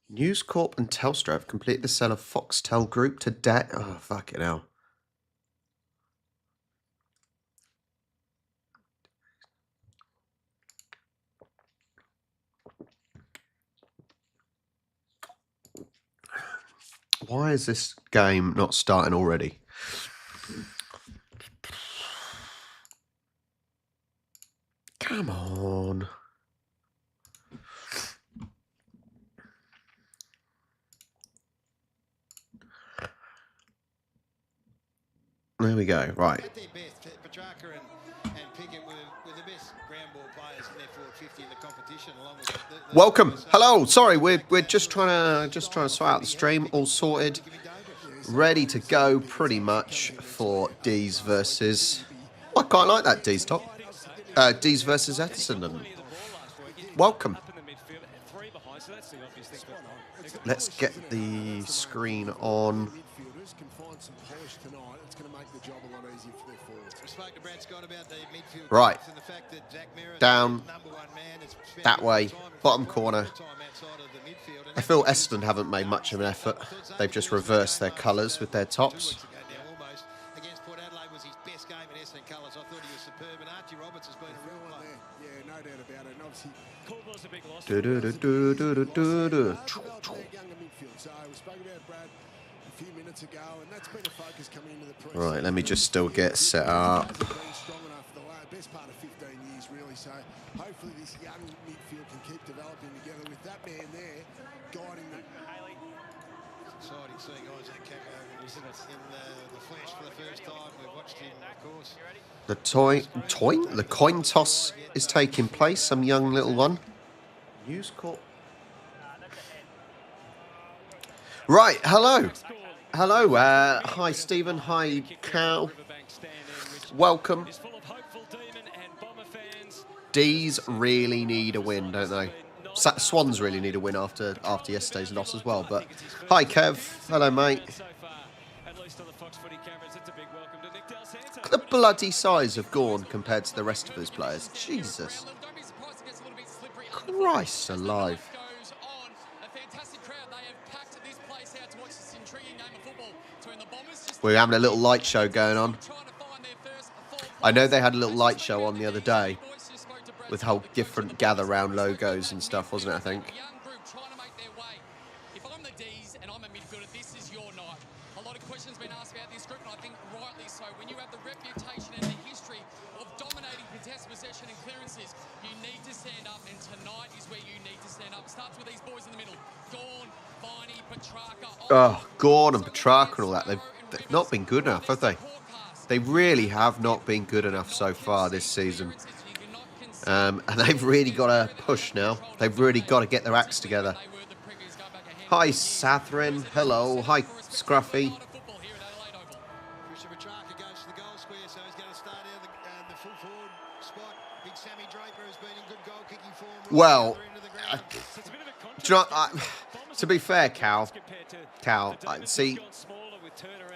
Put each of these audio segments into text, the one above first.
News Corp and Telstra have completed the sale of Foxtel Group to debt. Oh, fucking hell. Why is this game not starting already? Come on. There we go. Right. Welcome. Hello. Sorry, we're just trying to sort out the stream. All sorted, ready to go, pretty much for D's versus. I quite like that D's top. D's versus Essendon. Welcome. Let's get the screen on. Right. Down. That way. Bottom corner. I feel Essendon haven't made much of an effort. They've just reversed their colours with their tops. Right, let me just still get set up. Hopefully this young midfield can keep developing together with that man there guiding them. It's exciting seeing Isaac Kako in the flesh for the first time. We've watched him, of course. The coin toss is taking place. Some young little one. News Corp. Right, hello. Hello, hi Stephen, hi Cal. Welcome. D's really need a win, don't they? Swans really need a win after yesterday's loss as well. But hi, Kev. Hello, mate. Look at the bloody size of Gawn compared to the rest of his players. Jesus. Christ alive. We're having a little light show going on. I know they had a little light show on the other day with whole different gather round logos and stuff, wasn't it, I think? If I'm the D's and I'm a midfielder, this is your night. A lot of questions been asked about this group, and I think rightly so. When you have the reputation and the history of dominating contested possession and clearances, you need to stand up, and tonight is where you need to stand up. It starts with these boys in the middle. Gawn, Viney, Petrarca. Oh, Gawn and Petrarca and all that. They've not been good enough, have they? They really have not been good enough so far this season. And they've really got to push now. They've really got to get their acts together. Hi, Sathrin. Hello. Hi, Scruffy. Well, do you know, to be fair, Cal, see,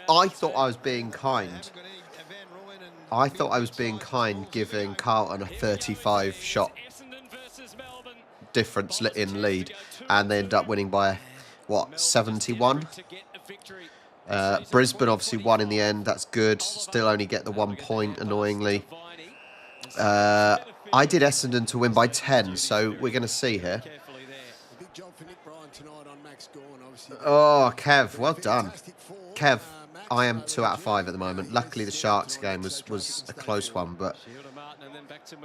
I thought I was being kind. I thought I was being kind giving Carlton a 35 shot difference in lead, and they ended up winning by, what, 71? Brisbane obviously won in the end. That's good. Still only get the 1 point, annoyingly. I did Essendon to win by 10, so we're going to see here. Oh, Kev, well done. Kev, I am 2 out of 5 at the moment. Luckily, the Sharks game was a close one, but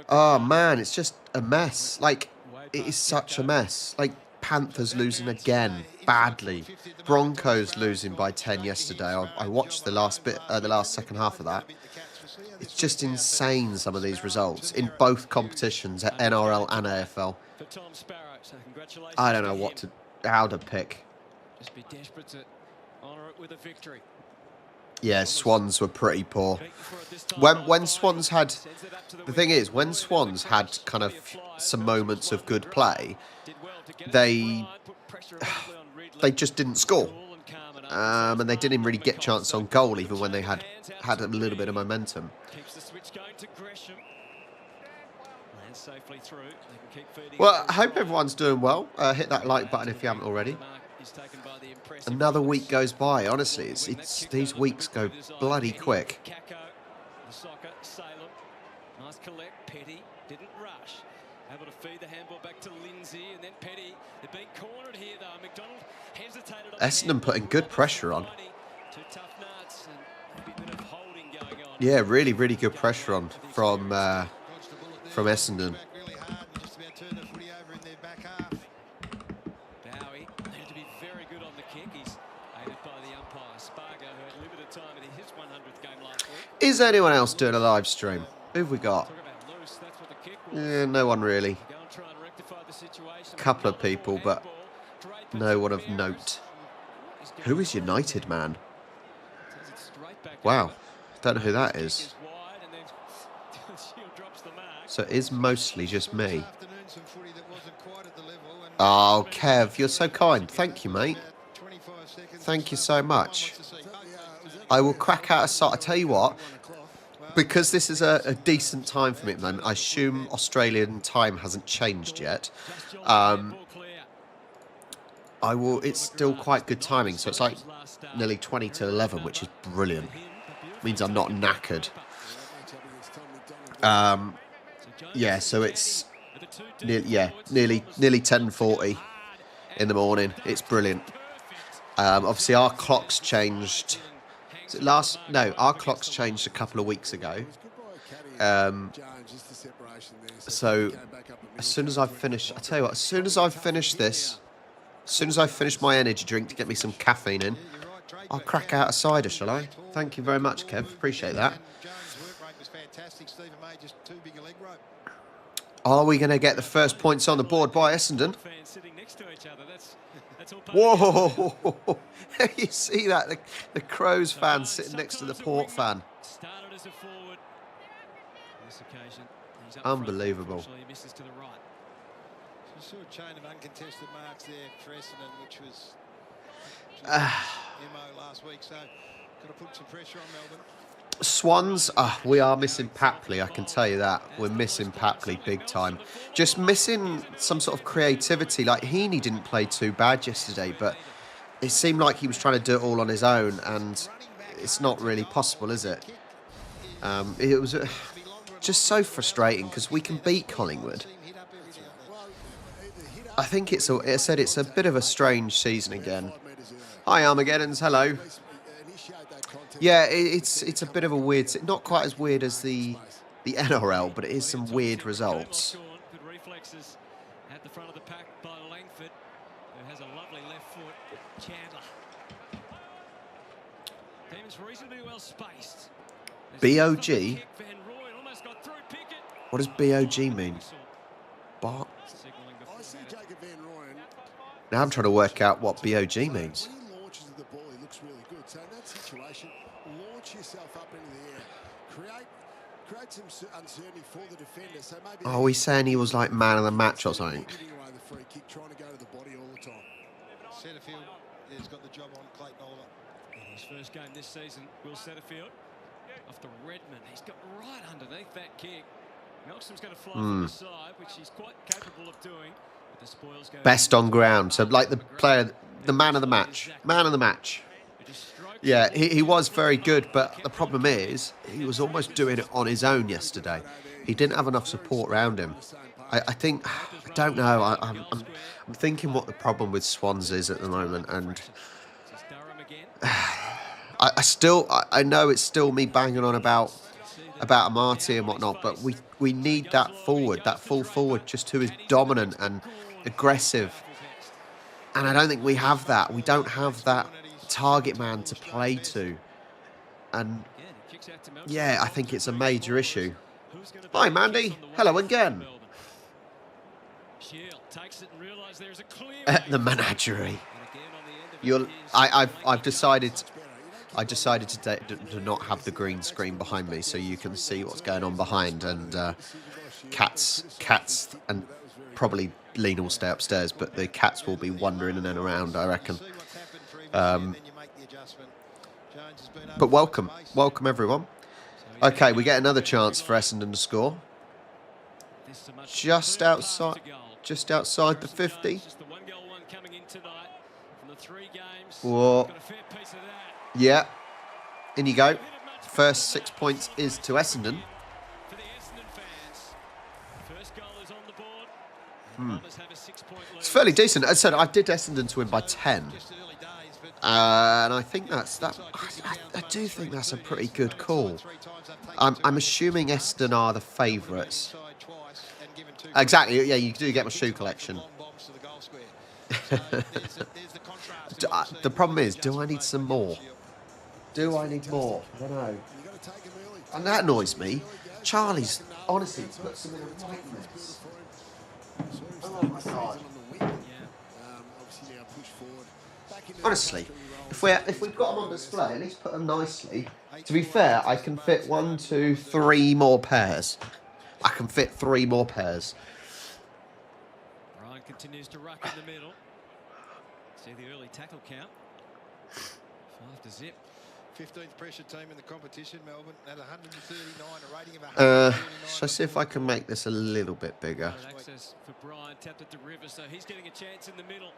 oh man, it's just a mess. Like, it is such a mess. Like, Panthers losing again badly. Broncos losing by 10 yesterday. I watched the last second half of that. It's just insane, some of these results in both competitions, at NRL and AFL. I don't know how to pick. Just be desperate to honour it with a victory. Yeah, Swans were pretty poor. When Swans had, the thing is, when Swans had kind of some moments of good play, they just didn't score, and they didn't really get a chance on goal even when they had a little bit of momentum. Well, I hope everyone's doing well. Hit that like button if you haven't already. Another week goes by. Honestly, it's these weeks go bloody quick. Nice collect. Petty didn't rush. Able to feed the handball back to Lindsay, and then Petty. They're being cornered here, though. McDonald hesitated. Essendon putting good pressure on. Two tough nuts and maybe a bit of holding going on. Yeah, really, really good pressure on from Essendon. Bowie needed to be very good on the kick. He's aided by the umpire. Spargo, who had limited time in his 100th game last week. Is anyone else doing a live stream? Who've we got? Yeah, no one really. A couple of people, but no one of note. Who is United, man? Wow, don't know who that is. So it is mostly just me. Oh, Kev, you're so kind. Thank you, mate. Thank you so much. I will crack out a side. I tell you what, because this is a decent time for me at the moment, I assume Australian time hasn't changed yet. It's still quite good timing, so it's like nearly 20 to 11, which is brilliant. Means I'm not knackered. Yeah, so it's nearly 10:40 in the morning. It's brilliant. Obviously, our clocks changed. Our clocks changed a couple of weeks ago. So as soon as I finish, I tell you what, as soon as I finish this, as soon as I finish my energy drink to get me some caffeine in, I'll crack out a cider, shall I? Thank you very much, Kev. Appreciate that. Are we going to get the first points on the board by Essendon? Whoa! You see that? The Crows fan sitting next to the Port fan. Unbelievable. You saw a chain of uncontested marks there for Essendon, which was MO last week, so got to put some pressure on Melbourne. Swans, we are missing Papley, I can tell you that. We're missing Papley big time. Just missing some sort of creativity. Like, Heaney didn't play too bad yesterday, but it seemed like he was trying to do it all on his own, and it's not really possible, is it? It was just so frustrating, because we can beat Collingwood. I think it's a bit of a strange season again. Hi, Armageddons, hello. Yeah, it's a bit of a weird, not quite as weird as the NRL, but it is some weird results. Good reflexes at the front of the pack by Langford, who has a lovely left foot. Chandler. Team's reasonably well spaced. BOG? What does BOG mean? Bart? Now I'm trying to work out what BOG means. Are we saying he was like man of the match or something? Setterfield has got the job on Clayton Oliver. His first game this season, Will Setterfield. Off to Redmond. He's got right underneath that kick. Melksham's going to fly from the side, which he's quite capable of doing. But the spoils go Best on ground. So like the player, the man of the match. Man of the match. Yeah, he was very good, but the problem is he was almost doing it on his own yesterday. He didn't have enough support around him. I don't know. I'm thinking what the problem with Swans is at the moment, and I know it's still me banging on about Amati and whatnot, but we need that forward, that full forward, just who is dominant and aggressive. And I don't think we have that. We don't have that target man to play to. And yeah, I think it's a major issue. Hi, Mandy. Hello again. The menagerie. I've decided to not have the green screen behind me, so you can see what's going on behind. And cats, and probably Lean will stay upstairs, but the cats will be wandering in and around, I reckon. But welcome everyone. Okay, we get another chance for Essendon to score. Just outside the 50. From the 3 games, Whoa. got a fair piece of that. Yeah. In you go. First 6 points is to Essendon. For the Essendon fans, first goal is on the board. Bombers have a 6-point lead. It's fairly decent. As I said, I did Essendon to win by 10. And I think that's that. I do think that's a pretty good call. I'm assuming Essendon are the favourites. Exactly. Yeah, you do get my shoe collection. The problem is, do I need some more? Do I need more? I don't know. And that annoys me. Charlie's honestly puts him in a right mess. Oh my God. Honestly, if we've got them on display, at least put them nicely. To be fair, I can fit 1, 2, 3 more pairs. I can fit 3 more pairs. Ryan continues to ruck in the middle. See the early tackle count. 5-0. 15th pressure team in the competition, Melbourne, at 139, a rating of 139. Shall I see if I can make this a little bit bigger? Access for Brian, tapped at the river, so he's getting a chance in the middle.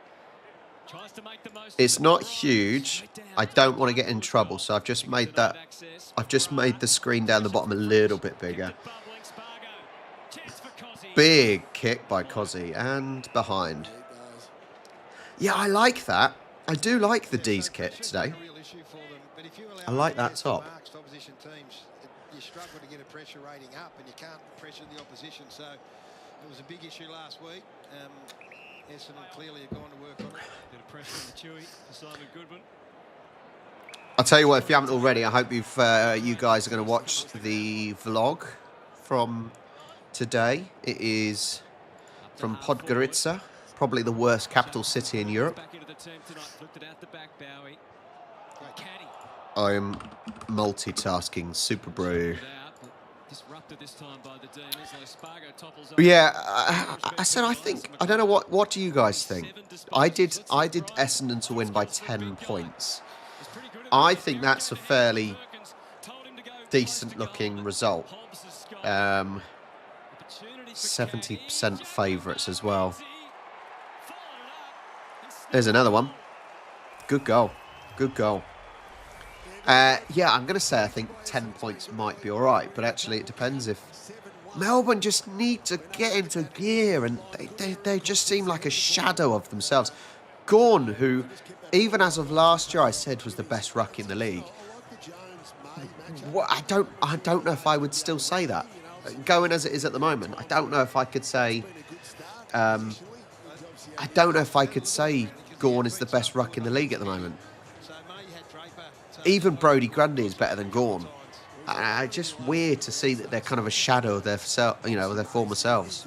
Tries to make the most. It's not huge. I don't want to get in trouble, so I've just made that. I've just made the screen down the bottom a little bit bigger. Big kick by Cozzy and behind. Yeah, I like that. I do like the D's kit today. I like that top. You struggle to get a pressure rating up, and you can't pressure the opposition. So it was a big issue last week. Essendon clearly have gone to work on it. Bit of pressure on the Chewy for Simon Goodwin. I'll tell you what, if you haven't already, I hope you guys are going to watch the vlog from today. It is from Podgorica, probably the worst capital city in Europe. Back into the team tonight, flipped it out the back, Bowie. Caddy. I am multitasking, Super Brew. Disrupted this time by the Demons. Spargo topples up. Yeah, I said I don't know what do you guys think? I did Essendon to win by 10 points. I think that's a fairly decent looking result. 70% favourites as well. There's another one. Good goal. Good goal. Yeah, I'm going to say I think 10 points might be all right, but actually it depends if Melbourne just need to get into gear, and they just seem like a shadow of themselves. Gawn, who even as of last year I said was the best ruck in the league. I don't know if I would still say that. Going as it is at the moment, I don't know if I could say. I don't know if I could say Gawn is the best ruck in the league at the moment. Even Brodie Grundy is better than Gawn. It's just weird to see that they're kind of a shadow of their, their former selves.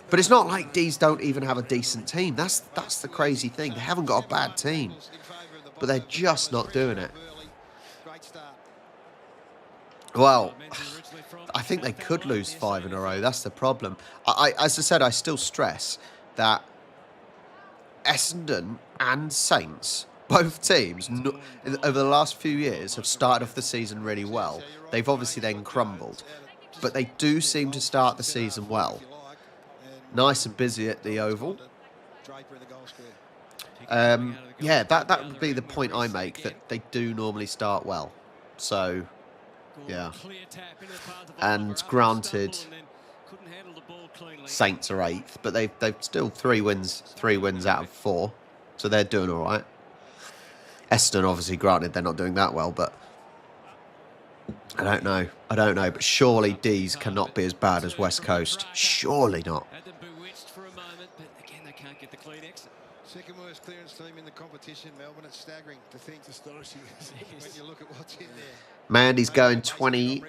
But it's not like D's don't even have a decent team. That's the crazy thing. They haven't got a bad team, but they're just not doing it. Well, I think they could lose 5 in a row. That's the problem. As I said, I still stress that Essendon and Saints, both teams, over the last few years, have started off the season really well. They've obviously then crumbled, but they do seem to start the season well. Nice and busy at the Oval. Yeah, that would be the point I make, that they do normally start well. So, yeah. And granted, Saints are 8th, but they've still 3 wins out of 4, so they're doing all right. Essendon, obviously, granted, they're not doing that well, but I don't know. But surely D's cannot be as bad as West Coast. Surely not. Second worst clearance team in the competition, Melbourne. It's staggering to think. It's astonishing when you look at what's in there. Mandy's going 20.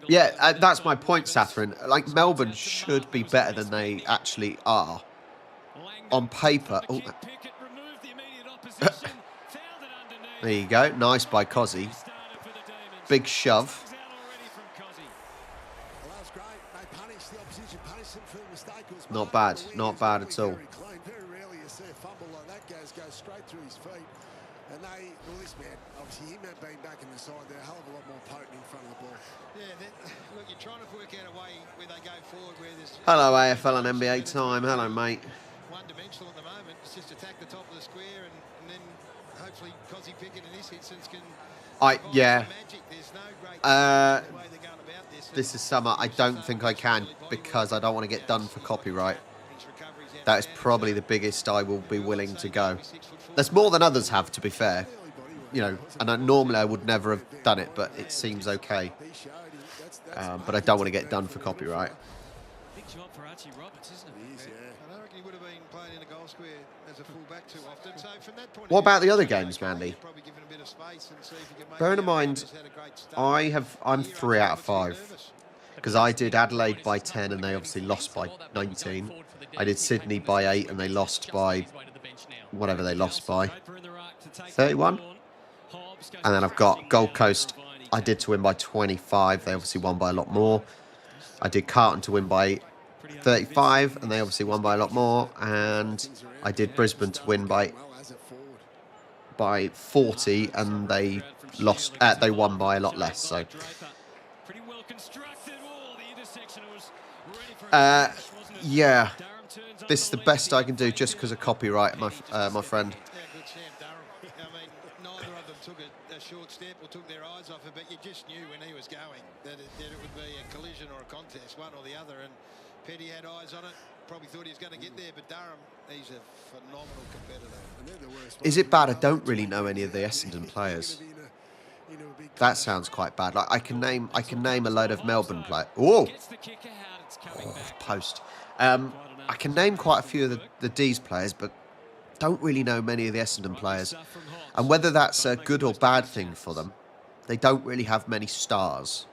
Yeah, that's my point, Sathrin. Like, Melbourne should be better than they actually are. On paper. Oh. There you go. Nice by Cozzy. Big shove. Not bad. Not bad at all. And well, this man, obviously, him being back in the side, they're a hell of a lot more potent in front of the ball. Yeah, look, you're trying to work out a way where they go forward, where there's... Hello, AFL and NBA time. Hello, mate. One-dimensional at the moment. It's just attack the top of the square, and then hopefully Cozzy Pickett in this instance can... Yeah. Magic. There's no great way they're going about this. This is summer. I don't think I can because I don't want to get done for copyright. That is probably the biggest I will be willing to go. There's more than others have, to be fair. You know, and normally I would never have done it, but it seems okay. But I don't want to get done for copyright. Big job for Archie Roberts, isn't it? I don't reckon he would have been playing in a goal square as a full-back too often. So from that point what about the other games, Mandy? Bearing in mind, I'm 3 out of 5. Because I did Adelaide by 10 and they obviously lost by 19. I did Sydney by 8 and they lost by whatever they lost by 31. And then I've got Gold Coast. I did to win by 25. They obviously won by a lot more. I did Carlton to win by 35 and they obviously won by a lot more. And I did Brisbane to win by 40 and they lost. They won by a lot less. So. Yeah, this is the best I can do just because of copyright, my friend. I mean, neither of them took a short step or took their eyes off it, but you just knew when he was going that it would be a collision or a contest, one or the other. And Petty had eyes on it, probably thought he was going to get there, but Durham, he's a phenomenal competitor. Is it bad? I don't really know any of the Essendon players. That sounds quite bad. Like I can name a load of Melbourne players. Oh, post. I can name quite a few of the D's players, but don't really know many of the Essendon players. And whether that's a good or bad thing for them, they don't really have many stars.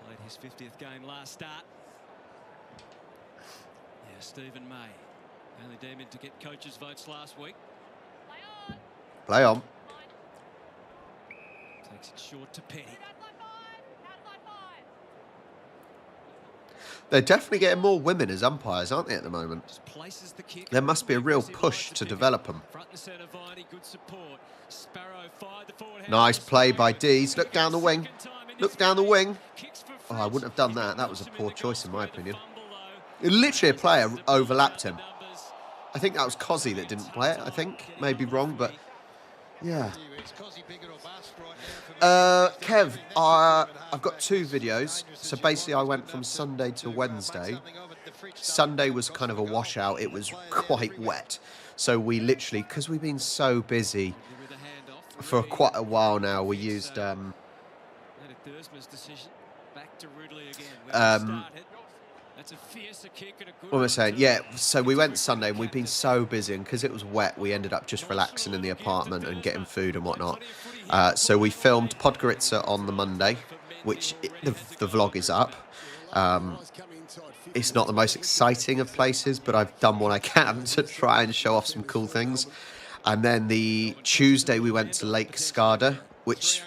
Played his 50th game last start. Yeah, Stephen May. Only demon to get coaches' votes last week. Play on. Takes it short to Petty. They're definitely getting more women as umpires, aren't they, at the moment? There must be a real push to develop them. Nice play by Dees. Look down the wing. Look down the wing. Oh, I wouldn't have done that. That was a poor choice, in my opinion. Literally, a player overlapped him. I think that was Cozzy that didn't play it, I think. Maybe wrong, but... Yeah. Kev, I've got 2 videos. So basically I went from Sunday to Wednesday. Sunday was kind of a washout. It was quite wet. So we literally, because we've been so busy for quite a while now, we used... what was I saying? Yeah, so we went Sunday and we've been so busy, and because it was wet, we ended up just relaxing in the apartment and getting food and whatnot. So we filmed Podgorica on the Monday, which the vlog is up. It's not the most exciting of places, but I've done what I can to try and show off some cool things. And then the Tuesday we went to Lake Skarda, which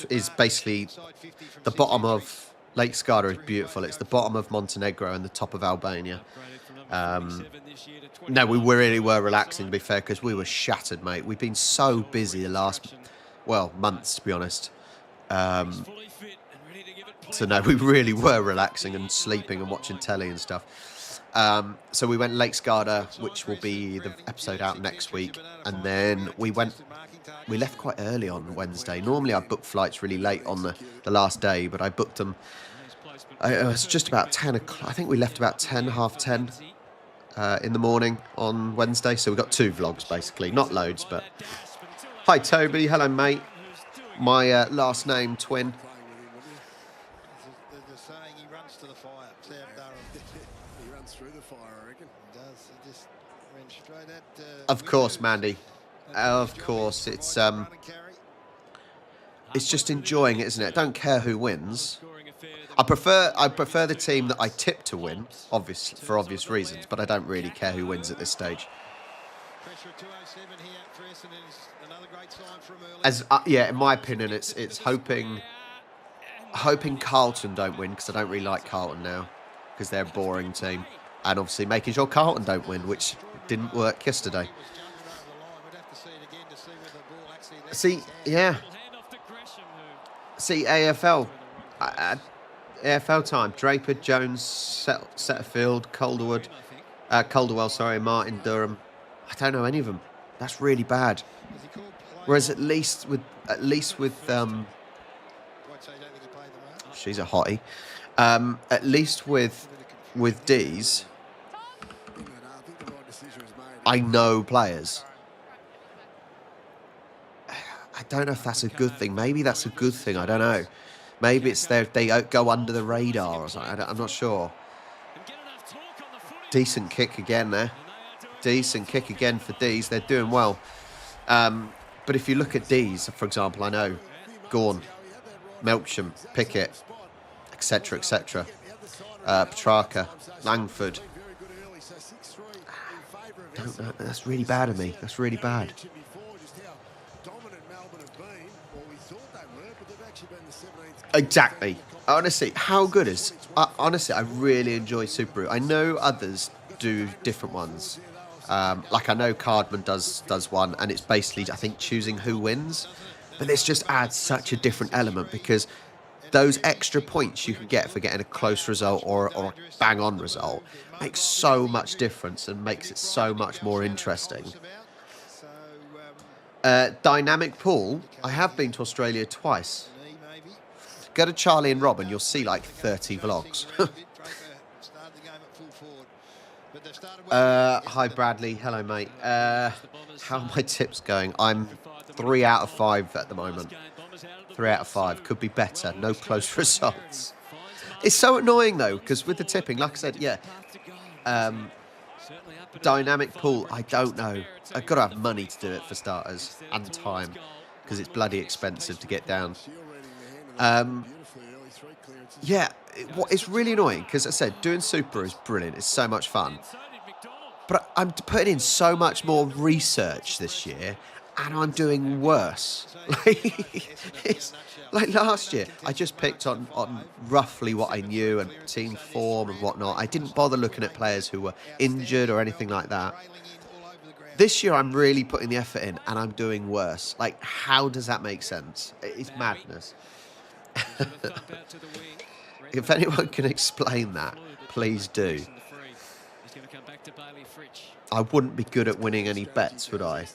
is basically the bottom of... Lake Skarda is beautiful. It's the bottom of Montenegro and the top of Albania. No, we really were relaxing, to be fair, because we were shattered, mate. We've been so busy the last, well, months, to be honest. So, no, we really were relaxing and sleeping and watching telly and stuff. So we went Lake Skarda, which will be the episode out next week. And then we left quite early on Wednesday. Normally I book flights really late on the last day, but I booked them. It was just about 10 o'clock. I think we left about 10, half 10 in the morning on Wednesday. So we've got 2 vlogs, basically. Not loads, but... Hi, Toby. Hello, mate. My last name, twin. The saying, he runs to the fire. Sam Durham. He runs through the fire, I reckon. He does. He just went straight at... Of course, Mandy. Of course. It's just enjoying it, isn't it? I don't care who wins. I prefer the team that I tip to win, obviously, for obvious reasons, but I don't really care who wins at this stage. Yeah, in my opinion, it's hoping Carlton don't win, because I don't really like Carlton now, because they're a boring team, and obviously making sure Carlton don't win, which didn't work yesterday. See, yeah. See, AFL. AFL time. Draper, Jones, Setterfield, Calderwell, sorry, Martin, Durham. I don't know any of them. That's really bad. Whereas at least with she's a hottie. At least with D's, I know players. I don't know if that's a good thing. Maybe that's a good thing. I don't know. Maybe it's they go under the radar or something. I'm not sure. Decent kick again there. Decent kick again for D's. They're doing well. But if you look at D's, for example, I know Gawn, Melksham, Pickett, etc., etc. Petrarca, Langford. Don't know. That's really bad of me. That's really bad. Exactly. Honestly, how good is... honestly, I really enjoy Subaru. I know others do different ones. Like I know Cardman does one, and it's basically, I think, choosing who wins. But this just adds such a different element because those extra points you can get for getting a close result or a bang-on result makes so much difference and makes it so much more interesting. Dynamic pool. I have been to Australia twice. Go to Charlie and Rob and you'll see like 30 vlogs. Hi Bradley, hello mate. How are my tips going? I'm 3 out of 5 at the moment. 3 out of 5. Could be better. No close results. It's so annoying though, because with the tipping, like I said, yeah. Dynamic pool, I don't know. I've got to have money to do it for starters, and time, because it's bloody expensive to get down. Yeah, it's really annoying, because as I said, doing Super is brilliant. It's so much fun. But I'm putting in so much more research this year, and I'm doing worse. It's like last year, I just picked on roughly what I knew and team form and whatnot. I didn't bother looking at players who were injured or anything like that. This year, I'm really putting the effort in, and I'm doing worse. Like, how does that make sense? It's madness. If anyone can explain that, please do. I wouldn't be good at winning any bets, would I?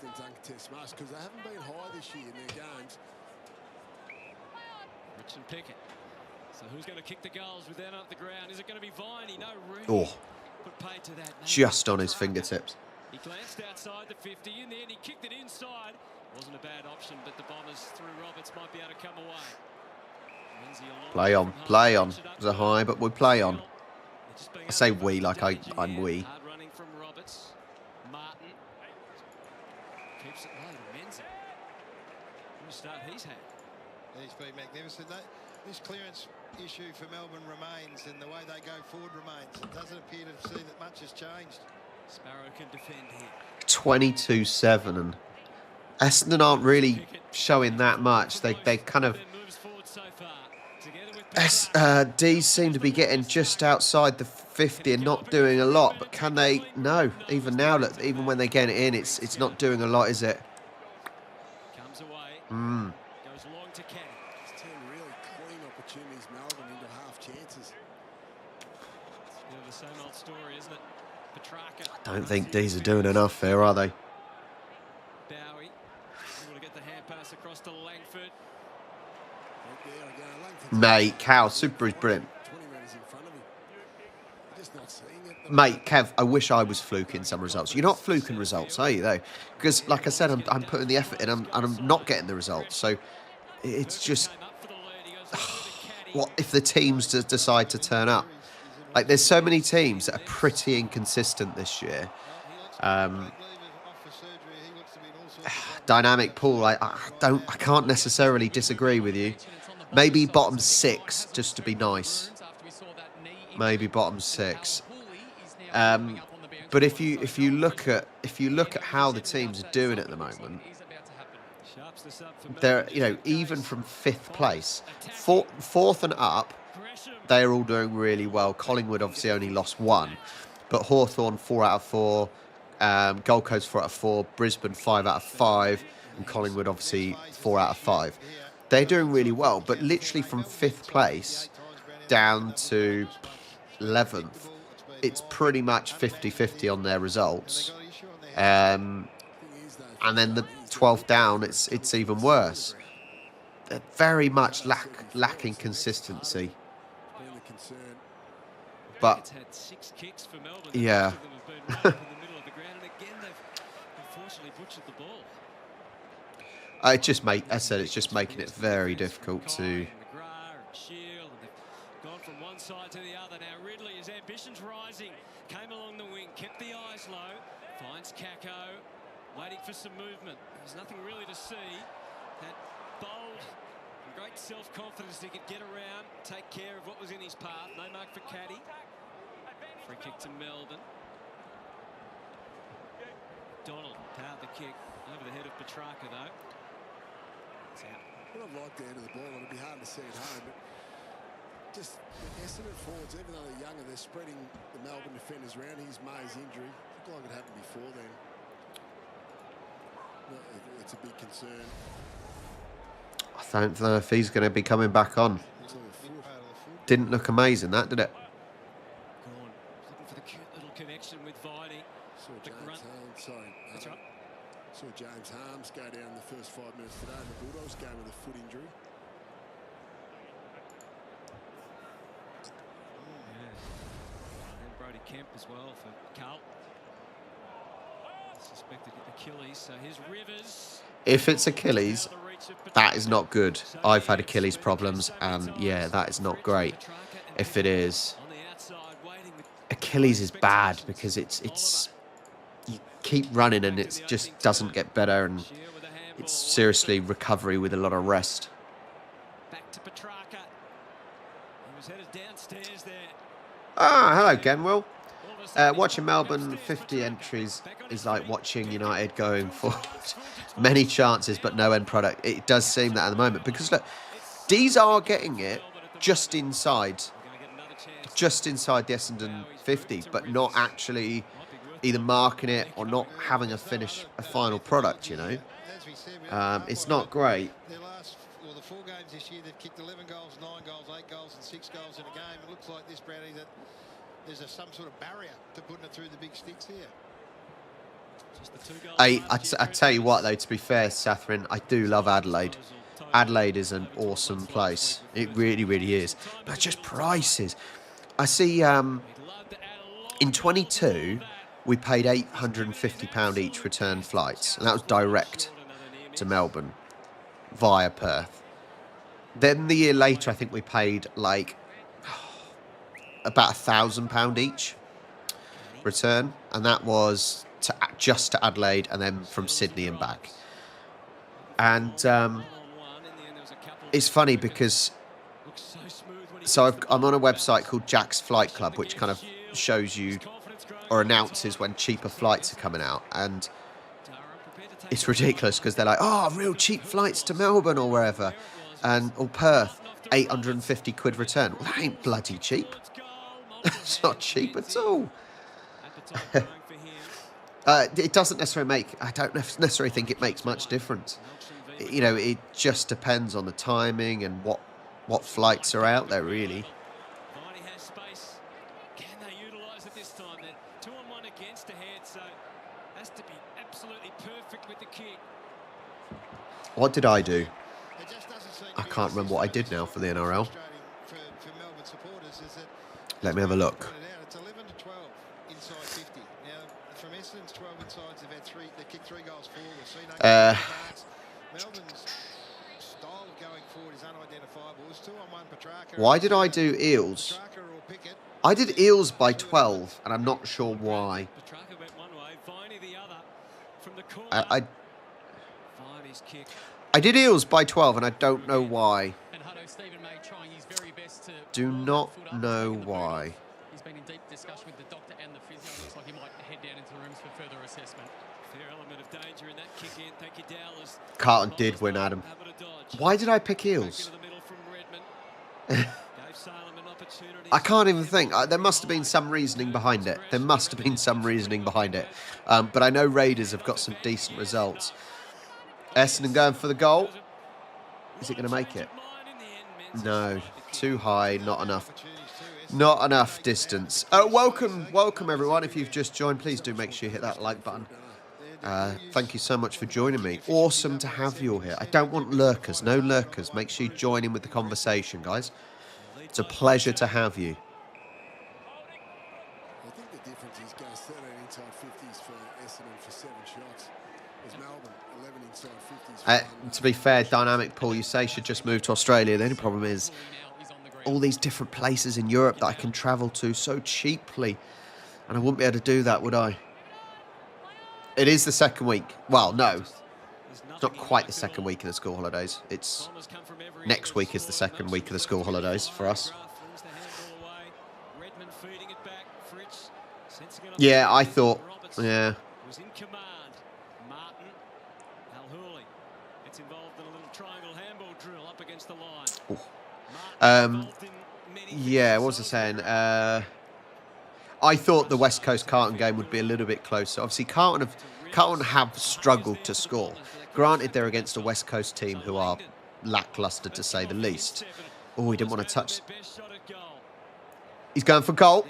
Pickett. So who's going to kick the goals with that up the ground? Is it going to be Viney? No, oh, just on his fingertips. He glanced outside the 50 in there and he kicked it inside. Wasn't a bad option, but the Bombers through Roberts might be able to come away. Play on, play on. There's a high, but we play on. I say we like I'm we. Hard running from Roberts. Martin keeps it low to Menzies. What a start he's had. He's been magnificent. This clearance issue for Melbourne remains, and the way they go forward remains. It doesn't appear to see that much has changed. Sparrow can defend here. 22-7, and Essendon aren't really showing that much. They kind of... D's seem to be getting just outside the 50 and not doing a lot, but can they? No. Even now, look, even when they get it in, it's not doing a lot, is it? Comes away. Goes long to Kenny. It's 10 really clean opportunities, Melbourne, into half chances. It's the same old story, isn't it? Petrarca. I don't think D's are doing enough here, are they? Bowie. Able to get the hand pass across to Langford. Mate, Cal, Super is brilliant. Mate, Kev, I wish I was fluking some results. You're not fluking results, are you, though? Because, like I said, I'm putting the effort in and I'm not getting the results. So it's just... what if the teams decide to turn up? Like, there's so many teams that are pretty inconsistent this year. Dynamic pool, I can't necessarily disagree with you. Maybe bottom 6, just to be nice. Maybe bottom 6. But if you look at how the teams are doing at the moment, they're even from 5th place, 4th and up, they're all doing really well. Collingwood obviously only lost 1, but Hawthorn 4 out of 4, Gold Coast 4 out of 4, Brisbane 5 out of 5, and Collingwood obviously 4 out of 5. They're doing really well, but literally from 5th place down to 11th, it's pretty much 50-50 on their results. And then the 12th down, it's even worse. They're very much lacking consistency. But yeah. It just as I said, it's just making it very difficult to. Gone from one side to the other. Now Ridley, his ambitions rising. Came along the wing, kept the eyes low. Finds Kako, waiting for some movement. There's nothing really to see. That bold, great self-confidence. He could get around, take care of what was in his path. No mark for Caddy. Free kick to Melbourne. Donald powered the kick over the head of Petrarca, though. It's out. Well, I like the end of the ball, and it'd be hard to see at home, but just the Essendon forwards, even though they're younger, they're spreading the Melbourne defenders around. Here's May's injury. Looked like it happened before then. It's a big concern. I don't know if he's going to be coming back on. Didn't look amazing, that, did it? Looking for the cute little connection with Viney. Saw James Harms go down in the first 5 minutes today in the Bulldogs game with a foot injury. And Brody Kemp as well for Carlton. Suspected Achilles, so here's Rivers. If it's Achilles, that is not good. I've had Achilles problems, and yeah, that is not great. If it is, Achilles is bad because it's you keep running and it just doesn't get better, and it's seriously recovery with a lot of rest. Back to Petrarca. He was headed downstairs there. Ah, hello, Genwell. Watching Melbourne 50 entries is like watching United going for many chances but no end product. It does seem that at the moment, because look, D's are getting it just inside the Essendon 50, but not actually either marking it or not having a final product, you know. It's not great. The 4 games this year, they've kicked 11 goals, 9 goals, 8 goals and 6 goals in a game. It looks like this, Brownie, that there's some sort of barrier to putting it through the big sticks here. I tell you what, though, to be fair, Sathrin, I do love Adelaide. Adelaide is an awesome place. It really, really is. But just prices. I see in 22, we paid £850 each return flights. And that was direct to Melbourne via Perth. Then the year later, I think we paid like about £1,000 each return. And that was just to Adelaide and then from Sydney and back. And it's funny because I'm on a website called Jack's Flight Club, which kind of shows you or announces when cheaper flights are coming out. And it's ridiculous because they're like, oh, real cheap flights to Melbourne or wherever, or Perth, 850 quid return. Well, that ain't bloody cheap. It's not cheap at all. It doesn't necessarily I don't necessarily think it makes much difference. You know, it just depends on the timing and what flights are out there, really. Viney has space. Can they utilise it this time? They're 2-on-1 against ahead, so has to be absolutely perfect with the kick. What did I do? I can't remember what I did now for the NRL. Let me have a look. It's 11 to 12 inside 50. Now, from Essendon's 12 insides, they've kicked 3 goals forward. Melbourne's style of going forward is unidentifiable. It was 2-on-1 Petrarca. Why did I do Eels? I did Eels by 12, and I'm not sure why. Petrarca went one way, Viney the other. From the corner. Viney's kick. I did Eels by 12, and I don't know why. Do not know why. He's been in deep discussion with the doctor and the physio. Looks like he might head down into the rooms for further assessment. Fair element of danger in that kick in. Thank you, Dowlers. Carlton did win, Adam. Why did I pick Eels? I can't even think. There must have been some reasoning behind it. But I know Raiders have got some decent results. Essendon going for the goal. Is it going to make it? No, too high, not enough. Not enough distance. Welcome everyone. If you've just joined, please do make sure you hit that like button. Thank you so much for joining me. Awesome to have you all here. I don't want lurkers, no lurkers. Make sure you join in with the conversation, guys. It's a pleasure to have you. I think the difference is goes 13 inside 50s for Essendon for 7 shots. There's Melbourne 11 inside 50s. To be fair, Dynamic Paul, you say should just move to Australia. The only problem is all these different places in Europe that I can travel to so cheaply. And I wouldn't be able to do that, would I? It is the second week. Well, no. It's not quite the second week of the school holidays. It's next week is the second week of the school holidays for us. Yeah, I thought, yeah. Yeah, what was I saying? I thought the West Coast Carlton game would be a little bit closer. Obviously, Carlton have struggled to score. Granted, they're against a West Coast team who are lacklustre, to say the least. Oh, he didn't want to touch. He's going for goal.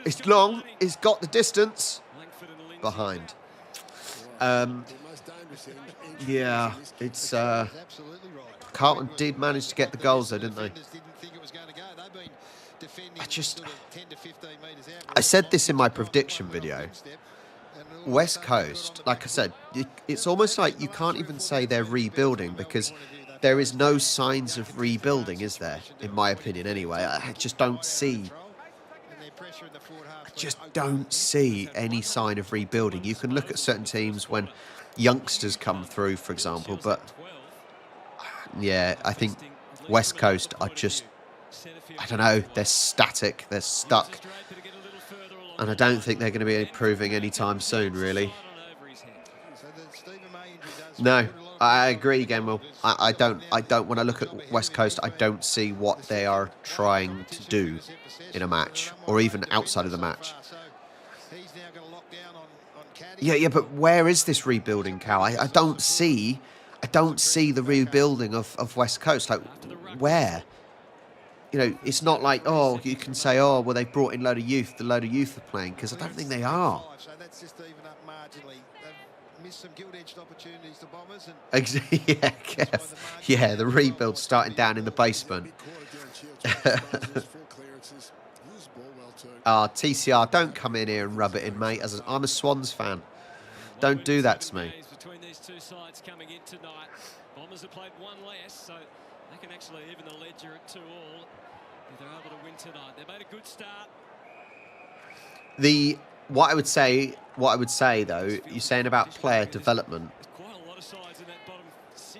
It's long. He's got the distance. Behind. Yeah, it's... Carlton did manage to get the goals, though, didn't they? I said this in my prediction video. West Coast, like I said, it's almost like you can't even say they're rebuilding because there is no signs of rebuilding, is there? In my opinion, anyway. I just don't see any sign of rebuilding. You can look at certain teams when youngsters come through, for example, but yeah, I think West Coast are just, I don't know, they're static, they're stuck. And I don't think they're going to be improving anytime soon, really. No, I agree again, Will. I don't, when I look at West Coast, I don't see what they are trying to do in a match, or even outside of the match. Yeah, but where is this rebuilding, Cal? I don't see the rebuilding of West Coast. Like, where? You know, it's not like, oh, you can say, oh, well, they brought in a load of youth. The load of youth are playing, because I don't think they are. Yeah, Kev. Yeah, the rebuild starting down in the basement. TCR, don't come in here and rub it in, mate. I'm a Swans fan. Don't do that to me. Between these two sides coming in tonight. Bombers have played one less, so they can actually even the ledger at 2-2. If they're able to win tonight, they made a good start. What I would say though, you're saying about player development.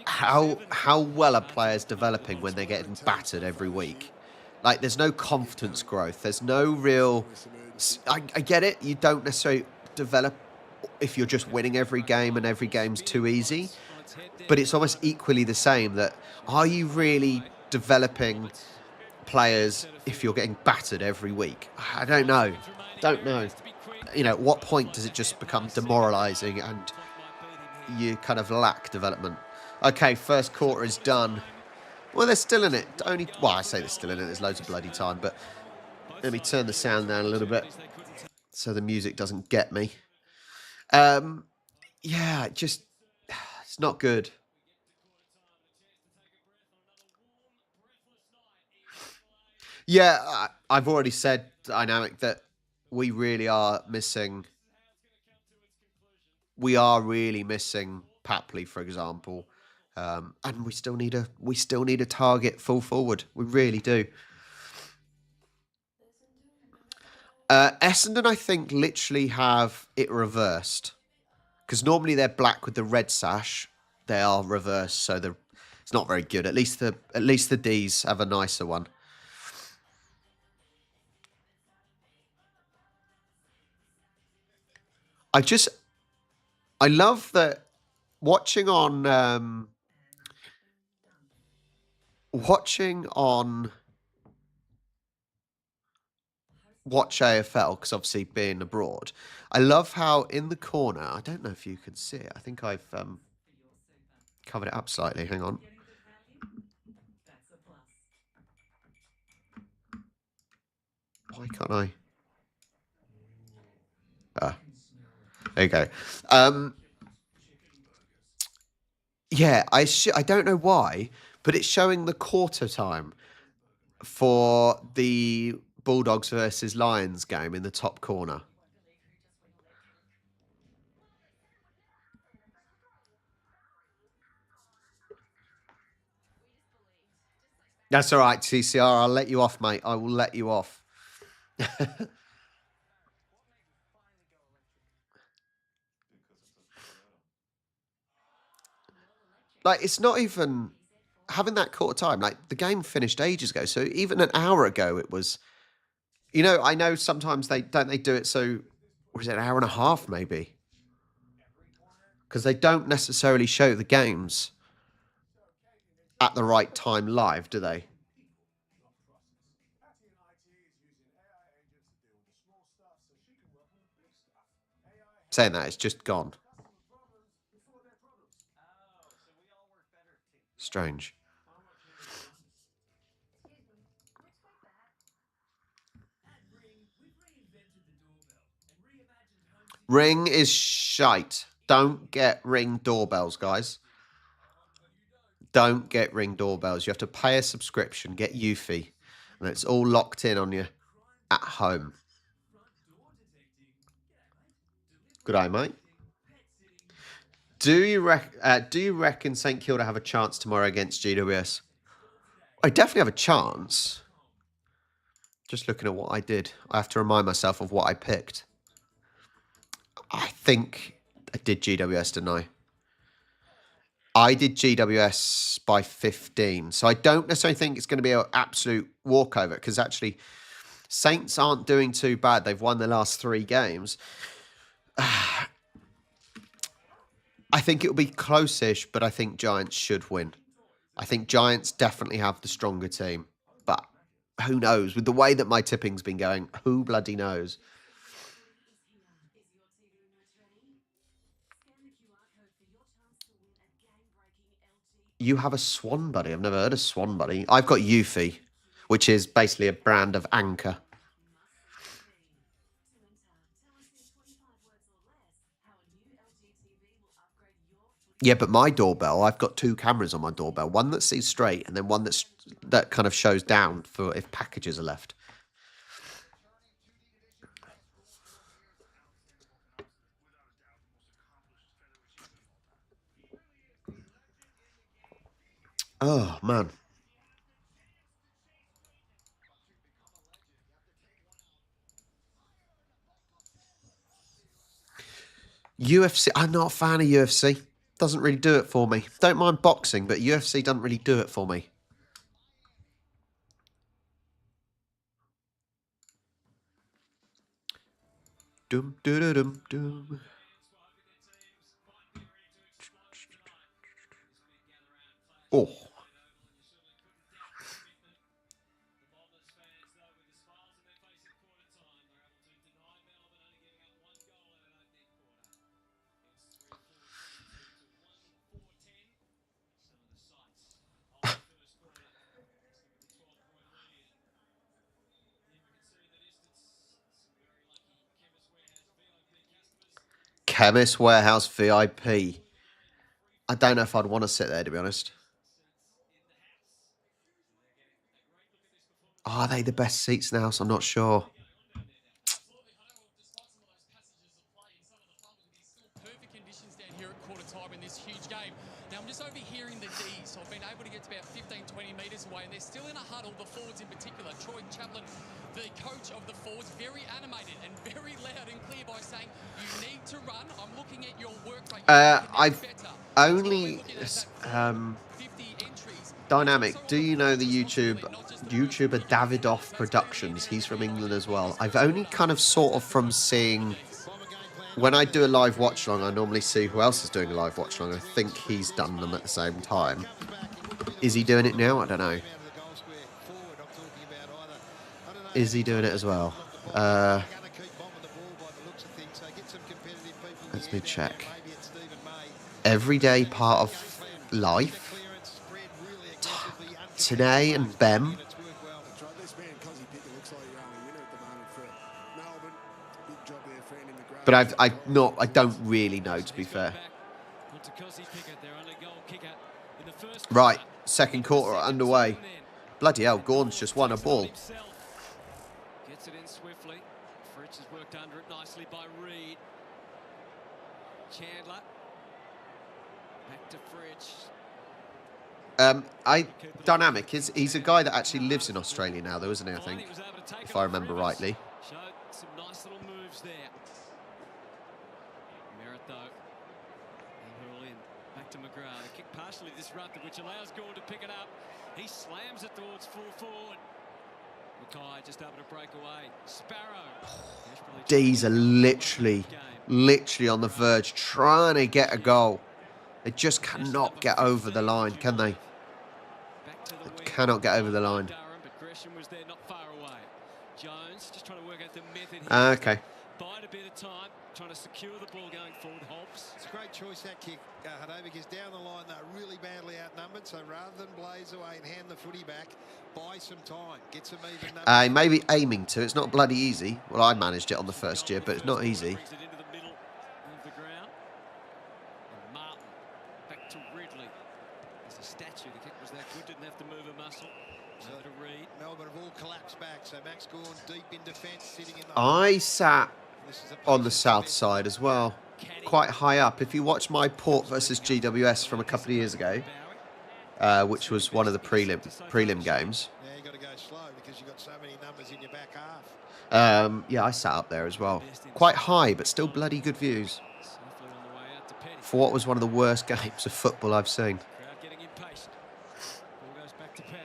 How well are players developing when they're getting battered every week? Like, there's no confidence growth. There's no real. I get it. You don't necessarily develop if you're just winning every game and every game's too easy. But it's almost equally the same. That are you really developing players if you're getting battered every week? I don't know. You know, at what point does it just become demoralising and you kind of lack development? Okay, first quarter is done. Well, they're still in it. Well, I say they're still in it. There's loads of bloody time, but let me turn the sound down a little bit so the music doesn't get me. Yeah, it's not good. Yeah, I've already said, Dynamic, that we really are missing. We are really missing Papley, for example, and we still need a target full forward. We really do. Essendon, I think, literally have it reversed, because normally they're black with the red sash. They are reversed, so it's not very good. At least the D's have a nicer one. I love that watching on Watch AFL, because obviously being abroad, I love how in the corner, I don't know if you can see it. I think I've Covered it up slightly. Hang on. Why can't I? There you go. Yeah, I don't know why, but it's showing the quarter time for the Bulldogs versus Lions game in the top corner. That's all right, TCR. I'll let you off, mate. I will let you off. Like, it's not even having that quarter time. Like, the game finished ages ago. So even an hour ago, it was, you know, I know sometimes they do it. So, or is it an hour and a half maybe? Because they don't necessarily show the games at the right time live, do they? Saying that, it's just gone. Strange. Ring is shite. Don't get Ring doorbells, guys. Don't get Ring doorbells. You have to pay a subscription, get Eufy, and it's all locked in on you at home. Good eye, mate. Do you reckon St Kilda have a chance tomorrow against GWS? I definitely have a chance. Just looking at what I did. I have to remind myself of what I picked. I think I did GWS, didn't I? I did GWS by 15. So I don't necessarily think it's going to be an absolute walkover because actually Saints aren't doing too bad. They've won their last 3 games. I think it'll be close-ish, but I think Giants should win. I think Giants definitely have the stronger team. But who knows? With the way that my tipping's been going, who bloody knows? You have a Swan Buddy. I've never heard of Swan Buddy. I've got Eufy, which is basically a brand of anchor. Yeah, but my doorbell, I've got 2 cameras on my doorbell. One that sees straight and then one that kind of shows down for if packages are left. Oh, man. UFC, I'm not a fan of UFC. Doesn't really do it for me. Don't mind boxing, but UFC doesn't really do it for me. Dum, dum, dum, dum. Oh. Chemist Warehouse VIP. I don't know if I'd want to sit there, to be honest. Are they the best seats in the house? I'm not sure. Perfect conditions down here at quarter time in this huge game. Now I'm just overhearing the D's, so I've been able to get to about 15-20 metres away, and they're still in a huddle, the forwards in particular. Troy Chaplin, the coach of the forwards, very animated and very loud and clear by saying, you need to run. I'm looking at your work rate. I've only Dynamic. Do you know the YouTuber Davidoff Productions? He's from England as well. I've only kind of sort of from seeing when I do a live watch along, I normally see who else is doing a live watch along. I think he's done them at the same time. Is he doing it now? I don't know. Is he doing it as well? Let me check. Everyday part of life. Clearance spread really aggressively. Tanay and Bem. It's worked well. That's right. This man, Cozzy Pickett, looks like your only winner at the moment for Melbourne. Big job there, finding the grade. But I don't really know, to be fair. Right, second quarter underway. Bloody hell, Gawn's just won a ball. Gets it in swiftly. Fritz has worked under it nicely by Reed. Chandler. Back to Fritz. Dynamic, he's a guy that actually lives in Australia now, though, isn't he, I think? If I remember rightly. Showed some nice little moves there. Merritt, though. And hurl in. Back to McGrath. The kick partially disrupted, which allows Gawn to pick it up. He slams it towards full forward. Mackay just able to break away. Sparrow. D's are literally on the verge, trying to get a goal. They just cannot get over the line, can they? They cannot get over the line. But Gresham was there, not far away. Jones just trying to work out the method here. Okay. Bide a bit of time, trying to secure the ball going forward. Hobbs. It's a great choice, that kick, Hado, because down the line they're really badly outnumbered. So rather than blaze away and hand the footy back, buy some time, get some even numbers. Maybe aiming to. It's not bloody easy. Well, I managed it on the first year, but it's not easy. Brings it into the middle of the ground. And Martin back to Ridley. As a statue, the kick was that good, didn't have to move a muscle. So to Reed. Melbourne have all collapsed back. So Max Gawn deep in defence, sitting in the. I sat This is a on the patient south defence. side as well, quite high up. If you watch my Port versus GWS from a couple of years ago, which was one of the prelim games, Yeah, you got to go slow because you've got so many numbers in your back half. yeah, I sat up there as well. Quite high, but still bloody good views. Safely on the way out to Petty. For what was one of the worst games of football I've seen. Crowd getting impatient. Ball goes back to Power.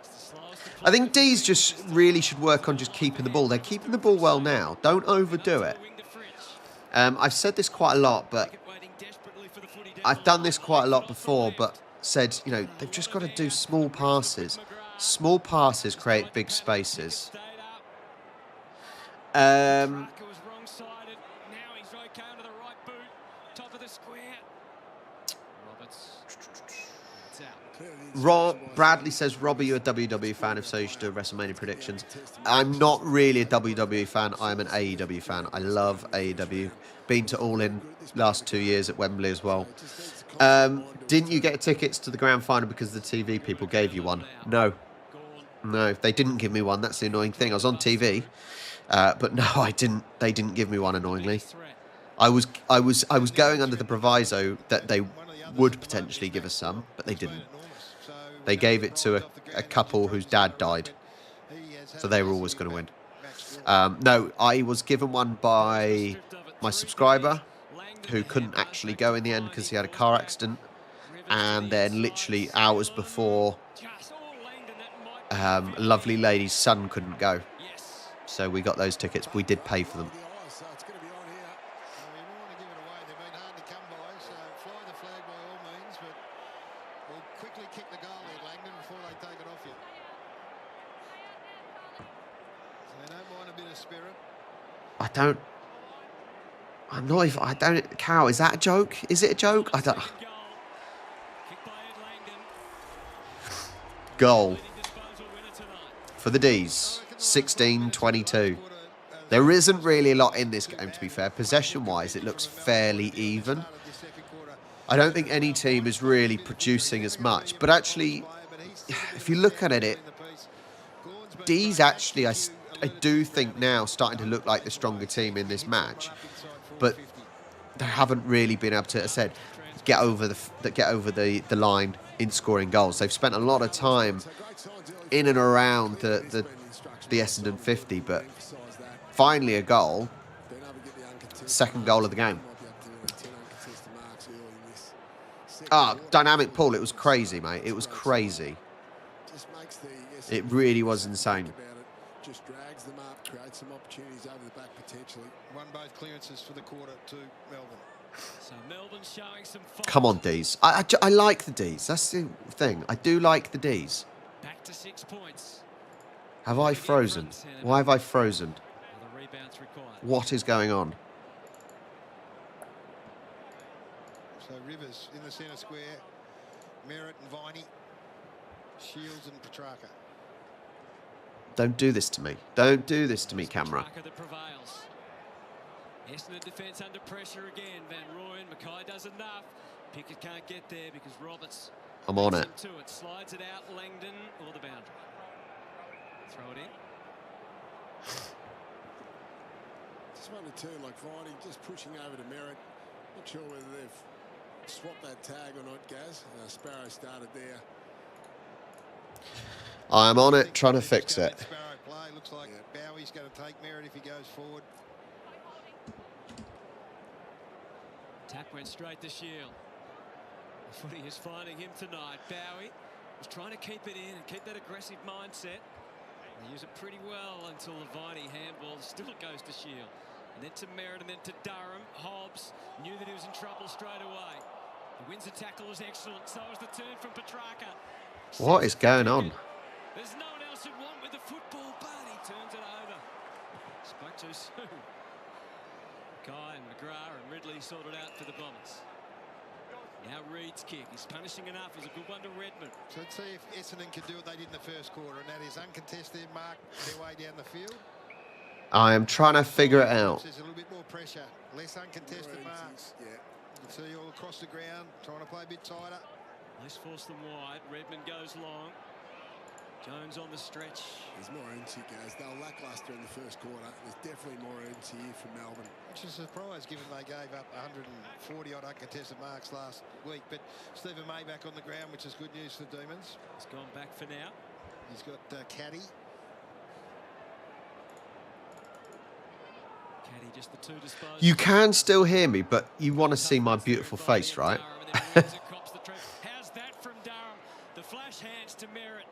It's the slowest I think D's just really should work on just keeping the ball. They're keeping the ball well now. Don't overdo it. wing to Fritz. I've said this quite a lot, but Waiting desperately for the footy down I've the done line. this quite a lot before, but said, you know, they've just got to do small passes. Small passes create big spaces. Stayed up. Um, Barker was wrong-sided. Now he's okay under the right boot. Top of the square. Roberts. It's out. Bradley says, Robbie, you're a WWE fan. If so, you should do WrestleMania predictions. I'm not really a WWE fan. I'm an AEW fan. I love AEW. Been to All In last 2 years at Wembley as well. Didn't you get tickets to the grand final because the TV people gave you one? No. No, they didn't give me one. That's the annoying thing. I was on TV, but no, I didn't. They didn't give me one. Annoyingly, I was going under the proviso that they would potentially give us some, but they didn't. They gave it to a couple whose dad died, so they were always going to win. No, I was given one by my subscriber, who couldn't actually go in the end because he had a car accident, and then literally hours before, a lovely lady's son couldn't go, so we got those tickets. We did pay for them. So it's going to be on here. We don't want to give it away. They've been hard to come by, so fly the flag by all means, but we'll quickly kick the goal in, Langdon, before they take it off you. So they don't mind a bit of spirit. I'm not even, I don't, Cow, is that a joke? Is it a joke? I don't. Goal for the D's, 16-22. There isn't really a lot in this game, to be fair. Possession-wise, it looks fairly even. I don't think any team is really producing as much. But actually, if you look at it, D's actually, I do think now, starting to look like the stronger team in this match. But they haven't really been able to, as I said, get over the line in scoring goals. They've spent a lot of time in and around the Essendon 50, but finally a goal. Second goal of the game. Dynamic pull. It was crazy, mate. It was crazy. It really was insane. Just drags them up, creates some opportunities over the back potentially. Won both clearances for the quarter to Melbourne. So Melbourne showing some fight. Come on, D's. I like the D's. That's the thing. I do like the D's. Back to 6 points. Have I frozen? Why have I frozen? The rebounds required. What is going on? So Rivers in the centre square. Merritt and Viney, Shields and Petrarca. Don't do this to me. Don't do this to me, camera. Petrarca that prevails. Essendon defence under pressure again. Van Rooyen, Mackay does enough. Pickett can't get there because Roberts. I'm on it. To it. Slides it out, Langdon or the boundary. Throw it in. Just one or two, like Viney just pushing over to Merritt. Not sure whether they've swapped that tag or not, Gaz. Sparrow started there. I'm on it, trying to fix it. Sparrow play. Looks like Bowie's going to take Merritt if he goes forward. Tap went straight to Shield. The footy is finding him tonight. Bowie was trying to keep it in and keep that aggressive mindset. They use it pretty well until the Viney handball still goes to Shield. And then to Merritt and then to Durham. Hobbs knew that he was in trouble straight away. The wins the tackle was excellent. So was the turn from Petrarca. What is going on? There's no one else who'd want with the football, but he turns it over. Spoke too soon. Guy and McGrath and Ridley sorted out for the Bombers. Now Reed's kick. He's punishing enough. It was a good one to Redmond. So let's see if Essendon can do what they did in the first quarter, and that is uncontested, mark their way down the field. I am trying to figure it out. There's a little bit more pressure, less uncontested marks. Yeah. You can see all across the ground, trying to play a bit tighter. Let's force them wide. Redmond goes long. Jones on the stretch. There's more urgency, guys. They were lacklustre in the first quarter. There's definitely more urgency here from Melbourne. Which is a surprise given they gave up 140-odd uncontested marks last week. But Stephen May back on the ground, which is good news for Demons. He's gone back for now. He's got Caddy. Caddy just the two disposals. You can still hear me, but you want to see my beautiful face, right? How's that from Durham? The flash hands to Merritt.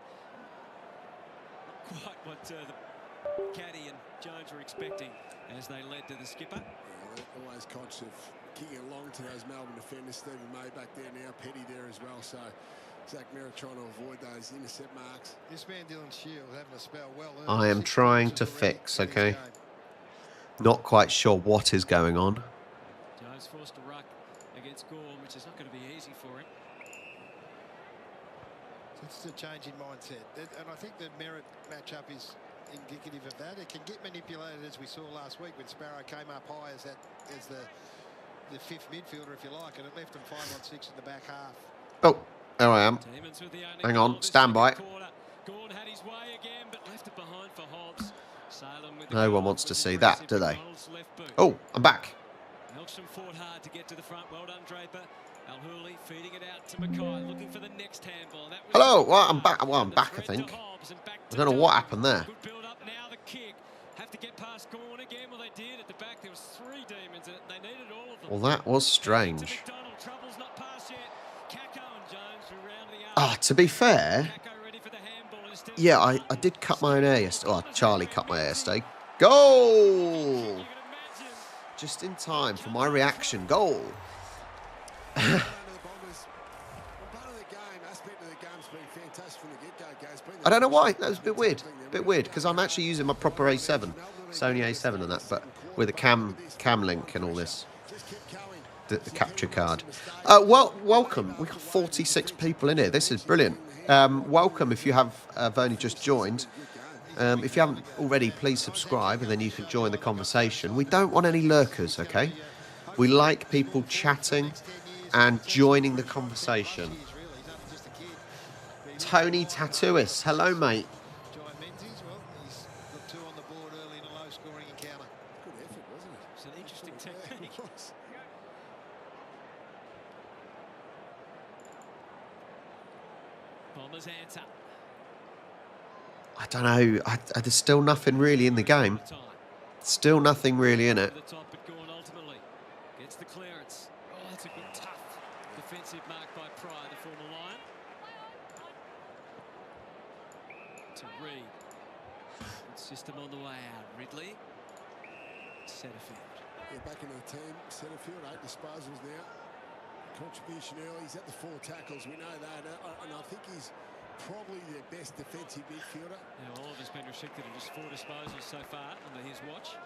Not quite what the Caddy and Jones were expecting as they led to the skipper. Yeah, they're always conscious of kicking along to those Melbourne defenders. Stephen May back there now, Petty there as well. So Zach Merritt trying to avoid those intercept marks. This man Dylan Shield having a spell well. I am trying to fix, okay? Not quite sure what is going on. Jones forced to ruck against Gorm, which is not going to be easy for him. It's a change in mindset, and I think the Merritt matchup is indicative of that. It can get manipulated, as we saw last week when Sparrow came up high as the fifth midfielder, if you like, and it left them 5-on-6 in the back half. Oh, there I am. Hang on, stand by. Gordon had his way again, but left it behind for Hobbs. No one wants to see that, do they? Oh, I'm back. Melksham fought hard to get to the front. Well done, Draper. Al-Hooley feeding it out to Mackay, looking for the next handball. Hello, well, I'm back. Well, I'm back, I think. I don't know what happened there. Good build up now, the kick. Have to get past Gorn again. Well, they did. At the back, there was 3 Demons, and they needed all of them. Well, that was strange. To be fair, yeah, I did cut my own hair yesterday. Oh, Charlie cut my hair yesterday. Goal! Just in time for my reaction. Goal. I don't know why. That was a bit weird. Because I'm actually using my proper A7, Sony A7 and that, but with a cam link and all this. The capture card. Well, welcome. We've got 46 people in here. This is brilliant. Welcome if you have only just joined. If you haven't already, please subscribe and then you can join the conversation. We don't want any lurkers, okay? We like people chatting and joining the conversation. Tony Tattooist, hello, mate. It's an interesting technique. Bombers answer. I don't know. There's still nothing really in the game. Still nothing really in it. Ultimately gets the clearance. Oh, that's a good tough defensive mark by Pryor, the former Lion. To Reed. Good system on the way out. Ridley. Setterfield. Yeah, back into the team. Setterfield, 8 disposals now. Contribution early. He's at the 4 tackles. We know that. And I think he's probably their best defensive midfielder. Yeah, Oliver's been restricted to just 4 disposals so far under his watch.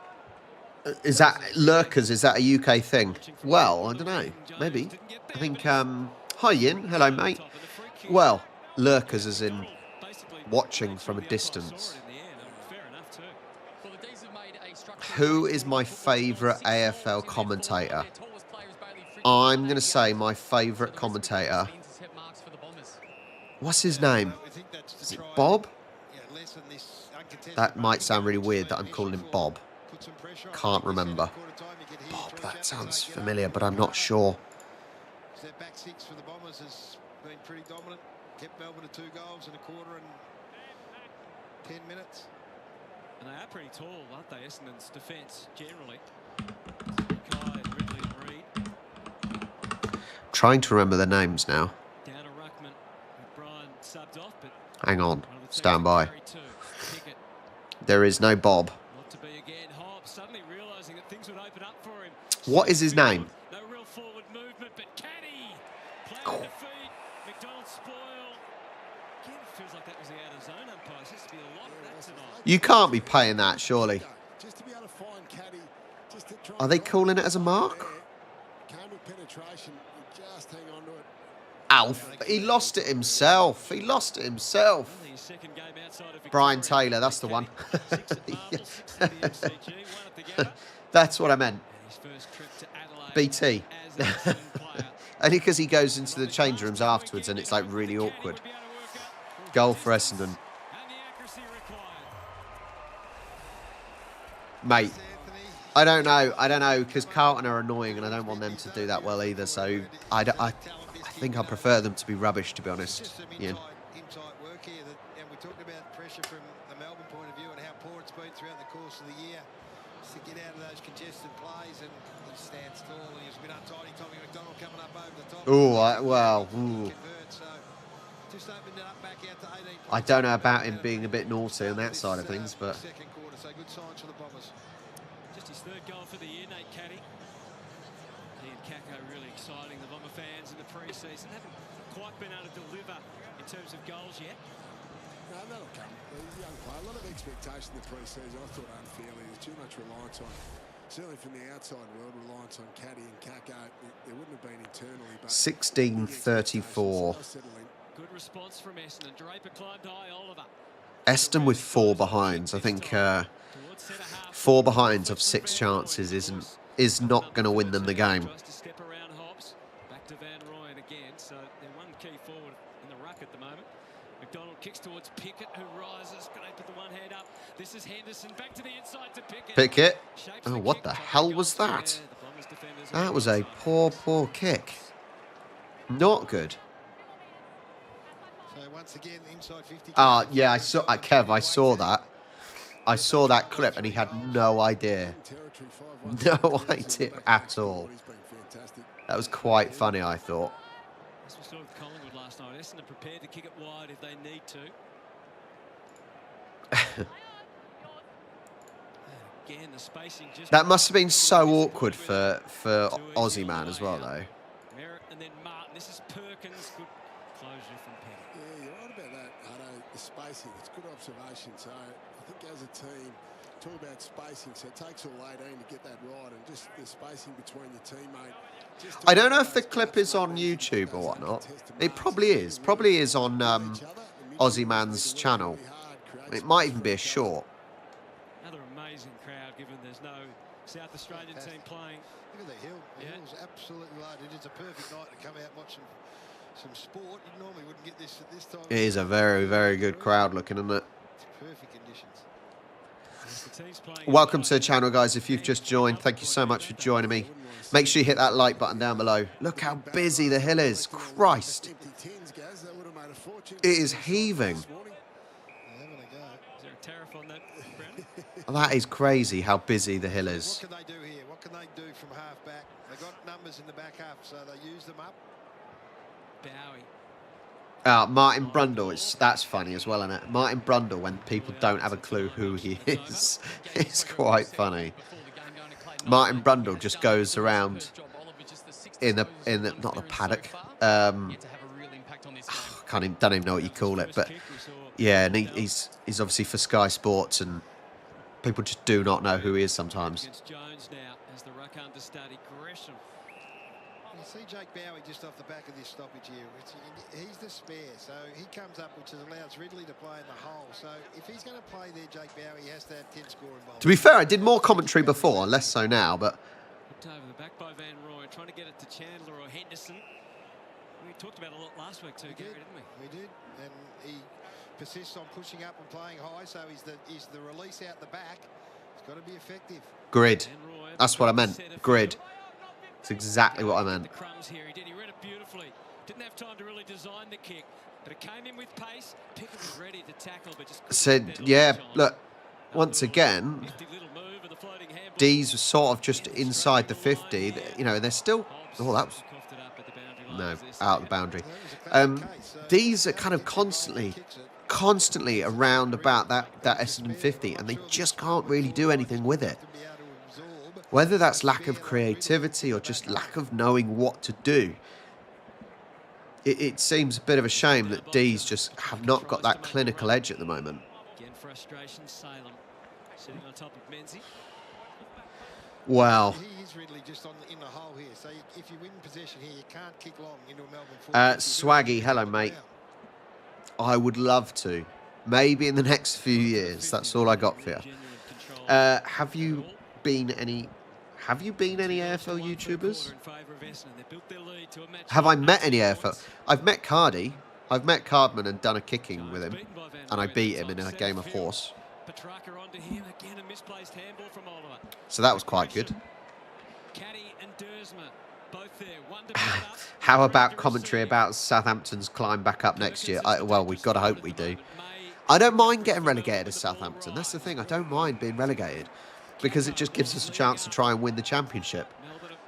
Is that lurkers? Is that a UK thing? Well, I don't know. Maybe. I think. Hi, Yin. Hello, mate. Well, lurkers as in watching from a distance. Who is my favourite AFL commentator? I'm going to say my favourite commentator. What's his name? Is it Bob? That might sound really weird that I'm calling him Bob. Can't remember. Bob, that sounds familiar, but I'm not sure. Their back six for the Bombers has been pretty dominant. Kept Melbourne to 2 goals in a quarter and 10 minutes. And they are pretty tall, aren't they? Essendon's defence generally. Kai and Ridley and Reid. Trying to remember their names now. Down to Ruckman. Brian subbed off, but Hang on. Stand by. There is no Bob. Not to be again. Hobbs suddenly realising that things would open up for him. What is his name? No real forward movement, but Caddy playing the feet. McDonald spoil. Again, it feels like that was the out of zone umpire. There seems to be a lot of that tonight. You can't be paying that, surely. Just to be able to find Caddy, just to try Are they calling it as a mark? Came with penetration, just hang on to it. Alf, he lost it himself. He lost it himself. Only his second game outside of Brian Victoria. Taylor, that's the one. 6 at Marvel, 6 at the MCG, 1 at the Gabba. That's what I meant. And his first trip to Adelaide BT. as an Essendon player. Only because he goes into the change rooms afterwards and it's like really awkward. Goal for Essendon. And the accuracy required. Mate, I don't know, because Carlton are annoying and I don't want them to do that well either, so I think I prefer them to be rubbish, to be honest. Just some Yeah. insight work here, and we talked about pressure from the Melbourne point of view and how poor it's been throughout the course of the year. To get out of those contested plays, and he stands tall and he's a bit untidy. Tommy McDonald coming up over the top. Ooh. Convert, so just opened it up back out to 18 I don't know about him being a bit naughty on that side of things, but second quarter, so good signs for the Bombers. Just his 3rd goal for the year, Nate Caddy. He and Kako really exciting the Bomber fans in the pre-season. Haven't quite been able to deliver in terms of goals yet. No, that'll come. He's a young player. A lot of expectation in the pre-season. I thought unfairly. There's too much reliance on, certainly from the outside world, reliance on Caddy and Kako. There wouldn't have been internally, but 16:34. Good response from Essendon. Draper climbed high, Oliver. Eston with 4 behinds. I think Towards centre half. 4 behinds of 6 chances is not going to win them the game. Tries to step around Hobbs. Back to Van Rooyen again. So they're one key forward in the ruck at the moment. McDonald kicks towards Pickett, who rises. Can they put the one hand up? This is Henderson. Back to the inside to Pickett. Pickett. Shapes Oh, the what kick. the Tries to hell go was through that? there. The Bombers defenders That on was the a inside. poor kick. Not good. So once again, inside 50. Yeah, I saw Kev. I saw that. I saw that clip, and he had no idea. No idea at all. He's been fantastic. That was quite funny, I thought. As we saw with Collingwood last night, Essendon prepared to kick it wide if they need to. Again, the spacing just That must have been so awkward for Aussie man as well, though. Merritt and then Martin. This is Perkins. Good closure from Petty. Yeah, you're right about that, Hutto. The spacing, it's good observation. So I think as a team, talk about spacing. So it takes all 18 to get that right, and just the spacing between your teammate. I don't know if the clip is on YouTube or whatnot. It probably is. Probably is on Aussie Man's channel. It might even be a short. Another amazing crowd, given there's no South Australian team playing. Look at the hill. The Yeah. hill's absolutely loaded. It's a perfect night to come out and watch some sport. You normally wouldn't get this at this time. It is a very, very good crowd looking, isn't it? It's perfect conditions. As the team's playing Welcome to the channel, guys. If you've just joined, thank you so much for joining me. Make sure you hit that like button down below. Look how busy the hill is. Christ. Empty tins, Gaz. That would have made a fortune. It is heaving. They're having a go. Is there a tariff on that, Brandon? That is crazy how busy the hill What is. can they do here? What can they do from half back? They got numbers in the back half, so they use them up. Bowie. Martin Brundle, that's funny as well, isn't it? Martin Brundle, when people don't have a clue who he is, it's quite funny. Martin Brundle just goes around in the not the paddock. Don't even know what you call it, but yeah, and he's obviously for Sky Sports, and people just do not know who he is sometimes. Against Jones now as the ruck understudy. Gresham. You see Jake Bowie just off the back of this stoppage here. He's the spare, so he comes up, which allows Ridley to play in the hole. So if he's going to play there, Jake Bowie, he has to have 10 scoring balls. To be fair, I did more commentary before, less so now, but... Hooked over the back by Van Rooyen, trying to get it to Chandler or Henderson. We talked about it a lot last week too, Gary, didn't we? We did, and he persists on pushing up and playing high, so he's the release out the back. It's got to be effective. Grid. That's what I meant. Grid. That's exactly what I meant. The crumbs here. He read it beautifully. Didn't have time to really design the kick, but it came in with pace. Pickett was ready to tackle, but just said, yeah, look, once again, D's was sort of just inside the 50. You know, they're still... Oh, that was... No, out of the boundary. These are kind of constantly around about that Essendon 50, and they just can't really do anything with it. Whether that's lack of creativity or just lack of knowing what to do, it seems a bit of a shame that D's just have not got that clinical edge at the moment. Again, frustration, Salem sitting on top of Menzies. Well, He is really just in the hole here. So if you win possession here, you can't kick long into a Melbourne. Swaggy, hello, mate. I would love to. Maybe in the next few years. That's all I got for you. Have you been any AFL YouTubers? Have I met any AFL? I've met Cardi. I've met Cardman and done a kicking with him. And I beat him in a game of horse. So that was quite good. How about commentary about Southampton's climb back up next year? Well, we've got to hope we do. I don't mind getting relegated as Southampton. That's the thing. I don't mind being relegated because it just gives us a chance to try and win the championship.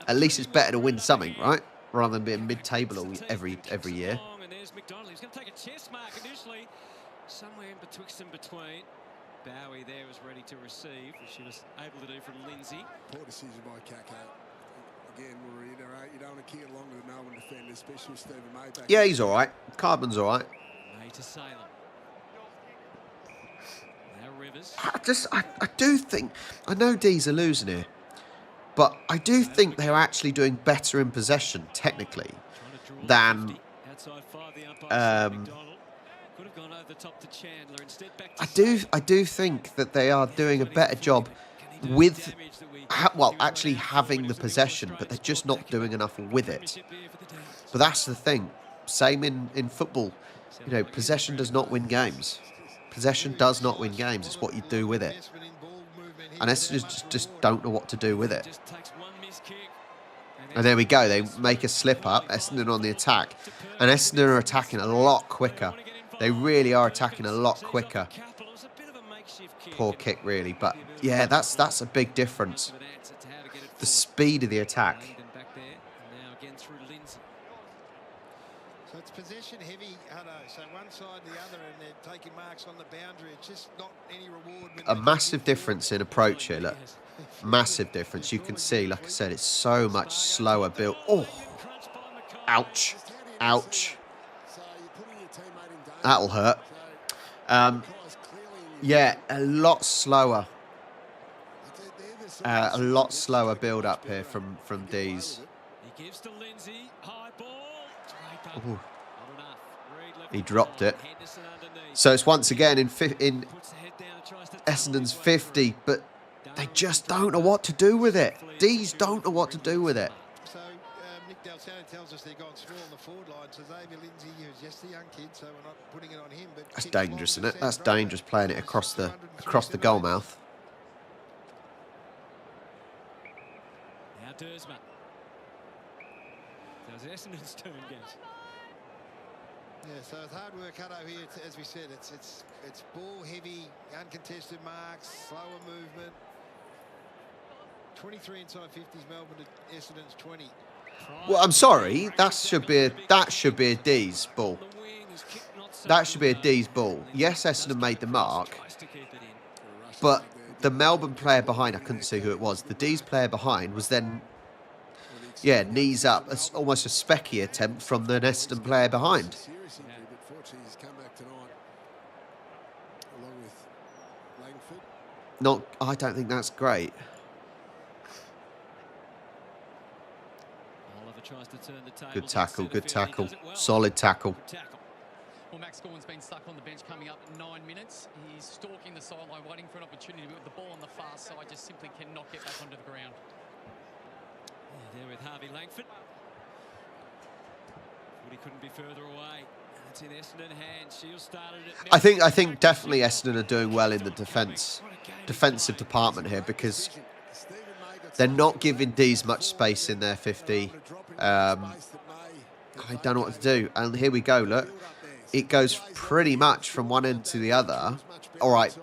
At least it's better to win something, right? Rather than being mid-table every year. He's going to take a chest mark initially. Somewhere in betwixt and between. Bowie there was ready to receive, which she was able to do from Lindsay. Poor decision by Kako. Again, we'll reiterate, you don't want to kick along to the Melbourne defender, especially with Stephen Mayback. Yeah, he's all right. Cardman's all right. May to Salem. Now Rivers. I do think, I know D's are losing here, but I do think they're actually doing better in possession, technically, than I do think that they are doing a better job with, well, actually having the possession, but they're just not doing enough with it. But that's the thing. Same in football. You know, possession does not win games. Possession does not win games. It's what you do with it. And Essendon just don't know what to do with it. And there we go. They make a slip up. Essendon on the attack. And Essendon are attacking a lot quicker. They really are attacking a lot quicker. Poor kick, really. But, yeah, that's a big difference. The speed of the attack. So it's possession heavy, Hutto. So one side, the other, and they're taking marks on the boundary. It's just not any reward. A massive difference in approach here, look. Massive difference. You can see, like I said, it's so much slower built. Oh, ouch, ouch. That'll hurt. Yeah, a lot slower. A lot slower build up here from D's. He gives to Lindsay, high ball. Ooh. He dropped it. So it's once again in Essendon's 50, but they just don't know what to do with it. D's don't know what to do with it. So Nick Dalsano tells us they're going small on the forward line. So Xavier Lindsay, who's just a young kid, so we're not putting it on him. But that's dangerous, isn't it? That's dangerous playing it across the goal mouth. Now Dersma. So it's Essendon's turn, guys. Yeah, so it's hard work, Hutto, here. As we said, it's ball heavy, uncontested marks, slower movement. 23 inside 50s, Melbourne to Essendon's 20. Well, I'm sorry. That should be a D's ball. That should be a D's ball. Yes, Essendon made the mark, but the Melbourne player behind, I couldn't see who it was. The D's player behind was then, yeah, knees up. It's almost a specky attempt from the Essendon player behind. Not, I don't think that's great. Tries to turn the tables. Good tackle, Centre good field, he tackle. does it well. Solid tackle. Good tackle. Well, Max Gorman's been stuck on the bench coming up 9 minutes. He's stalking the sideline, waiting for an opportunity, but with the ball on the far side, just simply cannot get back onto the ground. Yeah, there with Harvey Langford. But he couldn't be further away. And it's in Essendon hands. Shields started it. I think definitely Essendon are doing well in the defensive department here, because they're not giving D's much space in their 50. I don't know what to do. And here we go, look. It goes pretty much from one end to the other. All right,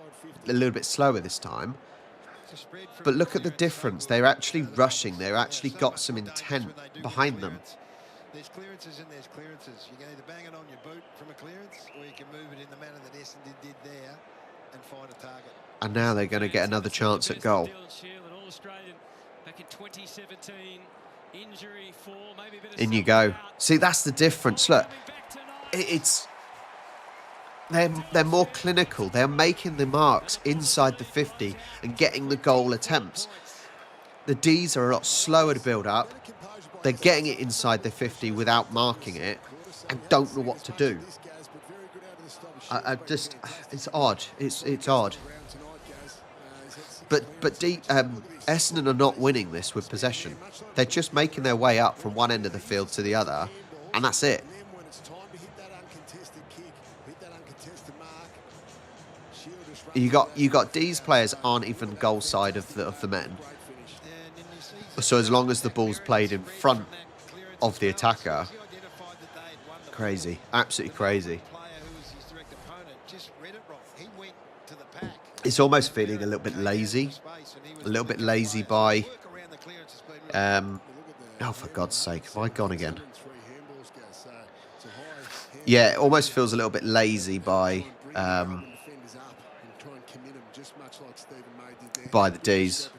a little bit slower this time. But look at the difference. They're actually rushing. They've actually got some intent behind them. There's clearances and there's clearances. You can either bang it on your boot from a clearance, or you can move it in the manner that Essendon did there and find a target. And now they're going to get another chance at goal. Back in 2017, injury for maybe a bit of In you go. See, that's the difference. Look, it's they're more clinical. They're making the marks inside the 50 and getting the goal attempts. The D's are a lot slower to build up. They're getting it inside the 50 without marking it and don't know what to do. It's odd. It's odd. But Essendon are not winning this with possession. They're just making their way up from one end of the field to the other, and that's it. You got D's players aren't even goal side of the men. So as long as the ball's played in front of the attacker, crazy, absolutely crazy. It's almost feeling a little bit lazy by. Oh, for God's sake, have I gone again? Yeah, it almost feels a little bit lazy by the D's.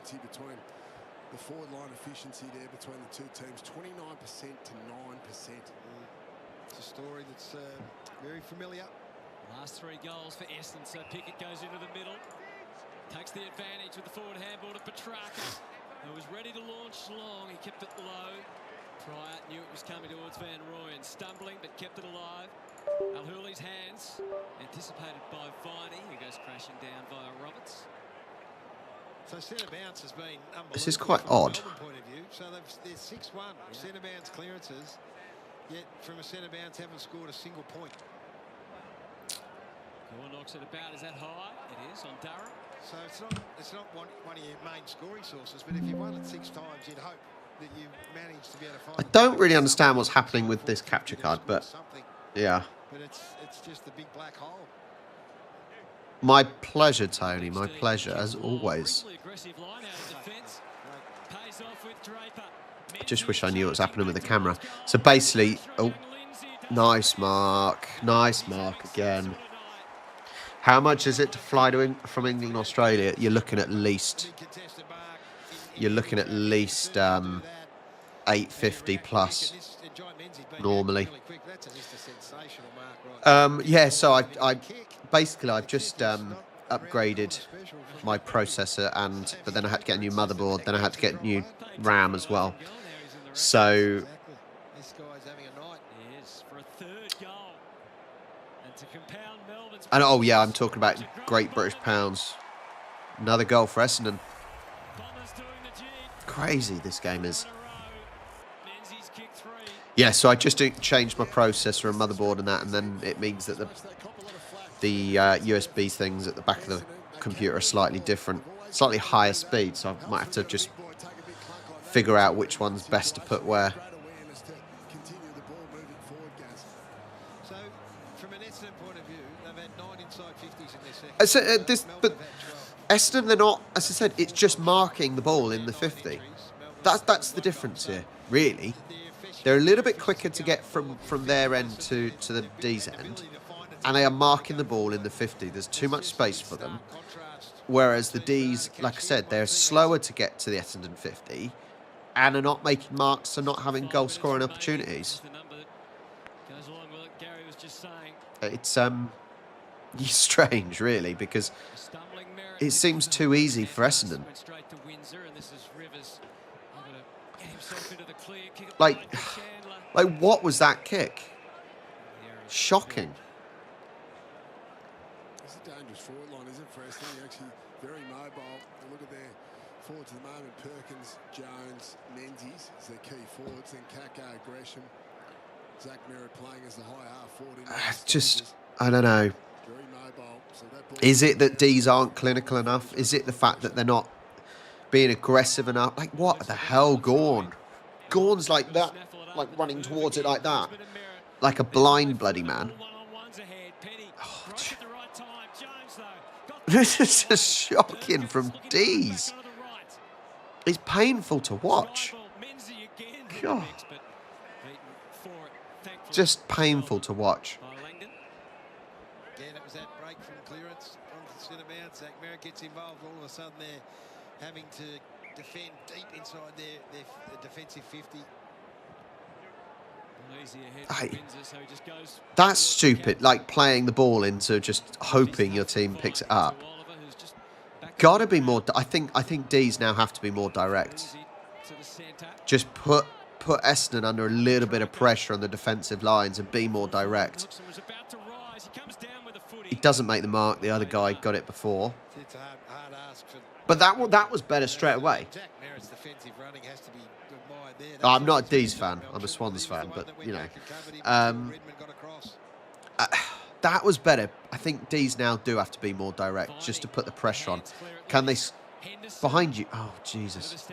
The forward line efficiency there between the two teams, 29% to 9%. It's a story that's very familiar. Last 3 goals for Essendon, so Pickett goes into the middle. Takes the advantage with the forward handball to Petrarca, who was ready to launch long. He kept it low. Pryor knew it was coming towards Van Rooyen, stumbling but kept it alive. Al-Hurley's hands, anticipated by Viney, who goes crashing down via Roberts. So centre bounce has been unbelievable. This is quite from a odd. Melbourne point of view. So they're 6-1 centre bounce clearances, yet from a centre bounce haven't scored a single point. Gore knocks it about. Is that high? It is on Durham. So it's not one of your main scoring sources, but if you won it 6 times, you'd hope that you managed to be able to find. I don't really understand what's happening with this capture card, but yeah. But it's just the big black hole. My pleasure, Tony. My pleasure, as always. I just wish I knew what was happening with the camera. So basically, oh, nice mark again. How much is it to fly from England, Australia? You're looking at least 850 plus normally. Yeah, so I've just upgraded my processor, but then I had to get a new motherboard, then I had to get new RAM as well. So and oh yeah, I'm talking about Great British Pounds. Another goal for Essendon. Crazy this game is. Yeah, so I just changed my processor and motherboard and that, and then it means that the USB things at the back of the computer are slightly different, slightly higher speed, so I might have to just figure out which one's best to put where. So from an Essendon point of view, they've had 9 inside 50s in their second. But Essendon, they're not, as I said, it's just marking the ball in the 50. That's the difference here, really. They're a little bit quicker to get from their end to the D's end, and they are marking the ball in the 50. There's too much space for them. Whereas the D's, like I said, they're slower to get to the Essendon 50, and are not making marks, so not having goal-scoring opportunities. It's strange, really, because it seems too easy for Essendon. Like, what was that kick? Shocking. It's a dangerous forward line, isn't it, for Essendon? They're actually very mobile. And look at their forwards at the moment. Perkins, Jones, Menzies is their key forwards. Then Kako, Gresham, Zach Merritt playing as the high half forward. Just, I don't know. Very mobile. So Is it that D's aren't clinical enough? Is it the fact that they're not being aggressive enough? Like, what the hell, Gawn? Gawn's like that, like running towards it like that. Like a blind bloody man. Oh, this is just shocking from D's. It's painful to watch. God. Just painful to watch. Again, it was that break from clearance onto the centre bounce. Zach Merritt gets involved. All of a sudden, they're having to defend deep inside their defensive 50. That's stupid, like playing the ball into just hoping your team picks it up. Gotta be more. I think D's now have to be more direct. Just put Essendon under a little bit of pressure on the defensive lines and be more direct. He doesn't make the mark. The other guy got it before. But that was better straight away. I'm not a D's fan. I'm a Swans fan, but, you know. That was better. I think D's now do have to be more direct, just to put the pressure on. Can they... Behind you... Oh, Jesus.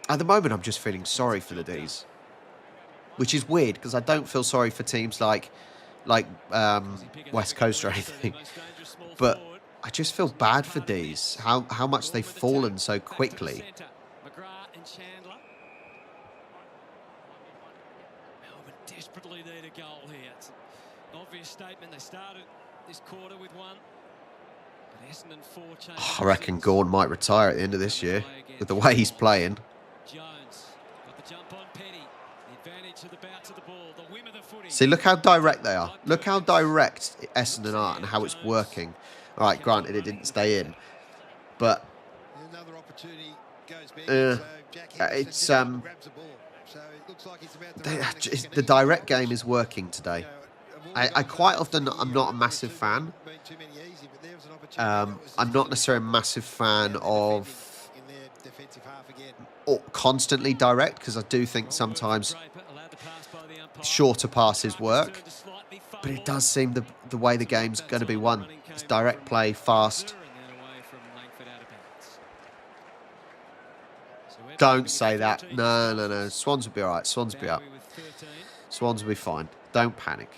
At the moment, I'm just feeling sorry for the D's. Which is weird, because I don't feel sorry for teams like West Coast or anything. But I just feel bad for D's. How much they've fallen so quickly. Melbourne desperately need a goal here. It's an obvious statement. They started this quarter with one. But Essendon 4 changes. I reckon Gawn might retire at the end of this year with the way he's playing. Jones got the jump on Petty. The advantage of the bounce of the ball. The whim of the footy. See, look how direct they are. Look how direct Essendon are and how it's working. All right, granted, it didn't stay in. But Another opportunity goes back. it's the direct game is working today. I quite often, I'm not a massive fan. I'm not necessarily a massive fan of constantly direct, because I do think sometimes shorter passes work. But it does seem the way the game's going to be won. It's direct play, fast. Don't say that. No. Swans will be all right. Swans will be up. Swans will be fine. Don't panic.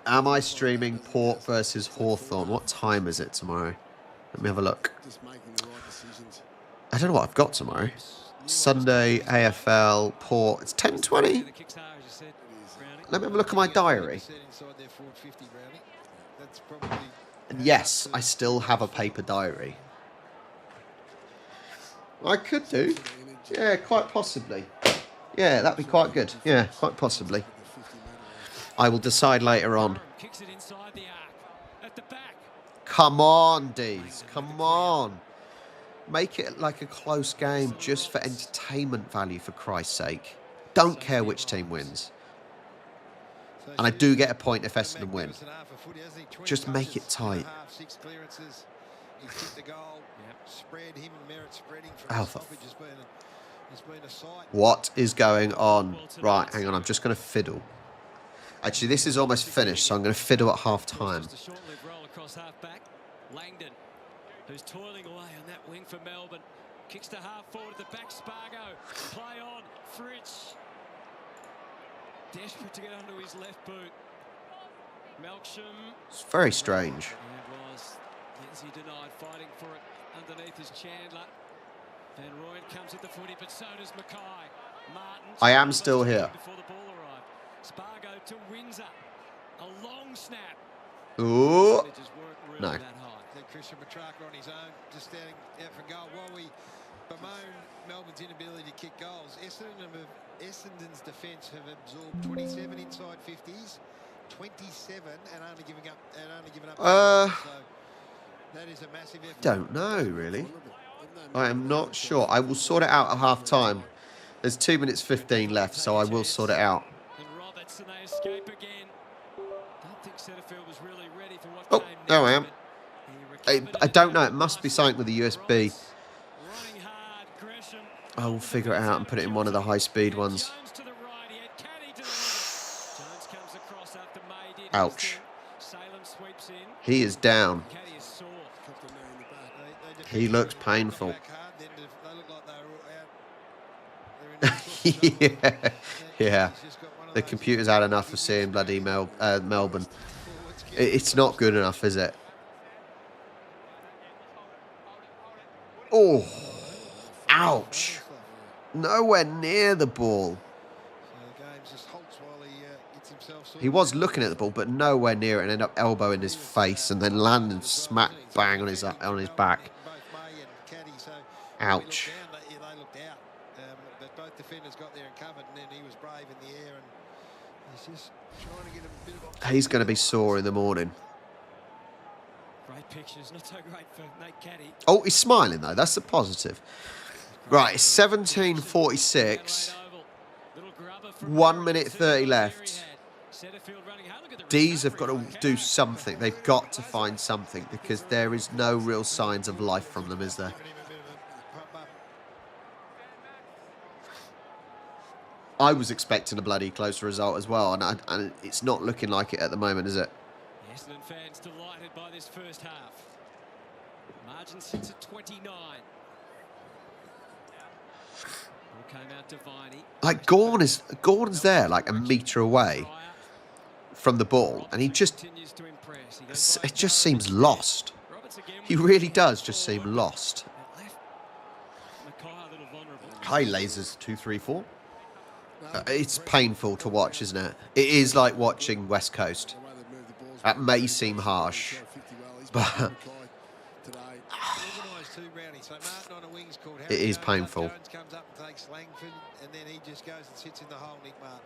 Am I streaming Port versus Hawthorn? What time is it tomorrow? Let me have a look. I don't know what I've got tomorrow. Sunday, AFL, Port. It's 10:20. Let me have a look at my diary. And yes, I still have a paper diary. I could do. Yeah, quite possibly. Yeah, that'd be quite good. Yeah, quite possibly. I will decide later on. Come on, D's. Come on. Make it like a close game just for entertainment value, for Christ's sake. Don't care which team wins. And I do get a point if Essendon win. Just make it tight. Alpha. What is going on? Right, hang on. I'm just going to fiddle. Actually, this is almost finished, so I'm going to fiddle at half-time. Langdon, who's toiling away on that wing for Melbourne. Kicks to half forward at the back. Spargo. Play on. Fritsch. Desperate to get under his left boot. Melksham. It's very strange. It was. Lindsay denied, fighting for it. Underneath is Chandler. Van Rooyen comes at the footy, but so does Mackay. Martin. I am still here. Before the ball arrived. Spargo to Windsor. A long snap. Ooh. No. Christian Petrarca on his own, just standing out for goal. While we bemoan Melbourne's inability to kick goals, Essendon's defence have absorbed 27 inside 50s, 27, and only giving up. So That is a massive effort. Don't know, really. I am not sure. I will sort it out at half-time. There's 2 minutes 15 left, so I will sort it out. And Roberts, and they escape again. Don't think Setterfield was really ready for what Oh, came next, there I am. but he recovered I it don't know. in It must be the something with the USB. Roberts running hard, Gresham. I will figure it out and put it in one of the high-speed ones. Jones to the right, he had Caddy to the left. Jones comes across after May did his Ouch. thing. Salem sweeps in. He is down. Caddy is sore. He looks painful. Back hard, then they look like they were out. They're in the Yeah. He's just got one of The those computer's had enough of seeing bloody Melbourne. It's not good enough, is it? Oh, ouch. Nowhere near the ball. So the game just halts while he gets himself sorted He was out. looking at the ball, but nowhere near it, and ended up elbowing his face and then landing smack bang on his back. Both May and Caddy, so Ouch. They looked out, but both defenders got there and covered, and then he was brave in the air, and he's just trying to get a bit of. He's going to be sore in the morning. Great pictures, not so great for Nate Caddy. Oh, he's smiling, though. That's a positive. Right, it's 17:46. 1 minute 30 left. D's have got to do something. They've got to find something because there is no real signs of life from them, is there? I was expecting a bloody close result as well, and it's not looking like it at the moment, is it? Essendon fans delighted by this first half. Margin sits at 29. Ball came out to Viney. Like Gordon's there, like a metre away from the ball, and he just Continues to impress. He goes it just seems lost. Roberts again He with really the does just forward. seem lost. It left Mackay a little vulnerable. Hi, lasers 234. It's painful to watch, isn't it? It is like watching West Coast. That may seem harsh, but Organised too, Brownie. So Martin on the wings called it Harry is Jones. painful. Jones comes up and takes Langford, and then he just goes and sits in the hole, Nick Martin.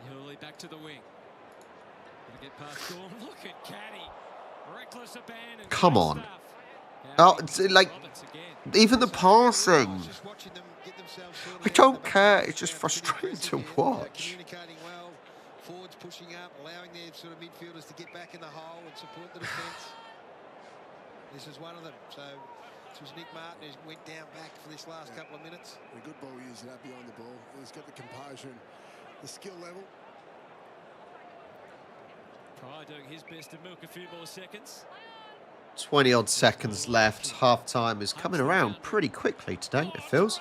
And Hurley back to the wing. Gonna get past Gordon. Look at Caddy. Reckless abandon. Come Great on. stuff. Oh, it's like Roberts again. even the passing. Just watching them get themselves sorted I out don't at the back. care. It's just They're frustrating to again, watch. Communicating well. Forwards pushing up, allowing their sort of midfielders to get back in the hole and support the defence. This is one of them. So this was Nick Martin who went down back for this last couple of minutes. A good ball user that behind the ball. He's got the composure and the skill level. Pryor doing his best to milk a few more seconds. 20 odd seconds left. Half time is coming around pretty quickly today, it feels.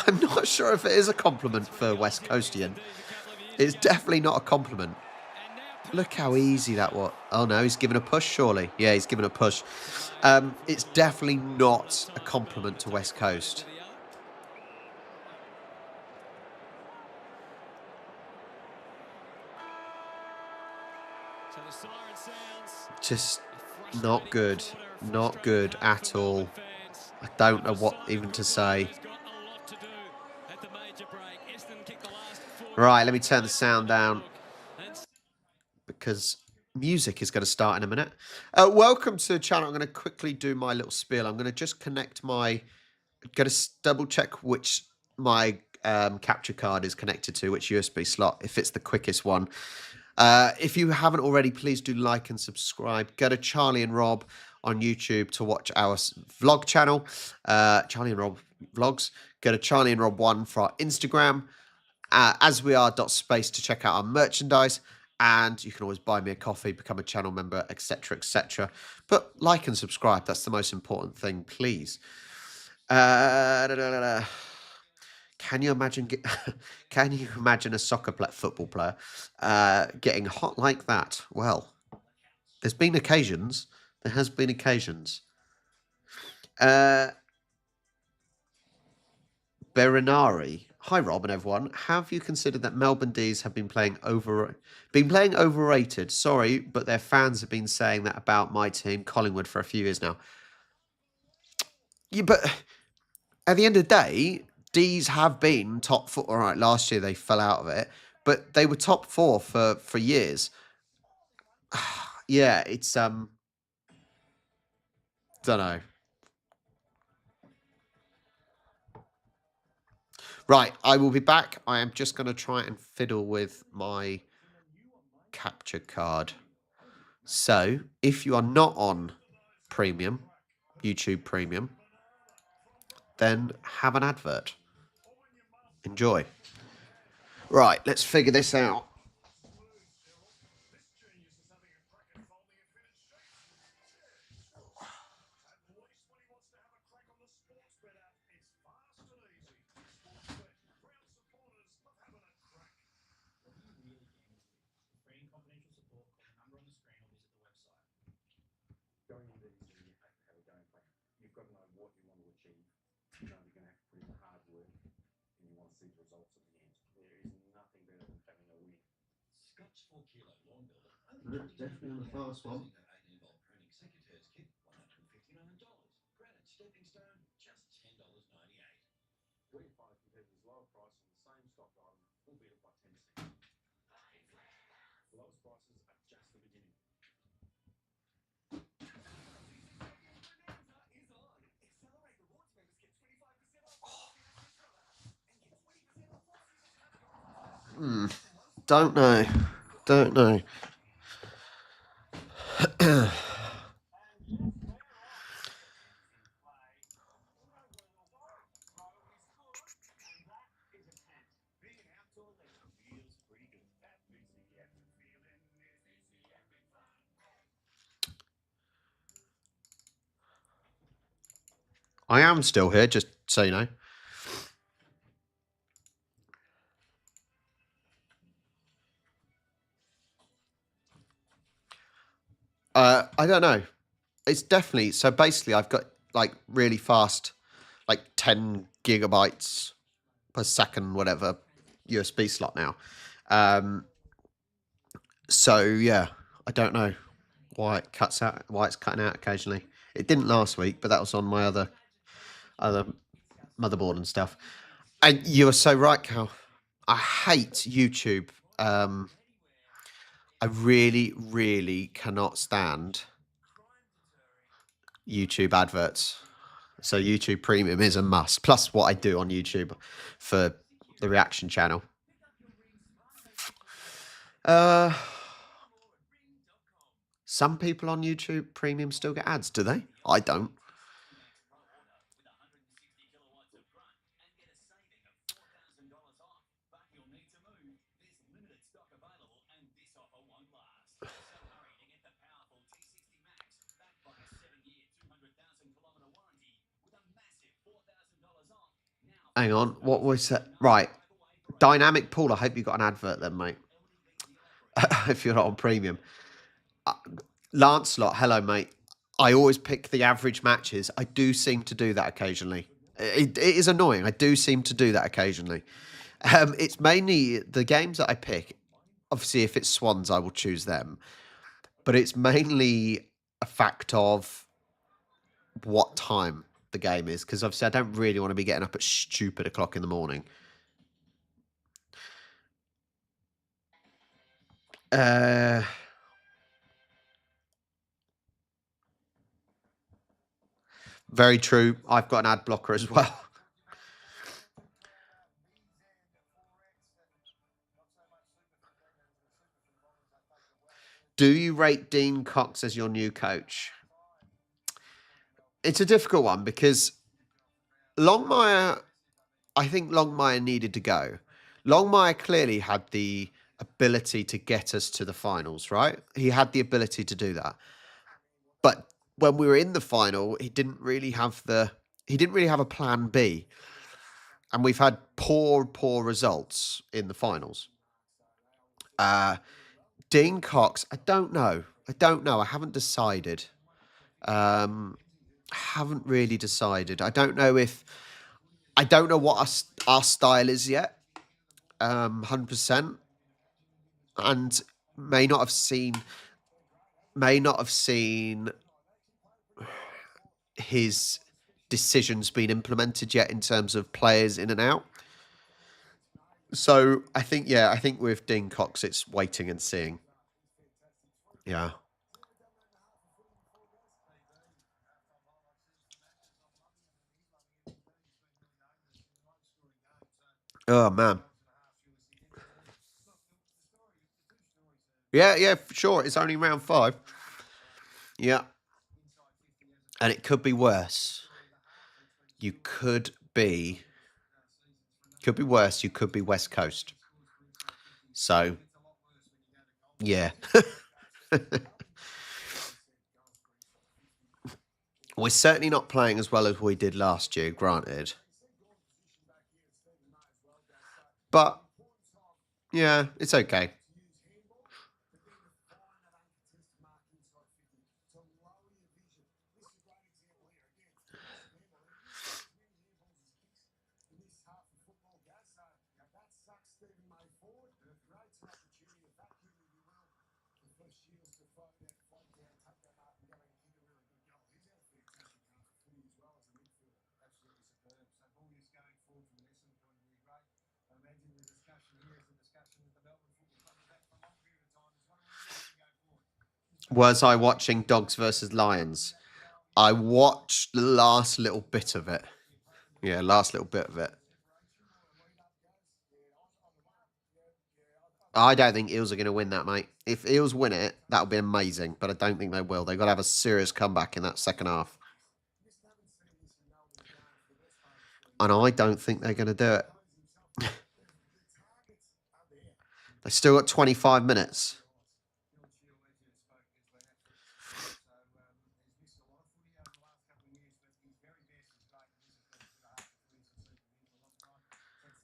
I'm not sure if it is a compliment for West Coastian. It's definitely not a compliment. Look how easy that was. Oh no, he's giving a push, surely. Yeah, he's giving a push. It's definitely not a compliment to West Coast. So the siren sounds. Just not good. Not good at all. I don't know what even to say. Right, let me turn the sound down because music is going to start in a minute. Welcome to the channel. I'm going to quickly do my little spiel. I'm going to just connect my... Going to double check which my capture card is connected to, which USB slot, if it's the quickest one. If you haven't already, please do like and subscribe. Go to Charlie and Rob on YouTube to watch our vlog channel. Charlie and Rob vlogs. Go to Charlie and Rob 1 for our Instagram. Asweare.space to check out our merchandise. And you can always buy me a coffee, become a channel member, etc., etc. But like and subscribe. That's the most important thing, please. Can you imagine? Can you imagine a football player getting hot like that? Well, there's been occasions. There has been occasions. Berinari. Hi, Rob and everyone. Have you considered that Melbourne D's have been playing overrated? Sorry, but their fans have been saying that about my team, Collingwood, for a few years now. Yeah, but at the end of the day, D's have been top foot. All right, last year they fell out of it, but they were top 4 for years. Yeah, it's don't know. Right, I will be back. I am just going to try and fiddle with my capture card. So, if you are not on Premium, YouTube Premium, then have an advert. Enjoy. Right, let's figure this out. Definitely on the fast one. Don't know. Don't know. I am still here, just so you know. I don't know. It's definitely so. Basically, I've got like really fast, like 10 gigabytes per second, whatever USB slot now. So yeah, I don't know why it cuts out, why it's cutting out occasionally. It didn't last week, but that was on my other motherboard and stuff. And you are so right, Cal. I hate YouTube. I really, really cannot stand YouTube adverts. So YouTube Premium is a must. Plus what I do on YouTube for the reaction channel. Some people on YouTube Premium still get ads, do they? I don't. Hang on, what was that? Right. Dynamic pool. I hope you got an advert then, mate. If you're not on Premium. Lancelot, hello, mate. I always pick the average matches. I do seem to do that occasionally. It is annoying. I do seem to do that occasionally. It's mainly the games that I pick. Obviously, if it's Swans, I will choose them. But it's mainly a fact of what time the game is. Because obviously, I don't really want to be getting up at stupid o'clock in the morning. Very true. I've got an ad blocker as well. Do you rate Dean Cox as your new coach? It's a difficult one because Longmire, I think Longmire needed to go. Longmire clearly had the ability to get us to the finals, right? He had the ability to do that. But when we were in the final, he didn't really have a plan B. And we've had poor results in the finals. Dean Cox, I don't know. I haven't decided. Haven't really decided. I don't know what our style is yet. 100%. And may not have seen his decisions being implemented yet in terms of players in and out. So I think, yeah, I think with Dean Cox, it's waiting and seeing. Yeah. Oh, man. Yeah, for sure. It's only round 5. Yeah. And it could be worse. You could be worse. You could be West Coast. So, yeah. We're certainly not playing as well as we did last year, granted. But, yeah, it's okay. Was I watching Dogs versus Lions? I watched the last little bit of it. Yeah, last little bit of it. I don't think Eels are going to win that, mate. If Eels win it, that'll be amazing. But I don't think they will. They've got to have a serious comeback in that second half. And I don't think they're going to do it. They still got 25 minutes.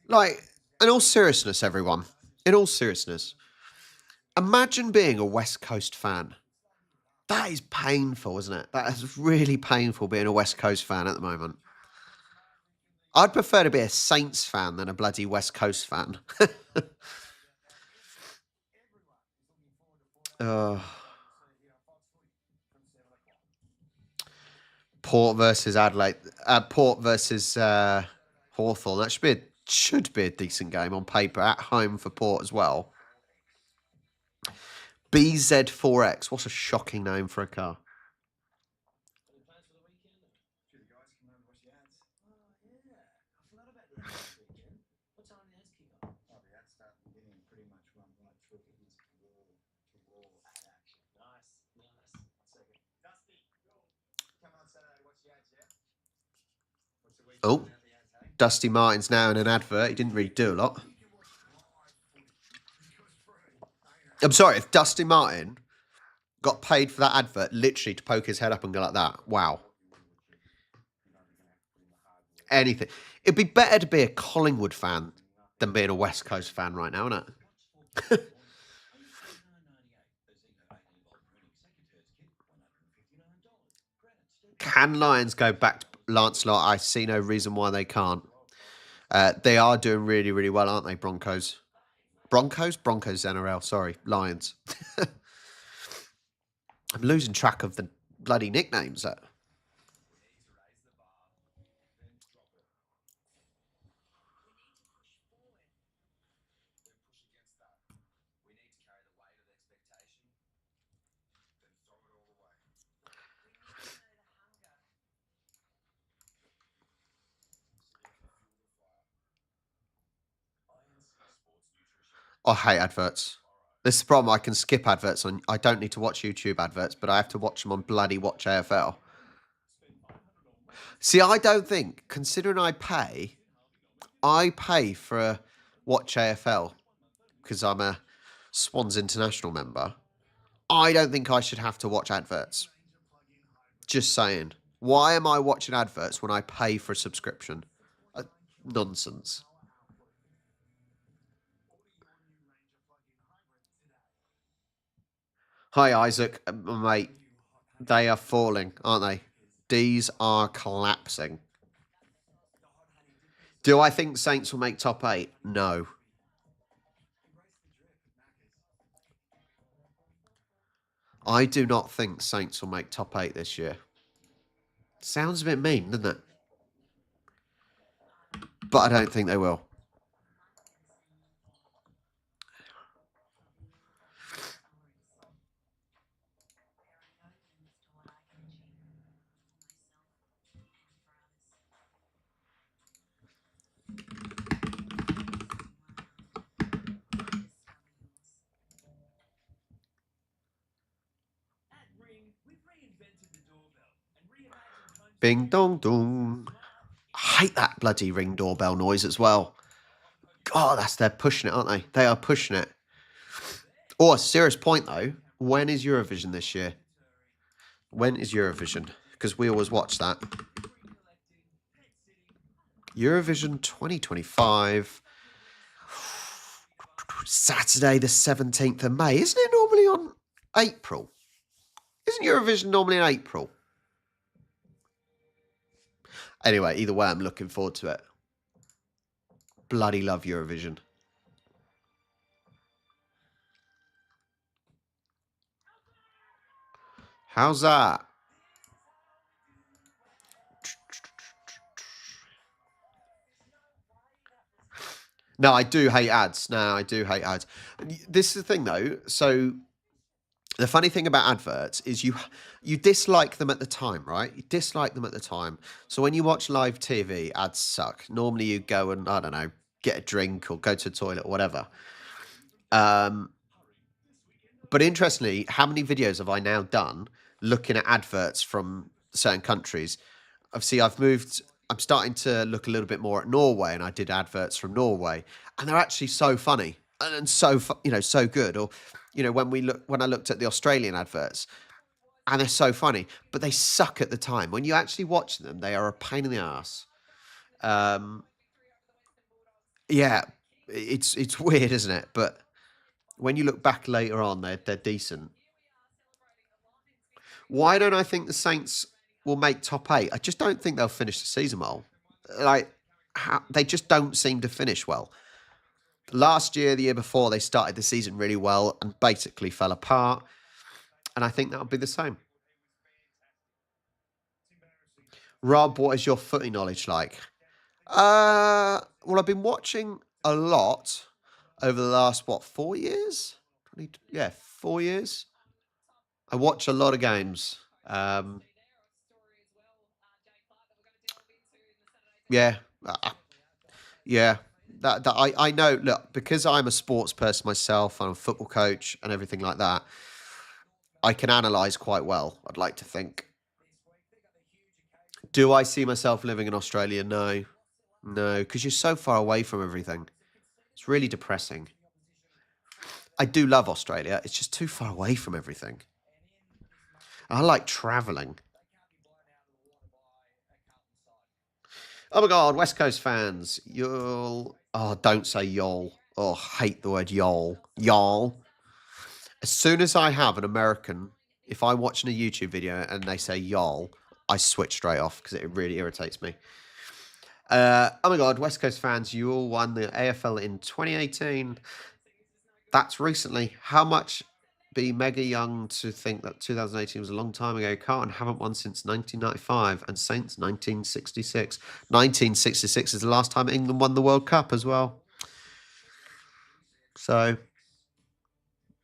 Like, in all seriousness, everyone, in all seriousness, imagine being a West Coast fan. That is painful, isn't it? That is really painful being a West Coast fan at the moment. I'd prefer to be a Saints fan than a bloody West Coast fan. Port versus Adelaide. Port versus Hawthorn. That should be a decent game on paper. At home for Port as well. BZ4X. What a shocking name for a car. Oh, Dusty Martin's now in an advert. He didn't really do a lot. I'm sorry, if Dusty Martin got paid for that advert literally to poke his head up and go like that, wow. Anything. It'd be better to be a Collingwood fan than being a West Coast fan right now, isn't it? Can Lions go back to Lancelot? I see no reason why they can't. They are doing really, really well, aren't they, Broncos? Broncos NRL, sorry, Lions. I'm losing track of the bloody nicknames. I hate adverts. This is the problem. I can skip adverts on. I don't need to watch YouTube adverts, but I have to watch them on bloody Watch AFL. See, I don't think, considering I pay for Watch AFL because I'm a Swans International member. I don't think I should have to watch adverts. Just saying. Why am I watching adverts when I pay for a subscription? Nonsense. Hi, Isaac. Mate, they are falling, aren't they? These are collapsing. Do I think Saints will make top 8? No. I do not think Saints will make top 8 this year. Sounds a bit mean, doesn't it? But I don't think they will. Bing dong dong. I hate that bloody ring doorbell noise as well. God, they're pushing it, aren't they? They are pushing it. Oh, a serious point though. When is Eurovision this year? When is Eurovision? Because we always watch that. Eurovision 2025. Saturday the 17th of May. Isn't it normally on April? Isn't Eurovision normally in April? Anyway, either way, I'm looking forward to it. Bloody love Eurovision. How's that? No, I do hate ads. No, I do hate ads. This is the thing, though. So the funny thing about adverts is you dislike them at the time, right? You dislike them at the time. So when you watch live TV, ads suck. Normally you go and, I don't know, get a drink or go to the toilet or whatever. But interestingly, how many videos have I now done looking at adverts from certain countries? Obviously, I'm starting to look a little bit more at Norway, and I did adverts from Norway, and they're actually so funny and so so good. Or when I looked at the Australian adverts, and they're so funny, but they suck at the time. When you actually watch them, they are a pain in the ass. Yeah, it's weird, isn't it? But when you look back later on, they're decent. Why don't I think the Saints will make top 8? I just don't think they'll finish the season well. They just don't seem to finish well. Last year, the year before, they started the season really well and basically fell apart. And I think that'll be the same. Rob, what is your footy knowledge like? Well, I've been watching a lot over the last, 4 years? 4 years. I watch a lot of games. Yeah. Yeah. That I know, look, because I'm a sports person myself, I'm a football coach and everything like that, I can analyse quite well, I'd like to think. Do I see myself living in Australia? No. No, because you're so far away from everything. It's really depressing. I do love Australia. It's just too far away from everything. I like travelling. Oh my God, West Coast fans. Don't say y'all. Oh, hate the word y'all. Y'all. As soon as I have an American, if I'm watching a YouTube video and they say y'all, I switch straight off because it really irritates me. Oh my God, West Coast fans, you all won the AFL in 2018. That's recently. How much be mega young to think that 2018 was a long time ago? Carlton haven't won since 1995 and Saints 1966. 1966 is the last time England won the World Cup as well. So,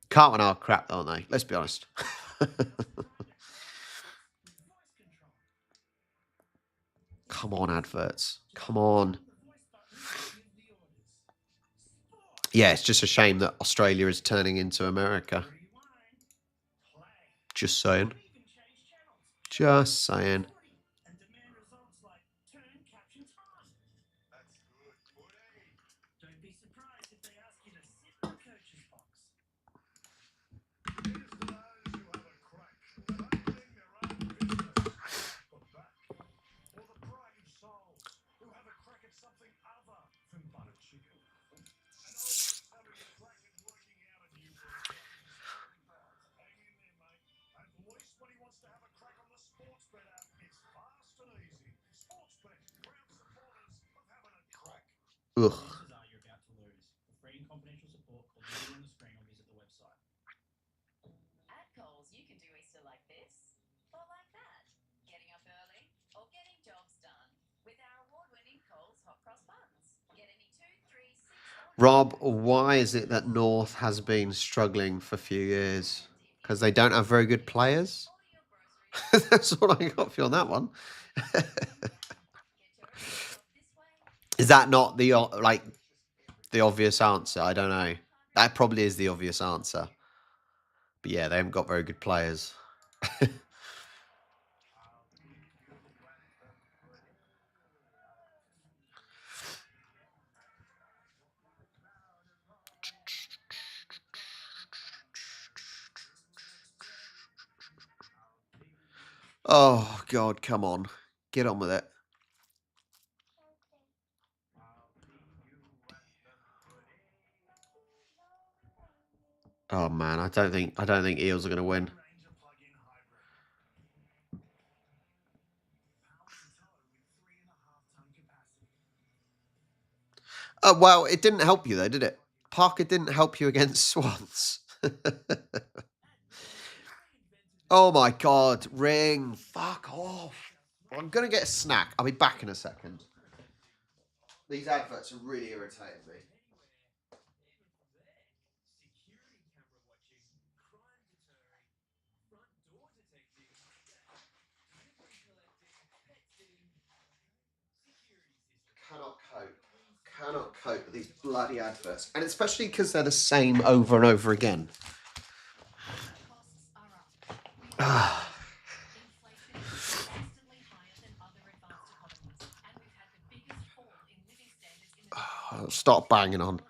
Carlton are crap, aren't they? Let's be honest. Come on, adverts. Come on. Yeah, it's just a shame that Australia is turning into America. Just saying. Just saying. Ugh. Rob, why is it that North has been struggling for a few years? Because they don't have very good players? That's all I got for you on that one. Is that not the obvious answer? I don't know. That probably is the obvious answer. But yeah, they haven't got very good players. Oh, God, come on. Get on with it. Oh, man, I don't think Eels are going to win. Well, it didn't help you, though, did it? Parker didn't help you against Swans. Oh, my God. Ring. Fuck off. I'm going to get a snack. I'll be back in a second. These adverts are really irritating me. Cannot cope with these bloody adverts. And especially because they're the same over and over again. Stop banging on.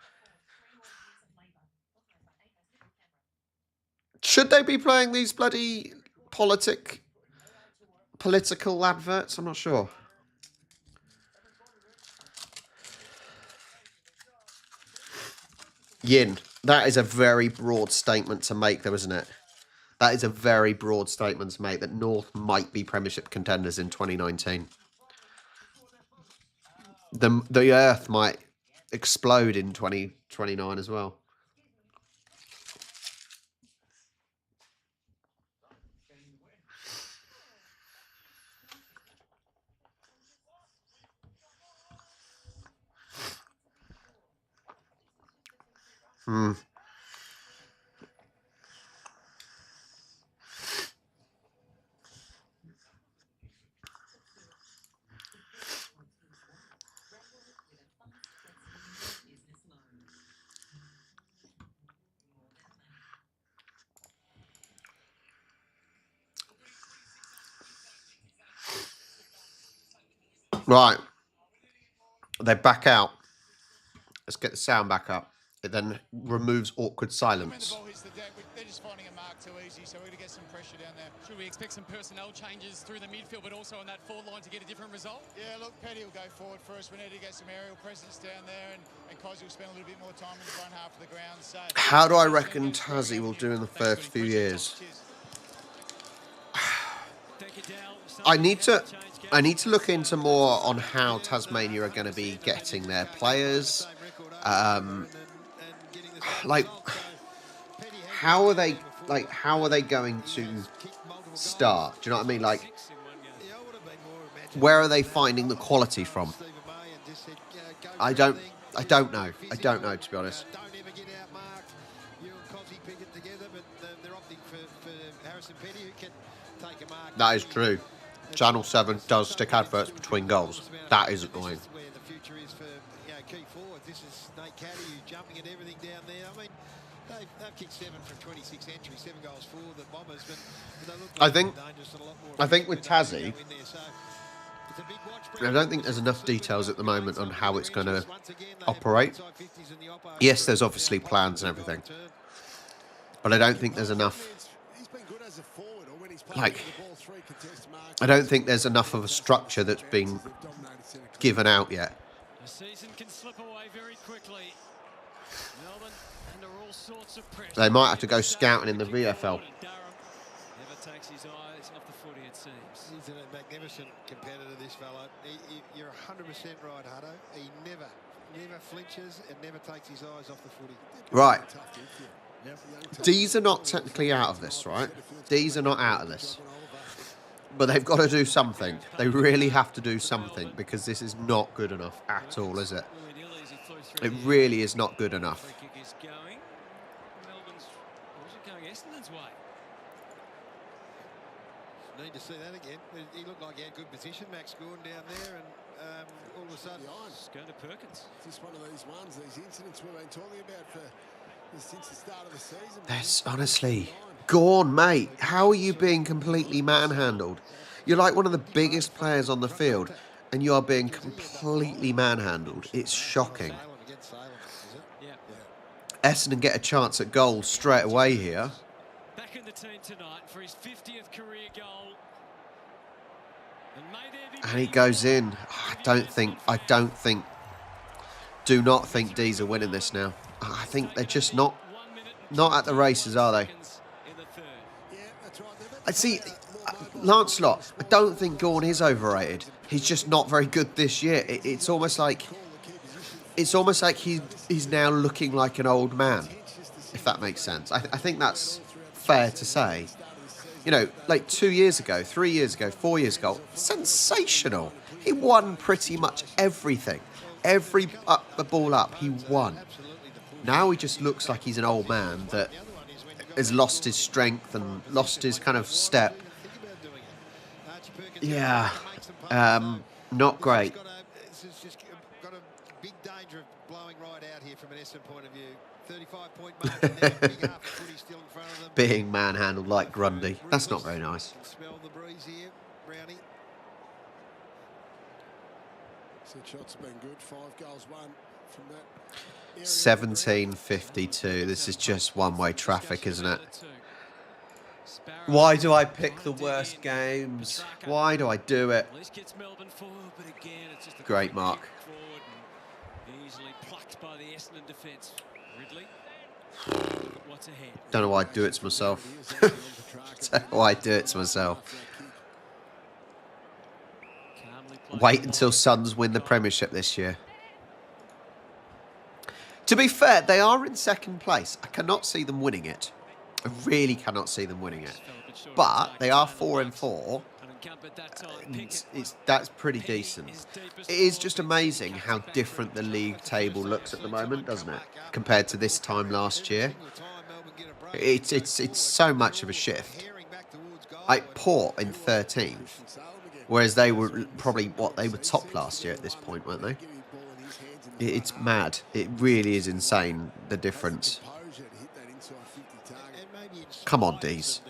Should they be playing these bloody political adverts? I'm not sure. Yin, that is a very broad statement to make, though, isn't it? That is a very broad statement to make that North might be Premiership contenders in 2019. The Earth might explode in 2029 as well. Right. They back out. Let's get the sound back up. It then removes awkward silence. They're just finding a mark too easy, so we're going to get some pressure down there. Should we expect some personnel changes through the midfield, but also on that forward line to get a different result? Yeah, look, Petty will go forward first. We need to get some aerial presence down there, and Cosy will spend a little bit more time in the front half of the ground. So, how do I reckon Tassie will do in the first few years? I need to look into more on how Tasmania are going to be getting their players. Like, how are they going to start? Do you know what I mean? Like, where are they finding the quality from? I don't know. I don't know, to be honest. That is true. Channel 7 does stick adverts between goals. That is annoying. They've kicked 7 from 26 entries, 7 goals for the Bombers, but they look like dangerous and a lot more. I think with Tassie, I don't think there's enough details at the moment on how it's going to operate. Yes, there's obviously plans and everything, but I don't think there's enough. Like, I don't think there's enough of a structure that's been given out yet. The season can slip away very quickly. Melbourne under all sorts of pressure. They might have to go scouting in the VFL. Never takes his eyes off the footy, it seems. He's a magnificent competitor, this fellow. You're 100% right, Hutto. He never flinches and never takes his eyes off the footy. Right. D's are not technically out of this, right? D's are not out of this. But they've got to do something. They really have to do something, because this is not good enough at all, is it? It really is not good enough. Melbourne's going Essendon's way. Need to see that again. He looked like he had good position. Max Gordon down there, and all of a sudden, It's going to Perkins. It's just one of these ones, these incidents we've been talking about since the start of the season. That's honestly, go on, mate. How are you being completely manhandled? You're like one of the biggest players on the field, and you are being completely manhandled. It's shocking. Essendon get a chance at goal straight away here. Back in the team tonight for his 50th career goal. And he goes in. Do not think D's are winning this now. I think they're just not at the races, are they? I see, Lancelot, I don't think Gawn is overrated. He's just not very good this year. It's almost like he's now looking like an old man, if that makes sense. I think that's fair to say. You know, like 2 years ago, 3 years ago, 4 years ago, sensational. He won pretty much everything. Every ball up, he won. Now he just looks like he's an old man that has lost his strength and lost his kind of step. Yeah, not great. Got a big danger of blowing right out here from an Essendon point of view. 35-point margin, big half a footy still in front of them. Being manhandled like Grundy. That's not very nice. Smell the breeze here, Brownie. Six shots have been good. 5 goals won from that. 17:52. This is just one-way traffic, isn't it? Why do I pick the worst games? Why do I do it? Great mark. Easily plucked by the Essendon defence. Ridley. What's ahead? Don't know why I do it to myself. Don't know why I do it to myself. Wait until Suns win the Premiership this year. To be fair, they are in second place. I cannot see them winning it. I really cannot see them winning it. But they are 4-4. That's pretty decent. It is just amazing how different the league table looks at the moment, doesn't it? Compared to this time last year. It's so much of a shift. Like Port in 13th. Whereas they were probably, they were top last year at this point, weren't they? It's mad. It really is insane, the difference. Come on, D's.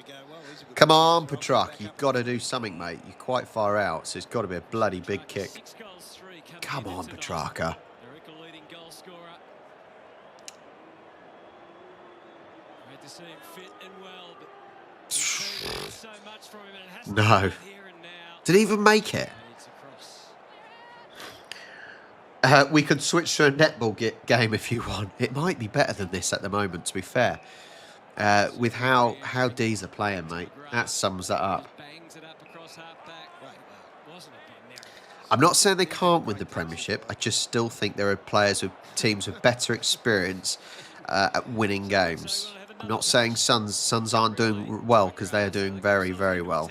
Come on, Petrarch. You've got to do something, mate. You're quite far out, so it's got to be a bloody big kick. Come on, Petrarca. No. Did he even make it? We could switch to a netball game if you want. It might be better than this at the moment, to be fair. With how D's are playing, mate. That sums that up. I'm not saying they can't win the Premiership. I just still think there are teams with better experience at winning games. I'm not saying Suns aren't doing well, because they are doing very, very well.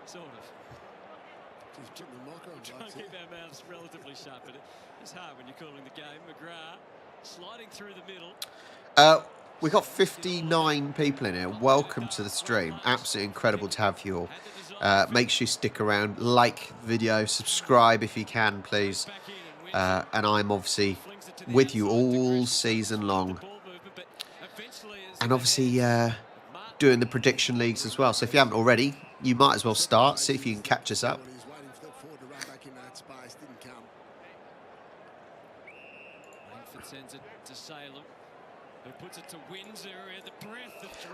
Sort of. Try and keep our mouths relatively shut, but it's hard when you're calling the game. McGrath sliding through the middle. We got 59 people in here. Welcome to the stream. Absolutely incredible to have you all. Make sure you stick around, like the video, subscribe if you can, please. And I'm obviously with you all season long. And obviously doing the prediction leagues as well. So if you haven't already, you might as well start. See if you can catch us up.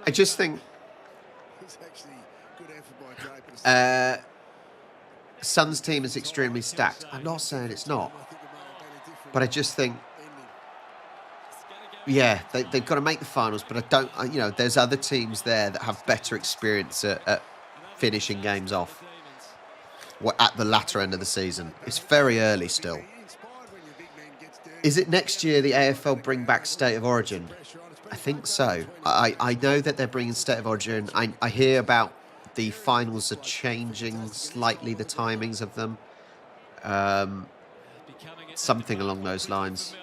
I just think Suns team is extremely stacked. I'm not saying it's not, but I just think, yeah, they've got to make the finals. But I don't, there's other teams there that have better experience at finishing games off at the latter end of the season. It's very early still. Is it next year the AFL bring back State of Origin? I think so. I know that they're bringing State of Origin. I hear about the finals are changing slightly, the timings of them. Something along those lines.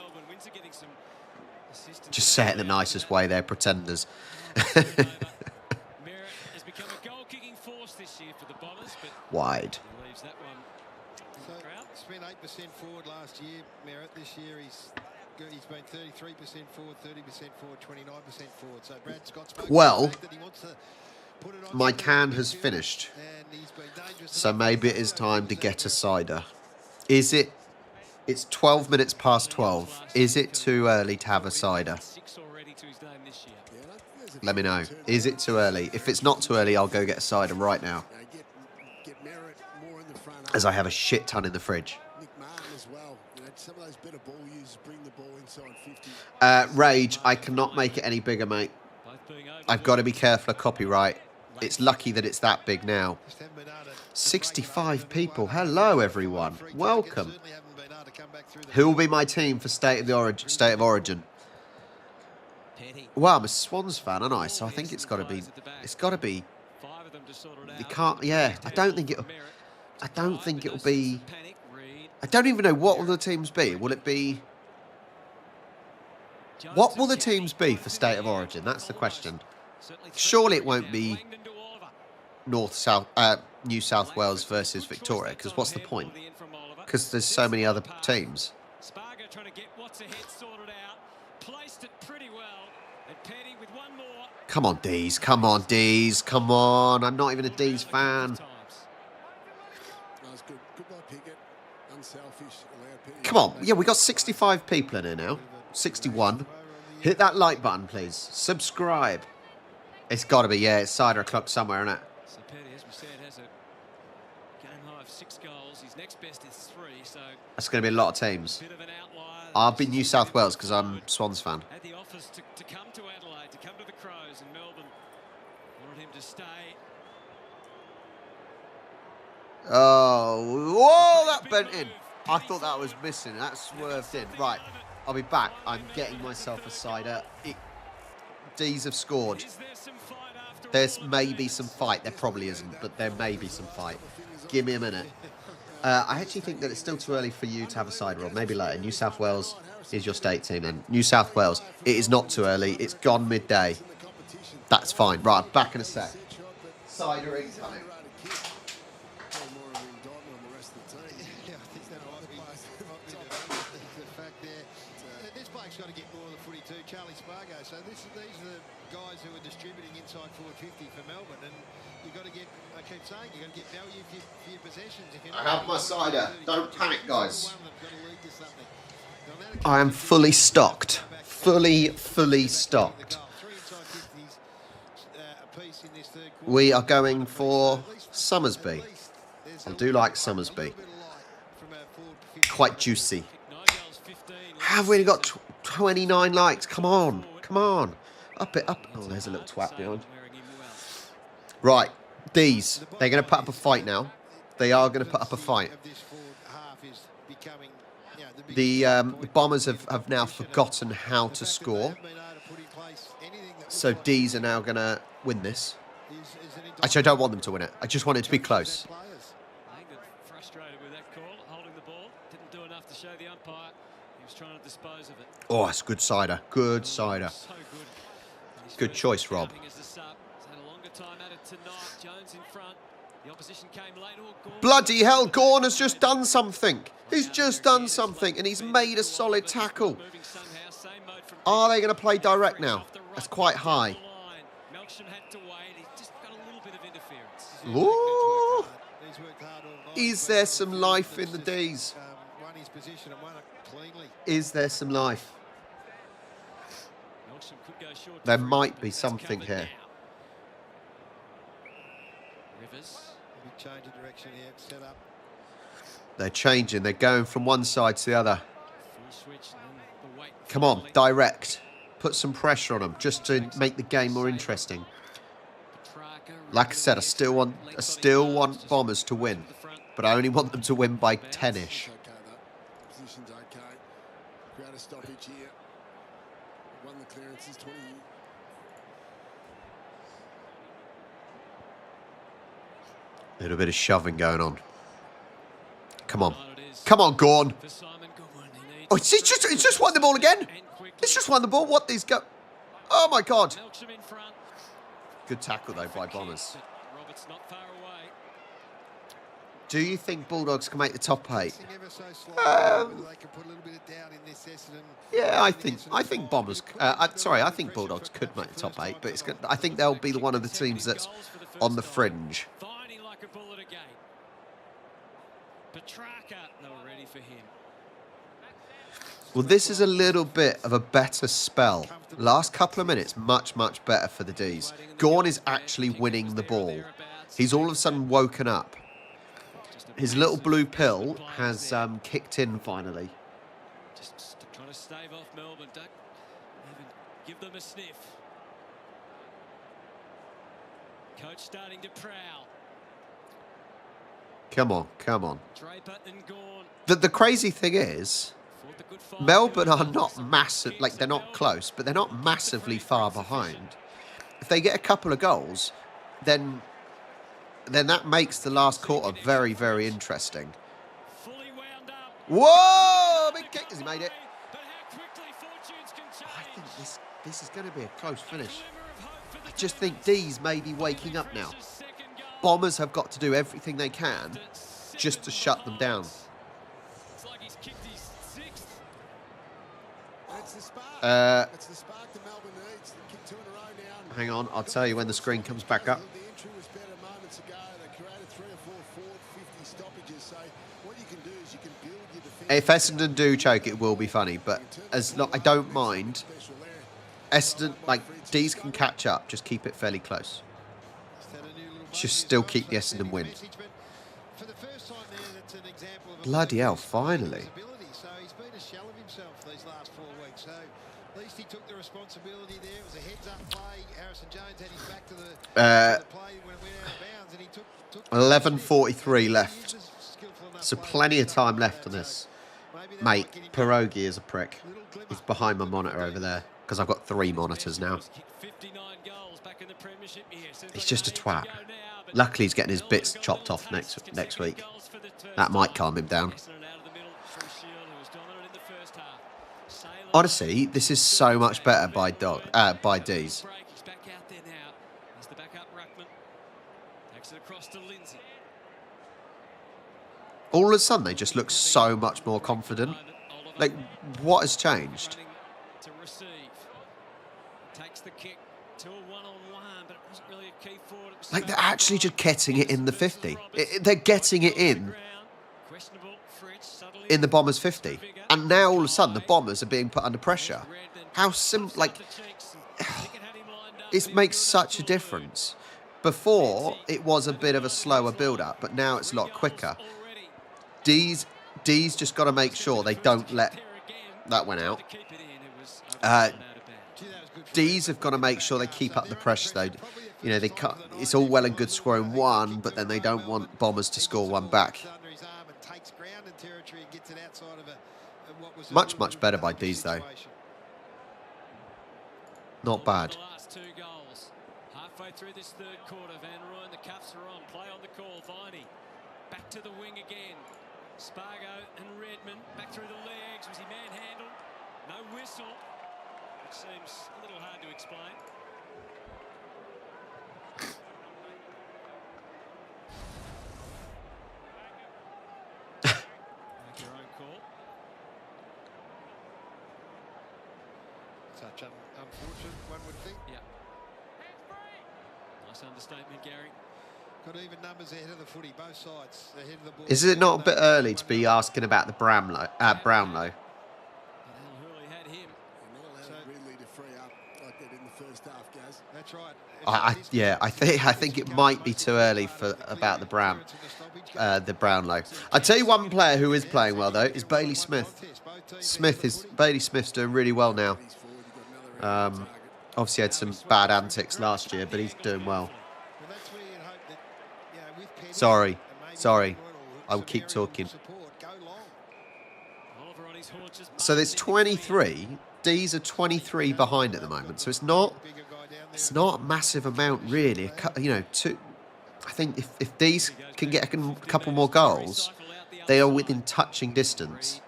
Just say it in the nicest way, they're pretenders. Wide. Spent 8% forward last year, Merritt. This year he's been 33% forward, 30% forward, 29% forward. So Brad Scott's well, my can has finished, so maybe it is time to get a cider. Is it? It's 12 minutes past 12. Is it too early to have a cider? Let me know. Is it too early? If it's not too early, I'll go get a cider right now, Get Merritt more in the front. as I have a shit ton in the fridge. Nick Martin as well. You know, some of those better ball users bring the ball inside 50. Rage, I cannot make it any bigger, mate. I've got to be careful of copyright. It's lucky that it's that big now. 65 people. Hello, everyone. Welcome. Who will be my team for State of Origin? Well, I'm a Swans fan, aren't I? So I think it's got to be. It's got to be. You can't. Yeah, I don't think it'll be. I don't even know what will the teams be. Will it be? What will the teams be for State of Origin? That's the question. Surely it won't be New South Wales versus Victoria, because what's the point? Because there's so many other teams. Spargo trying to get what's ahead sorted out. Placed it pretty well. And Petty with one more. Come on, D's. Come on, D's. Come on. I'm not even a D's fan. That was good. Goodbye, Pickett. Unselfish. Come on. Yeah, we got 65 people in here now. 61. Hit that like button, please. Subscribe. It's got to be, yeah, it's cider o'clock somewhere, isn't it? So Petty, as we said, has a game high of 6 goals. His next best is 3, so That's going to be a lot of teams. bit of an outlier. I'll be New South Wales because I'm Swans fan. Had the offers to come to Adelaide, to come to the Crows, and Melbourne wanted him to stay. Oh, whoa, that bent in. I thought that was missing. That swerved in. Right, I'll be back. I'm getting myself a cider. D's have scored. Is there some fight after There's all? maybe some fight. There probably isn't, but there may be some fight. Give me a minute. I actually think that it's still too early for you to have a cider, Rob. Maybe later. New South Wales is your state team then. New South Wales. It is not too early. It's gone midday. That's fine. Right, I'm back in a sec. Cider incoming. This bloke's got to get more of the footy too, Charlie Spargo. So these are the guys who are distributing inside forward 50 for Melbourne, and you've got to get. I keep saying you've got to get value for your possessions. If you're I have my cider. Don't panic, guys. One of them's got to lead to something. I am fully stocked. Fully stocked. We are going for Summersby. I do like Summersby. Quite juicy. Have we only got 29 likes? Come on. Come on. Up it, up. Oh, there's a little twat behind. Right. These. They're going to put up a fight now. They are going to put up a fight. The Bombers have now forgotten how to score. So D's are now going to win this. Actually, I don't want them to win it. I just want it to be close. Langdon frustrated with that call, holding the ball. Didn't do enough to show the umpire. He was trying to dispose of it. Oh, it's good cider. Good cider. So good. And he's Good very choice, Rob. coming as the sub. He's had a longer time at it tonight. Jones in front. The opposition came late. Oh, Gorn. Bloody hell, Gorn has just done something. He's just done something, and he's made a solid tackle. Moving somehow. Same mode from Are they going to play direct now? That's quite high. Melksham had to wait. He just got a little bit of interference. Ooh. Is there some life in the D's? Won his position and won it cleanly. Is there some life? Melksham could go short. There to might free, be but that's something covered here. now. Rivers. Big change of direction here. Set up. They're changing. They're going from one side to the other. Full switch. And then the weight Come on, finally. direct. Put some pressure on them just to make the game more interesting. Like I said, I still want Bombers to win, but I only want them to win by 10-ish. Okay, that position's okay. Create a stoppage here. Won the clearances 20. Little bit of shoving going on. Come on. Come on, Gorn. Oh, it's just won the ball again. It's just won the ball. What these go? Oh, my God. Good tackle, though, by Bombers. Roberts not far away. Do you think Bulldogs can make the top 8? Ever so slightly, they can put a little bit of doubt in this Essendon. Yeah, I think Bombers. I think Bulldogs could make the top 8, but I think they'll be one of the teams that's on the fringe. Fighting like a bullet again. Petrarca, they were ready for him. Well, this is a little bit of a better spell. Last couple of minutes, much, much better for the D's. Gorn is actually winning the ball. He's all of a sudden woken up. His little blue pill has kicked in finally. Just trying to stave off Melbourne. Don't even give them a sniff. Coach starting to prowl. Come on, come on. Draper and Gorn. The crazy thing is, Melbourne are not massive, like they're not close, but they're not massively far behind. If they get a couple of goals, then that makes the last quarter very, very interesting. Fully wound up. Whoa! Big kick. Has he made it? But how quickly fortunes can change. I think this is going to be a close finish. I just think D's may be waking up now. Bombers have got to do everything they can just to shut them down. It's like he's kicked his sixth. It's the spark. It's the spark that Melbourne needs. They kick 2 in a row now. Hang on, I'll tell you when the screen comes back up. The entry was better moments ago. They created 3 or 4 forward 50 stoppages. So what you can do is you can build your defence. If Essendon do choke, it will be funny, but as long I don't mind. Essendon, like D's can catch up. Just keep it fairly close. Just still keep the Essendon win. Bloody hell! Finally. So he's been a shell of himself these last 4 weeks. So at least he took the responsibility there. It was a heads-up play. Harrison Jones had his back to the play when it went out of bounds, and he took 11:43 left. So plenty of time left on this. Mate, Pierogi is a prick. He's behind my monitor over there because I've got 3 monitors now. He's just a twat. Luckily, he's getting his bits chopped off next week. That might calm him down. Honestly, this is so much better by D's. All of a sudden, they just look so much more confident. Like, what has changed? Like, they're actually just getting it in the 50. They're getting it in the Bombers' 50. And now, all of a sudden, the Bombers are being put under pressure. How simple, like, it makes such a difference. Before, it was a bit of a slower build-up, but now it's a lot quicker. D's just got to make sure they don't let... That went out. D's have got to make sure they keep up the pressure, though. You know, they can't, it's all well and good scoring 1, but then they don't want Bombers to score 1 back. Much, much better by D's, though. Not bad. Halfway through this 3rd quarter, Van Rooyen, the cuffs are on. Play on the call. Viney back to the wing again. Spargo and Redmond back through the legs. Was he manhandled? No whistle. Which seems a little hard to explain. Make your own call. Such an unfortunate, one would think. Yeah. Nice understatement, Gary. Got even numbers ahead of the footy, both sides ahead of the ball. Is it not a bit early to be asking about the Brownlow? Hurley had him. Ridley to free up like they did in the first half, Gaz. That's right. I think it might be too early for about the Brownlow. I tell you, one player who is playing well though is Bailey Smith. Bailey Smith's doing really well now. Obviously had some bad antics last year, but he's doing well. Sorry, I will keep talking. So there's 23. D's are 23 behind at the moment, so it's not a massive amount really. You know, I think if D's can get a couple more goals, they are within touching distance.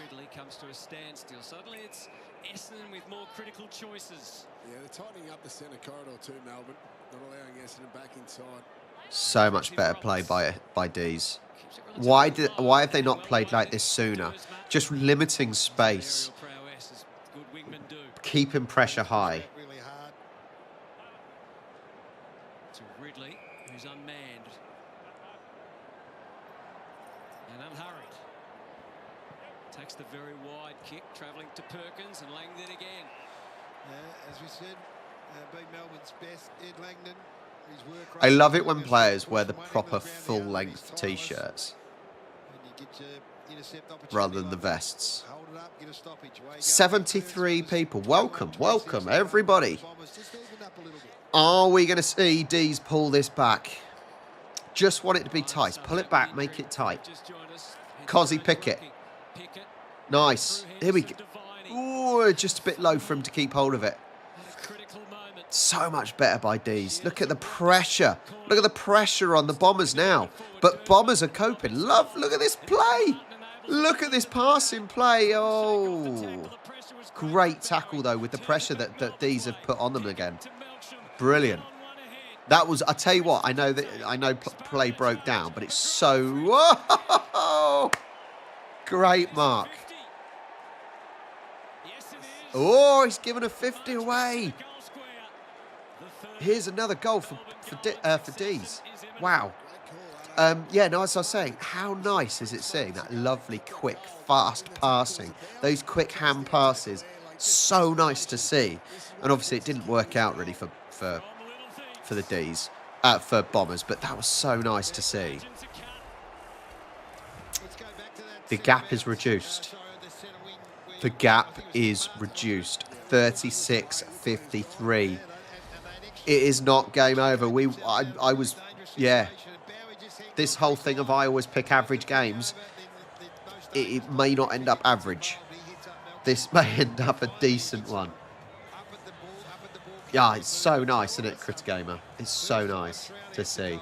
Ridley comes to a standstill. Suddenly it's Essendon with more critical choices. Yeah, they're tightening up the centre corridor too, Melbourne. Not allowing Essendon back inside. So much better play by D's. Why have they not played like this sooner? Just limiting space, keeping pressure high. To Ridley, who's unmanned and unhurried. Takes the very wide kick, travelling to Perkins and Langdon again. As we said, being Melbourne's best, Ed Langdon. His work I rate love is it when good. players wear the Push one into proper ground, the other, full-length he's tireless. T-shirts And you get your intercept opportunity rather than the like that. vests. Hold it up, get a stoppage. Away you go. 73 First people. overs, Welcome, 21, welcome, 26. everybody. Bombers just evened up a little bit. Are we going to see D's pull this back? Just want it to be tight. Pull it back, make it tight. Cozzy Pickett. Nice. Here we go. Ooh, just a bit low for him to keep hold of it. So much better by D's. Look at the pressure. Look at the pressure on the Bombers now. But Bombers are coping. Look at this play. Look at this passing play. Oh, great tackle, though, with the pressure that D's have put on them again. Brilliant. That was, I tell you what, I know play broke down, but it's so, whoa, great mark. Oh, he's given a 50 away. Here's another goal for D's. Wow. Yeah, no, as I was saying, how nice is it seeing that lovely, quick, fast passing? Those quick hand passes, so nice to see. And obviously it didn't work out really for the D's, for Bombers, but that was so nice to see. The gap is reduced. The gap is reduced. 36-53. It is not game over. I was, yeah. This whole thing of I always pick average games, it may not end up average. This may end up a decent one. Yeah, it's so nice, isn't it, Critter Gamer? It's so nice to see.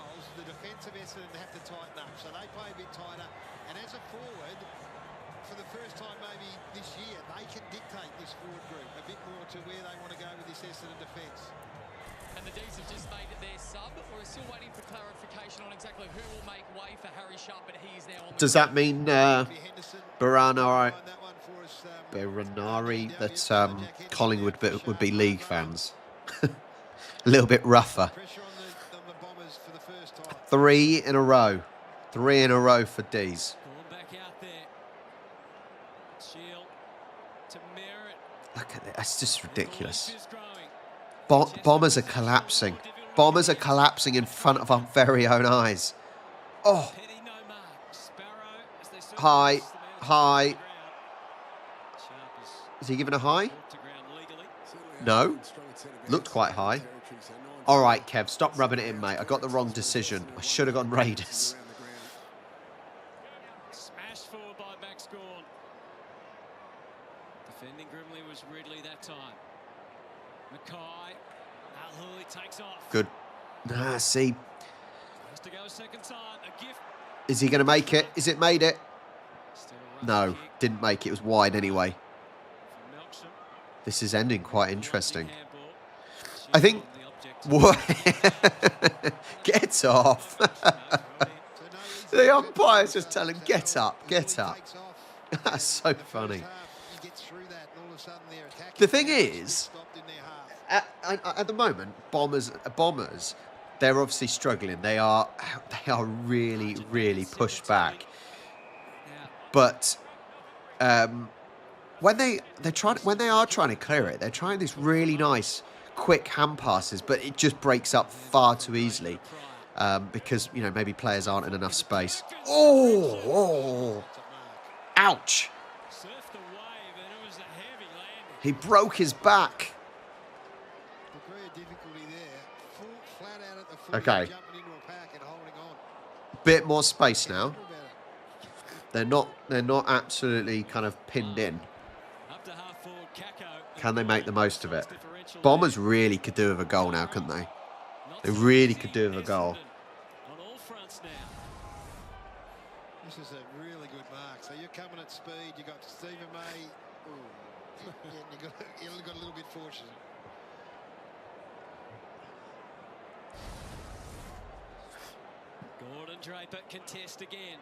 And the D's have just made it their sub, or are still waiting for clarification on exactly who will make way for Harry Sharp, but he is now on the Does that mean Baranari that Collingwood would be league fans? A little bit rougher. 3 in a row. 3 in a row for D's. Look at it. That's just ridiculous. Bombers are collapsing. Bombers are collapsing in front of our very own eyes. Oh. High. High. Is he giving a high? No. Looked quite high. All right, Kev, stop rubbing it in, mate. I got the wrong decision. I should have gone Raiders. Smashed forward by Max Gawn. Defending grimly was Ridley that time. Mackay. Al-Huli takes off. Good. Ah, see. Has to go a second time. A gift. Is he going to make it? Is it made it? No, didn't make it. It was wide anyway. This is ending quite interesting. I think... What? Get off. The umpire's just telling him, get up, get up. That's so funny. The thing is, at the moment, Bombers, they're obviously struggling. They are really, really pushed back. But when they are trying to clear it, they're trying these really nice, quick hand passes, but it just breaks up far too easily because maybe players aren't in enough space. Oh! Ouch! He broke his back. Okay. Bit more space now. They're not absolutely kind of pinned in. Can they make the most of it? Bombers really could do with a goal now, couldn't they? They really could do with a goal. This is a really good mark. So you're coming at speed. You got Stephen May. You got a little bit fortunate. Gordon Draper contest again.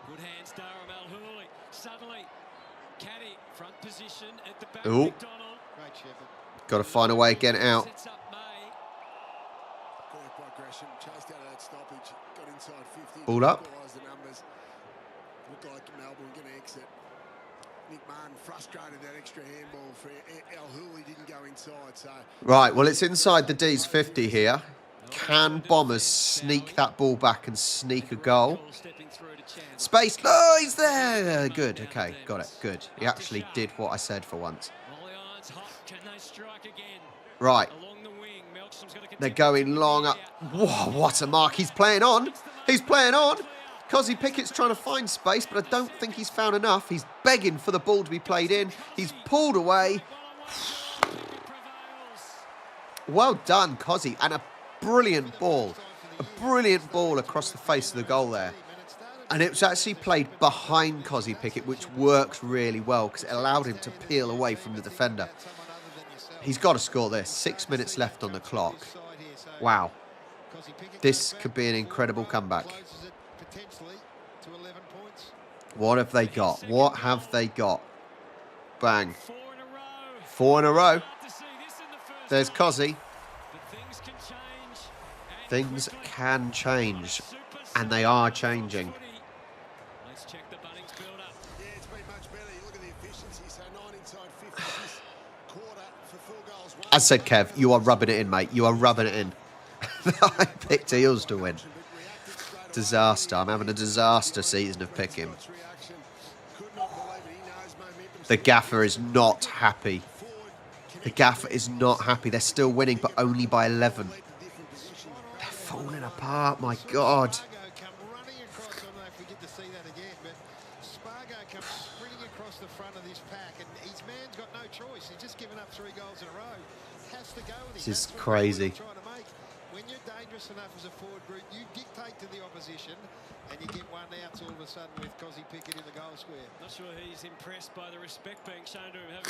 Good hands, Durham Al-Huli. Suddenly, Caddy front position at the back. Ooh. McDonald. Great Shepherd. Got to find a way to get it out. Sets up May. Ball up. Looked like Melbourne were going to exit. Nick Martin frustrated that extra handball for El Hooley didn't go inside. So Right, well, it's inside the D's 50 here. Can Bombers sneak that ball back and sneak a goal? Space. Oh, he's there. Good. Okay, got it. Good. He actually did what I said for once. Right. They're going long up. Whoa, what a mark. He's playing on. He's playing on. Cozzy Pickett's trying to find space, but I don't think he's found enough. He's begging for the ball to be played in. He's pulled away. Well done, Cozzy. And a brilliant ball. A brilliant ball across the face of the goal there. And it was actually played behind Cozzy Pickett, which worked really well because it allowed him to peel away from the defender. He's got to score this. 6 minutes left on the clock. Wow. This could be an incredible comeback. What have they got? What have they got? Bang. 4 in a row. There's Cozzy. Things can change. And they are changing. Let's check the Bunnings build-up. yeah, it's been much better. You look at the efficiency. So 9 inside 50 this quarter for 4 goals. As said, Kev, you are rubbing it in, mate. You are rubbing it in. I picked Eels to win. Disaster. I'm having a disaster season of picking. The gaffer is not happy. The gaffer is not happy. They're still winning, but only by 11. They're falling apart, my God. This is crazy. When you're dangerous enough as a forward group, you dictate to the opposition, and you get one out all of a sudden with Cozzy Pickett in the goal square. Not sure he's impressed by the respect being shown to him,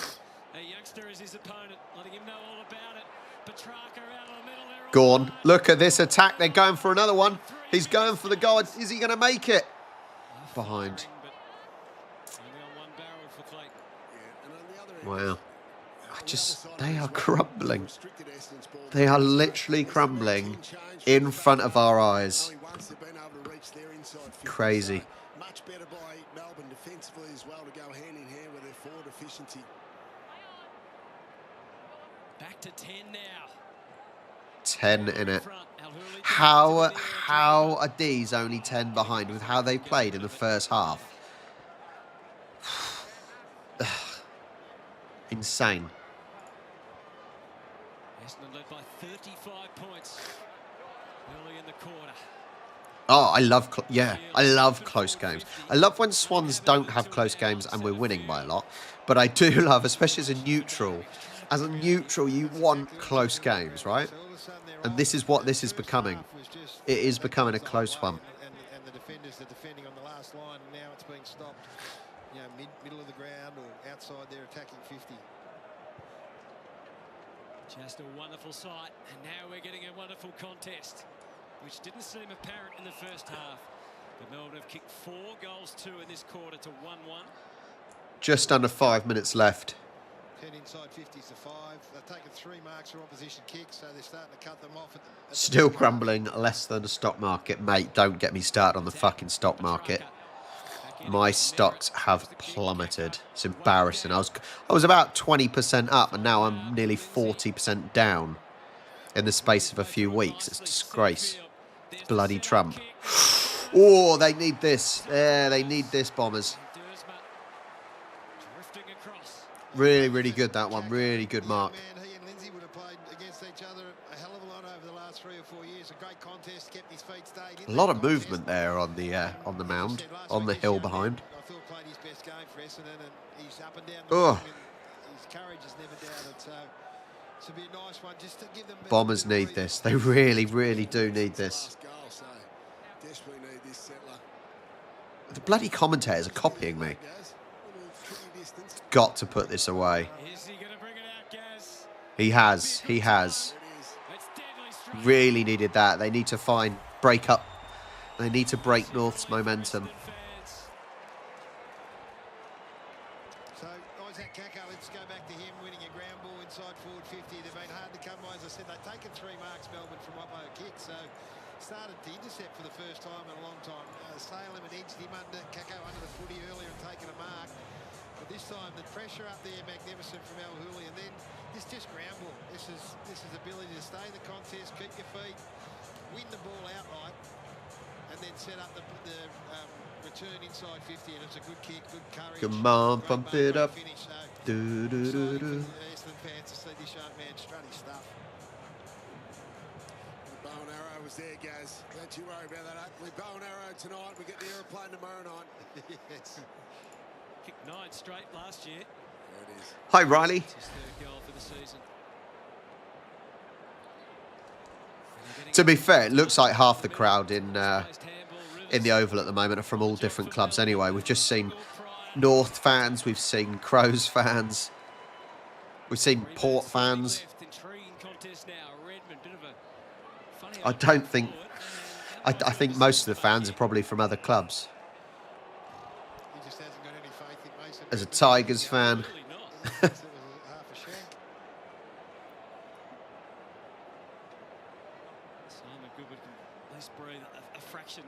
having a youngster as his opponent, letting him know all about it. Petrarca out of the middle there. Go on. Look at this attack. They're going for another one. He's going for the goal. Is he going to make it? Behind. Wow. They are crumbling. They are literally crumbling in front of our eyes. Crazy. Much better by Melbourne defensively as well to go hand in hand with their forward efficiency. Back to 10 now. 10 in it. How are these only 10 behind with how they played in the first half? Insane. Essendon led by 35 points early in the quarter. Oh, I love close games. I love when Swans don't have close games and we're winning by a lot. But I do love, especially as a neutral, you want close games, right? And this is what this is becoming. It is becoming a close one. And the defenders are defending on the last line, and now it's being stopped. You know, middle of the ground or outside there attacking 50. Just a wonderful sight, and now we're getting a wonderful contest, which didn't seem apparent in the first half. But Melbourne have kicked 4 goals, 2 in this quarter to 1-1. Just under 5 minutes left. 10 inside 50s to 5. They've taken 3 marks for opposition kicks, so they're starting to cut them off. Still crumbling less than the stock market. Mate, don't get me started on the fucking stock market. My stocks have plummeted. It's embarrassing. I was about 20% up, and now I'm nearly 40% down in the space of a few weeks. It's a disgrace. Bloody Trump. Oh, they need this. Yeah, they need this, Bombers. Really, really good, that one. Really good mark. He and Lindsay would have played against each other a hell of a lot over the last 3 or 4 years. A great contest, kept his feet stayed in. A lot of movement there on the mound, on the hill behind. I thought played his best game for Essendon, and he's up and down. His courage is never doubted. So it's a be a nice one just to give them. Bombers need this. They really, really do need this. The bloody commentators are copying me. Got to put this away. Is he going to bring it out, Gaz? He has. He has. It's deadly straight. Really needed that. They need to break up. They need to break North's momentum. So Isaac Kaka, let's go back to him winning a ground ball inside forward 50. They've been hard to come by. As I said, they've taken 3 marks, Melbourne, from Oppo kick. So started to intercept for the first time in a long time. Salem and edged him under, Kako under the footy earlier and taken a mark. But this time the pressure up there, magnificent from Al Hooley, and then this just ground ball. This is ability to stay in the contest, keep your feet, win the ball outright, and then set up the return inside 50. And it's a good kick, good courage. Come on, pump it up. Finish, so Do, do, do, do. Essendon fans to see this young man strut his stuff. The bow and arrow was there, Gaz. Don't you worry about that. We bow and arrow tonight. We get the aeroplane tomorrow night. Yes. Kicked 9 straight last year. There it is. Hi, Riley. It's his 3rd goal for the season. To be fair, it looks like half the crowd in the Oval at the moment are from all different clubs anyway. We've just seen North fans, we've seen Crows fans, we've seen Port fans. I don't think... I think most of the fans are probably from other clubs. He just hasn't got any faith in Mason. As a Tigers fan... It was half a shank. Simon Goodwood can at least breathe a fraction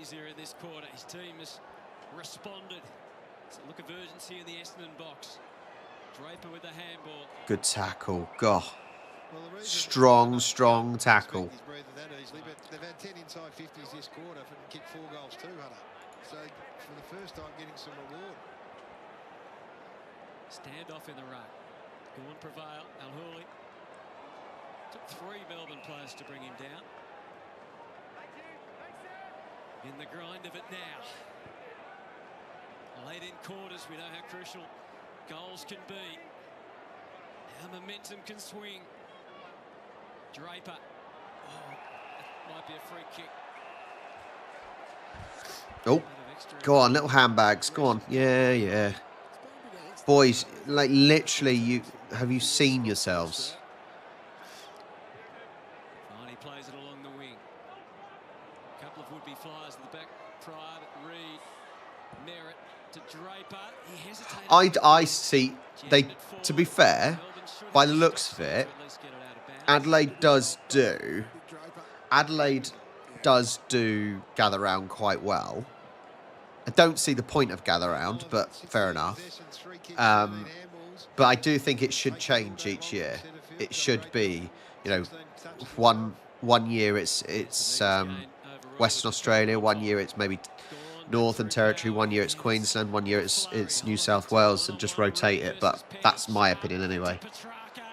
easier in this quarter. His team has responded. It's a look of urgency in the Essendon box. Draper with the handball. Good tackle. God. Well, the reason Strong tackle. he's breathing that easily, but they've had 10 inside 50s this quarter and kicked 4 goals too, Hunter. So for the first time, getting some reward. Standoff in the ruck. Gorn prevail. Al Hooley. Took 3 Melbourne players to bring him down. In the grind of it now. Late in quarters, we know how crucial goals can be. How momentum can swing. Draper. Oh, that might be a free kick. Oh, go on, little handbags. Go on. Yeah. Boys, like literally, have you seen yourselves? Fine, he plays it along the wing. A couple of would-be flyers in the back. Private, Reed, Merritt to Draper. He hesitated. I see. They, to be fair, by the looks of it, Adelaide does do gather round quite well. I don't see the point of gather round, but fair enough. But I do think it should change each year. It should be, you know, one year it's Western Australia, one year it's maybe Northern Territory, one year it's Queensland, one year it's New South Wales, and just rotate it. But that's my opinion anyway.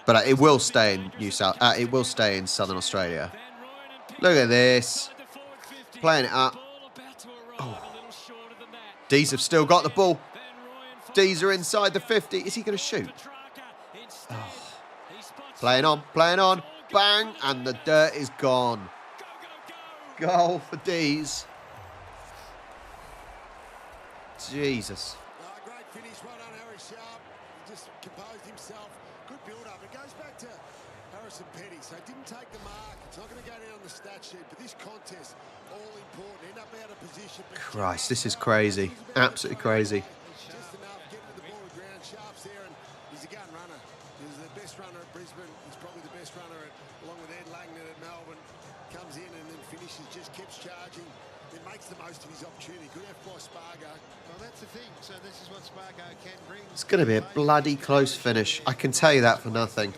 But it will stay in it will stay in Southern Australia. Look at this, playing it up. Oh. D's have still got the ball. D's are inside the 50. Is he going to shoot? Oh. Playing on. Bang, and the dirt is gone. Goal for D's. Jesus. Great finish, well done, Harry Sharp. He just composed himself. Good build-up. It goes back to Harrison Petty. So didn't take the mark. It's not going to go down on the stat sheet, but this contest, all important. End up out of position. Christ, this is crazy. Absolutely crazy. Just enough, getting to the ball of ground. Sharp's there, and he's a gun runner. He's the best runner at Brisbane. He's probably the best runner along with Ed Langdon at Melbourne. Comes in and then finishes, just keeps charging. Then makes the most of his opportunity. Good F by Spargo. Well, that's the thing. So this is what Spargo can bring. It's going to be a bloody close finish. I can tell you that for nothing.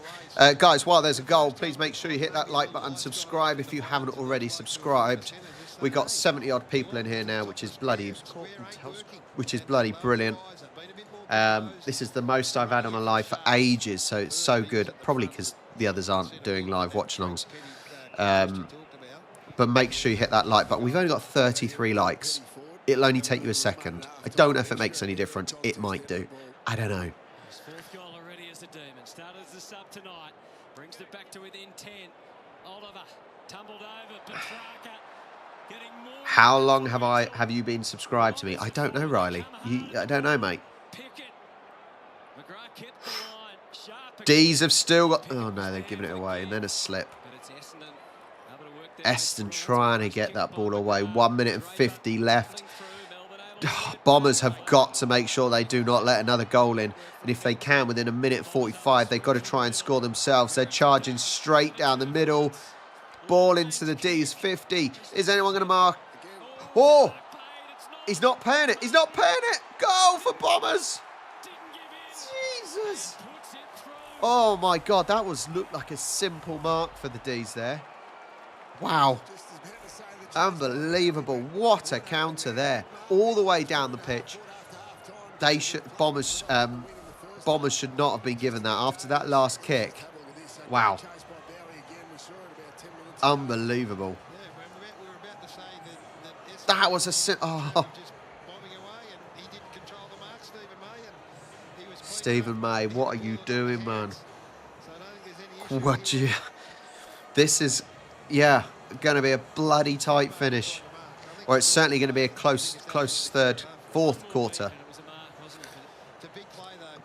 Guys, while there's a goal, please make sure you hit that like button, subscribe if you haven't already subscribed. We got 70-odd people in here now, which is bloody brilliant. This is the most I've had on a live for ages, so it's so good. Probably because the others aren't doing live watch-alongs. But make sure you hit that like button. We've only got 33 likes. It'll only take you a second. I don't know if it makes any difference. It might do. I don't know. His 4th goal already as the Demon. Started as the sub tonight. Brings it back to within 10. Oliver tumbled over. Petrarca getting more. How long have you been subscribed to me? I don't know, Riley. I don't know, mate. Pickett. McGrath kept the line. Sharp. D's have still got... Oh, no, they've given it away. And then a slip. But it's Essendon able to work their way Eston forward. trying to get that ball away. 1 minute and 50 left. Bombers have got to make sure they do not let another goal in. And if they can, within a minute 45, they've got to try and score themselves. They're charging straight down the middle. Ball into the D's 50. Is anyone going to mark? Oh! He's not paying it. He's not paying it. Goal for Bombers. Jesus. Oh, my God. That looked like a simple mark for the D's there. Wow. Unbelievable. What a counter there. All the way down the pitch. Bombers should not have been given that after that last kick. Wow. Unbelievable. That was a... Oh. Stephen May, what are you doing, man? This is, yeah, going to be a bloody tight finish. Or it's certainly going to be a close fourth quarter.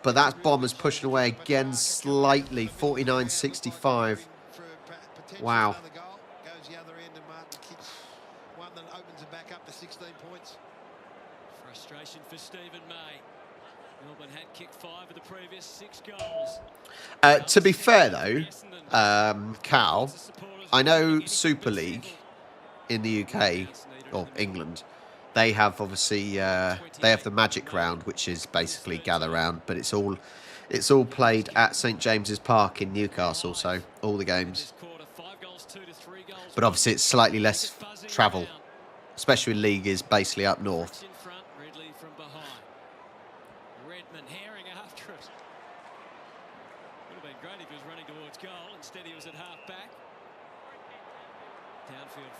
But that's Bombers pushing away again slightly, 49-65. Wow. Frustration for Stephen May. Melbourne had kicked 5 of the previous 6 goals. To be fair, though, Cal, I know Super League in the UK, or England, they have obviously they have the Magic Round, which is basically gather round, but it's all played at St James's Park in Newcastle, so all the games. But obviously it's slightly less travel, especially when League is basically up north. Redman herring after it. Would have been great if he was running towards goal. Instead he was at half back. Downfield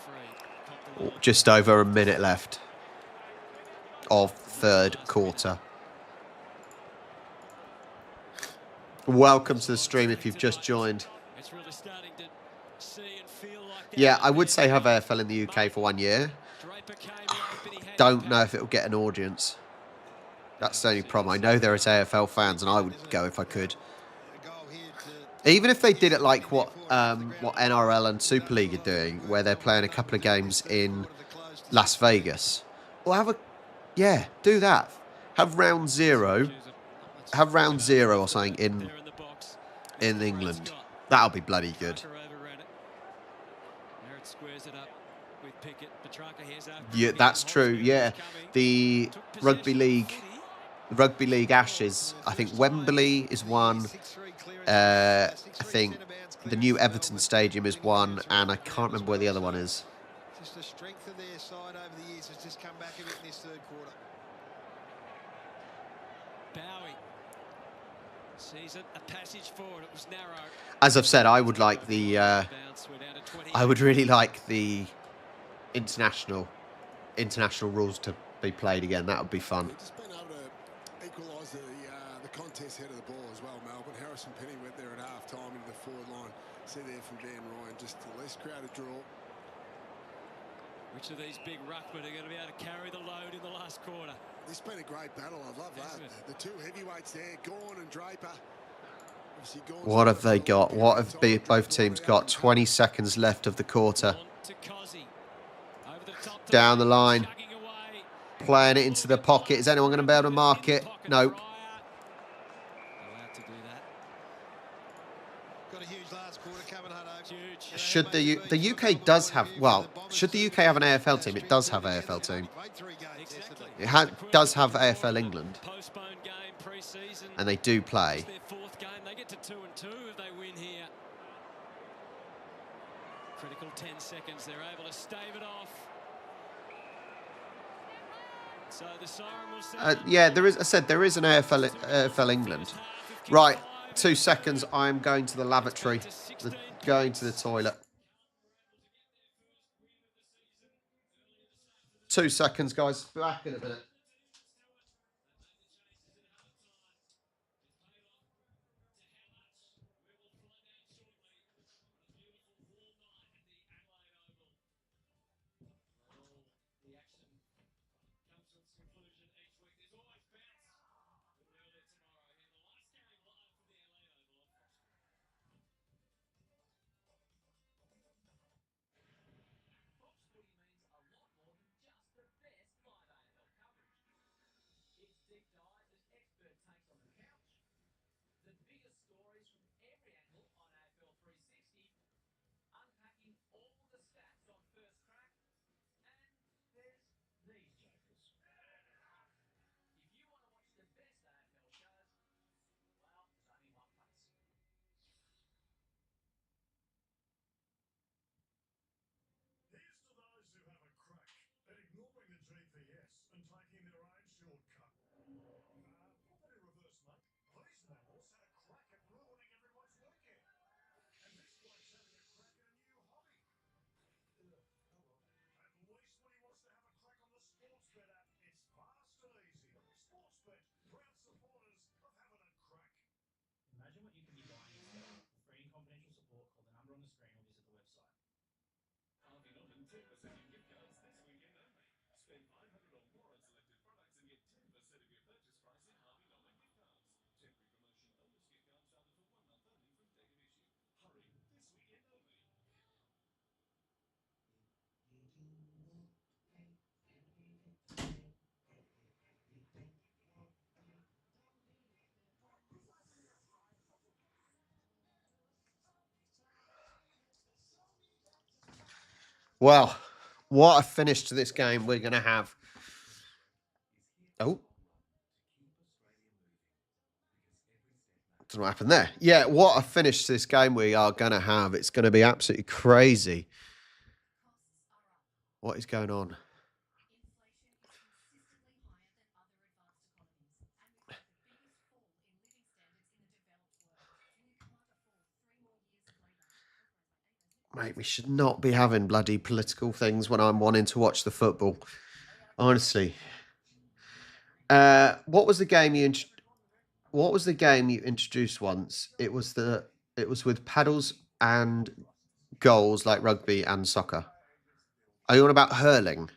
free. Just over a minute left of third quarter. Welcome to the stream if you've just joined. It's really starting to see and feel like Yeah, I would say have AFL in the UK for 1 year. Don't know if it'll get an audience. That's the only problem. I know there is AFL fans, and I would go if I could. Even if they did it like what NRL and Super League are doing, where they're playing a couple of games in Las Vegas, or do that. Have round zero or something in England. That'll be bloody good. Yeah, that's true. Yeah, the Rugby League Ashes. I think Wembley is one. I think the new Everton Stadium is one, and I can't remember where the other one is. Just the strength of their side over the years has just come back a bit in this third quarter. Bowie sees it, a passage forward. It was narrow. As I've said, I would really like the international rules to be played again. That would be fun. Just been able to equalise the contest head of the ball as well, Melbourne. Harrison Penny went there at half time into the forward line. See there from Dan Ryan, just a less crowded draw. Which of these big ruckmen are going to be able to carry the load in the last quarter? This has been a great battle. I love that. The two heavyweights there, Gawn and Draper. What have they got? What have both teams got? 20 seconds left of the quarter. Down the line. Playing it into the pocket. Is anyone going to be able to mark it? Nope. Should the UK does have, well, should the UK have an AFL team? It does have an AFL team. It does have AFL England. And they do play. They get to 2-2 if they win here. Critical 10 seconds. They're able to stave it off. So the siren will sound. Yeah, there is. I said there is an AFL England. Right, 2 seconds. I'm going to the lavatory. Going to the toilet. 2 seconds, guys. Back in a minute. Imagine what you could be buying instead. For free and confidential support, call the number on the screen or visit the website. Harvey Norman 10% in gift cards this weekend only. Spend 500 or more on selected products and get 10% of your purchase price in Harvey Norman gift cards. Temporary promotion bonus gift cards valid for 1 month only from date of issue. Hurry, this weekend only. Well, what a finish to this game we're going to have. Oh. Don't know what happened there. Yeah, what a finish to this game we are going to have. It's going to be absolutely crazy. What is going on? Mate, we should not be having bloody political things when I'm wanting to watch the football. Honestly. What was the game you introduced once? It was with paddles and goals like rugby and soccer. Are you on about hurling?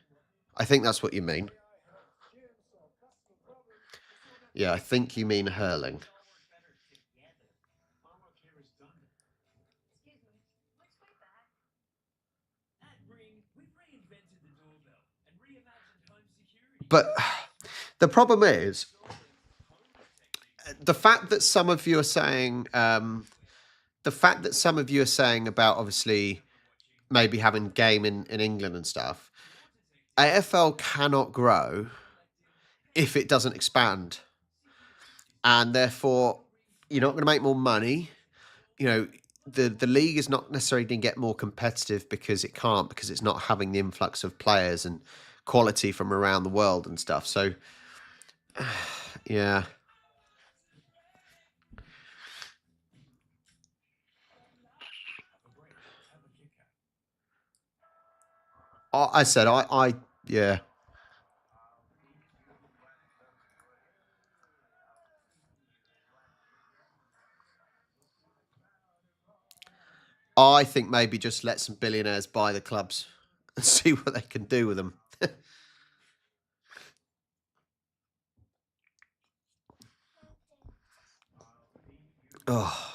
I think that's what you mean. Yeah, I think you mean hurling. But the problem is the fact that some of you are saying about obviously maybe having game in England and stuff. AFL cannot grow if it doesn't expand. And therefore, you're not going to make more money. You know, the league is not necessarily going to get more competitive because it's not having the influx of players and quality from around the world and stuff. So, yeah. I said, yeah. I think maybe just let some billionaires buy the clubs and see what they can do with them. Oh.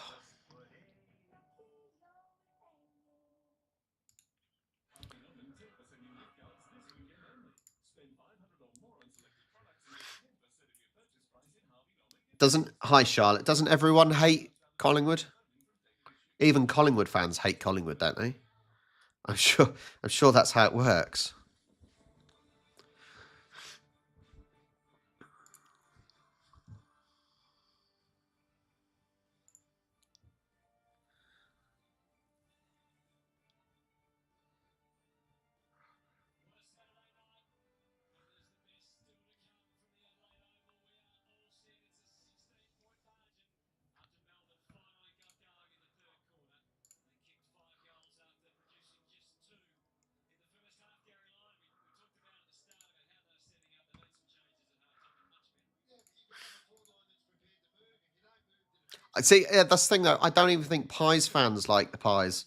Hi Charlotte, doesn't everyone hate Collingwood? Even Collingwood fans hate Collingwood, don't they? I'm sure that's how it works. See, yeah, that's the thing though. I don't even think Pies fans like the Pies.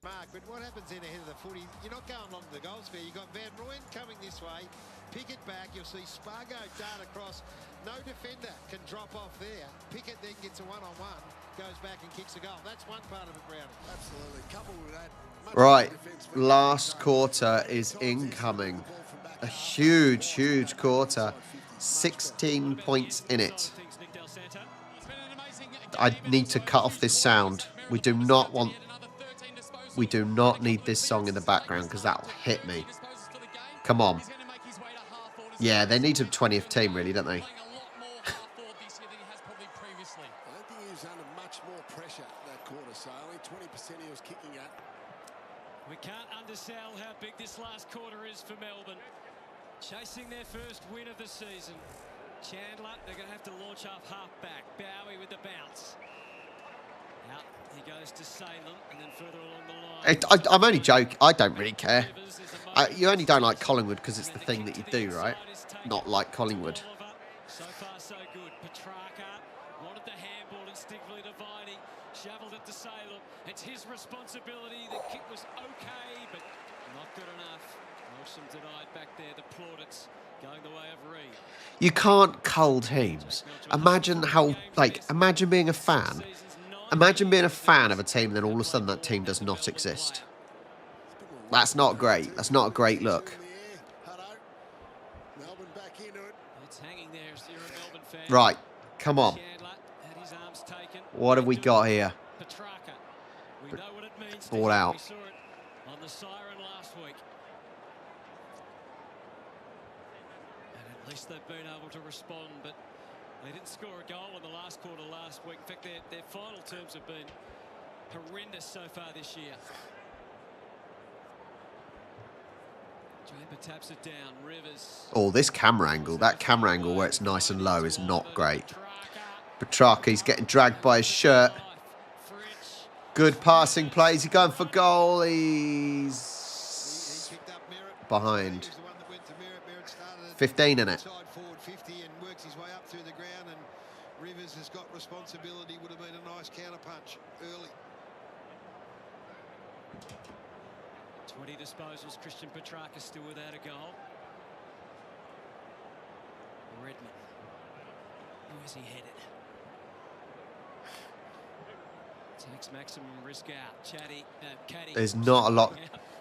Mark, but what happens in ahead of the footy? You're not going along to the goal sphere. You've got Van Rooyen coming this way. Pickett back. You'll see Spargo dart across. No defender can drop off there. Pickett then gets a one-on-one, goes back and kicks a goal. That's one part of it, Brownie. Absolutely. Coupled with that. Right, last quarter is incoming. A huge, huge quarter. 16 points in it. It's been an amazing I need to cut off this sound. We do not want... We do not need this song in the background because that will hit me. Come on. Yeah, they need a 20th team, really, don't they? I don't think he was under much more pressure that quarter, so only 20% he was kicking at. We can't undersell how big this last quarter is for Melbourne. Chasing their first win of the season. Chandler, they're going to have to launch off half-back. Bowie with the bounce. Out he goes to Salem, and then further along the line. I'm only joking. I don't really care. You only don't like Collingwood because it's the thing that you do, right? Not like Collingwood. So far, so good. Petrarca wanted the handball instinctively dividing. Shovelled it to Salem. It's his responsibility. The kick was okay, but not good enough. Awesome denied back there. The plaudits going the way of Reed. You can't cull teams. Imagine how, imagine being a fan. Imagine being a fan of a team and then all of a sudden that team does not exist. That's not great. That's not a great look. Melbourne back into it. It's hanging there if you're a Melbourne fan. Right, come on. Chandler had his arms taken. What have we got here? Petrarca. We know what it means. Ball out. We saw it on the siren last week. And at least they've been able to respond, but they didn't score a goal in the last quarter last week. In fact, their final terms have been horrendous so far this year. Draper taps it down. Rivers. Oh, this camera angle. That camera angle where it's nice and low is not great. Petrarca, he's getting dragged by his shirt. Good passing plays. He's going for goal. He's behind. 15 in it. Rivers has got responsibility. Would have been a nice counter punch early. 20 disposals. Christian Petrarca still without a goal. Redman. Where's he headed? Takes maximum risk out. Caddy. There's not a lot.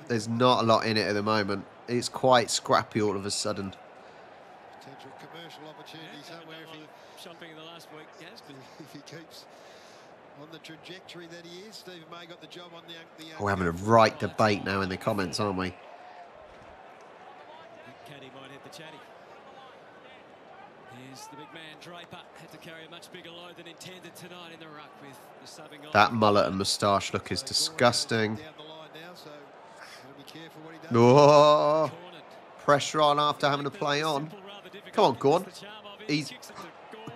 There's not a lot in it at the moment. It's quite scrappy all of a sudden. Potential commercial opportunity somewhere if he Jumping in the last week, yes, but if he keeps on the trajectory that he is. Stephen May got the job on the We're having a right debate now in the comments, aren't we? Caddy might hit the chatty. Here's the big man Draper. Had to carry a much bigger load than intended tonight in the ruck with the subbing on. That mullet and moustache look is disgusting. Down the line now, so gotta be careful what he does. Oh, pressure on after having to play on. Come on, Gorn. He's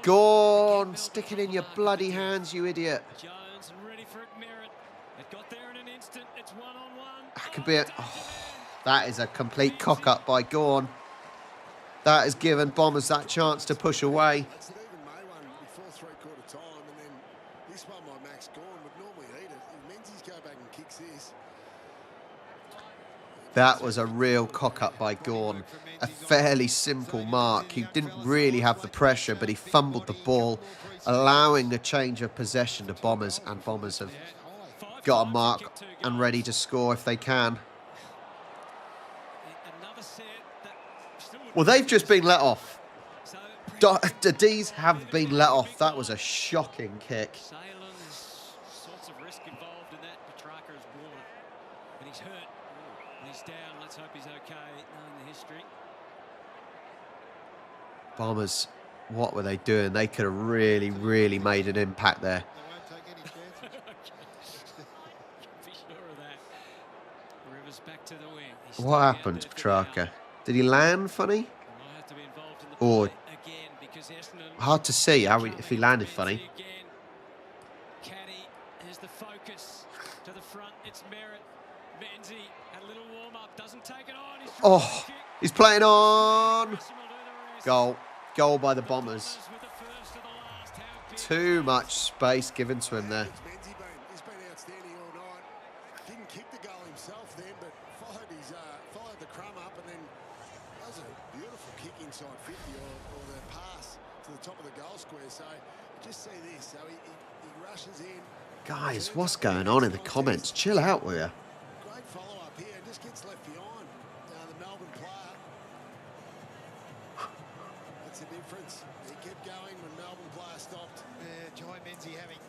Gorn. Stick it in your bloody hands, you idiot. Jones ready for it, Merritt. It got there in an instant. It's one-on-one. That could be it. Oh, that is a complete cock-up by Gorn. That has given Bombers that chance to push away. That's Stephen May one before three-quarter time, and then this one by Max Gorn would normally eat it. Menzies go back and kicks this. That was a real cock-up by Gorn. A fairly simple mark. He didn't really have the pressure, but he fumbled the ball, allowing a change of possession to Bombers, and Bombers have got a mark and ready to score if they can. Well, they've just been let off. The D's have been let off. That was a shocking kick. Salem sorts of risk involved in that. Petrarca has worn it, and he's hurt. And he's down. Let's hope he's okay. Knowing the history. Bombers, what were they doing? They could have really, really made an impact there. They won't take any chances. Be sure of that. Rivers back to the wing. He's What stuck out happened to there for the Petrarca? Did he land funny? Might have to be involved in the Or play again because Essendon hard to see if he landed funny. again. Caddy is the focus to the front. It's Merritt. Menzie had a little warm up. Doesn't take it on. Oh, he's playing on. Goal. Goal by the Bombers. Too much space given to him there. He's been outstanding all night. Didn't kick the goal himself then, but followed the crumb up, and then that was a beautiful kick inside 50 or the pass to the top of the goal square. So just see this. So he rushes in. Guys, what's going on in the comments? Chill out, will you? Great follow up here. Just gets left behind the Melbourne player. That's the difference. He kept going when Melbourne player stopped. Yeah, Jai Menzie having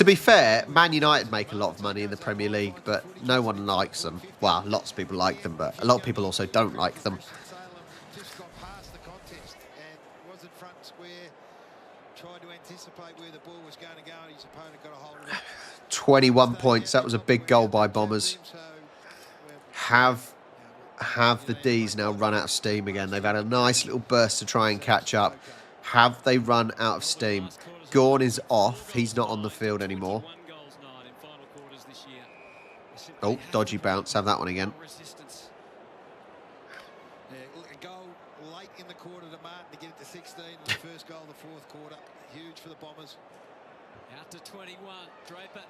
To be fair, Man United make a lot of money in the Premier League, but no one likes them. Well, lots of people like them, but a lot of people also don't like them. Salem just got past the contest and was in front and square. Tried to anticipate where the ball was going to go, and his opponent got a hold of it. 21 points. That was a big goal by Bombers. Have the D's now run out of steam again? They've had a nice little burst to try and catch up. Have they run out of steam? Gorn is off. He's not on the field anymore. Oh, dodgy bounce. Have that one again. A goal late in the quarter to Martin to get it to 16. The first goal of the fourth quarter. Huge for the Bombers. Out to 21. Draper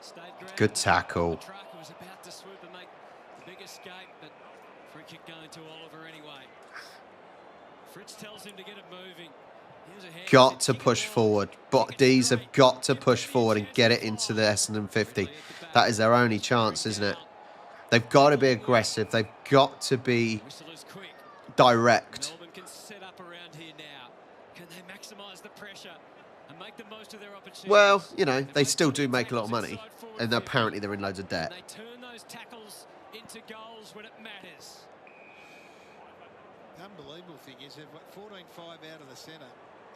stayed grounded. Good tackle. Petrarca was about to swoop and make the big escape, but free kick going to Oliver anyway. Fritz tells him to get it moving. Got to push forward. But D's have got to push forward and get it into the Essendon 50. That is their only chance, isn't it? They've got to be aggressive. They've got to be direct. Melbourne can set up around here now. Can they maximise the pressure and make the most of their opportunities? Well, you know, they still do make a lot of money, and apparently they're in loads of debt. They turn those tackles into goals when it matters. The unbelievable thing is they've got 14-5 out of the centre,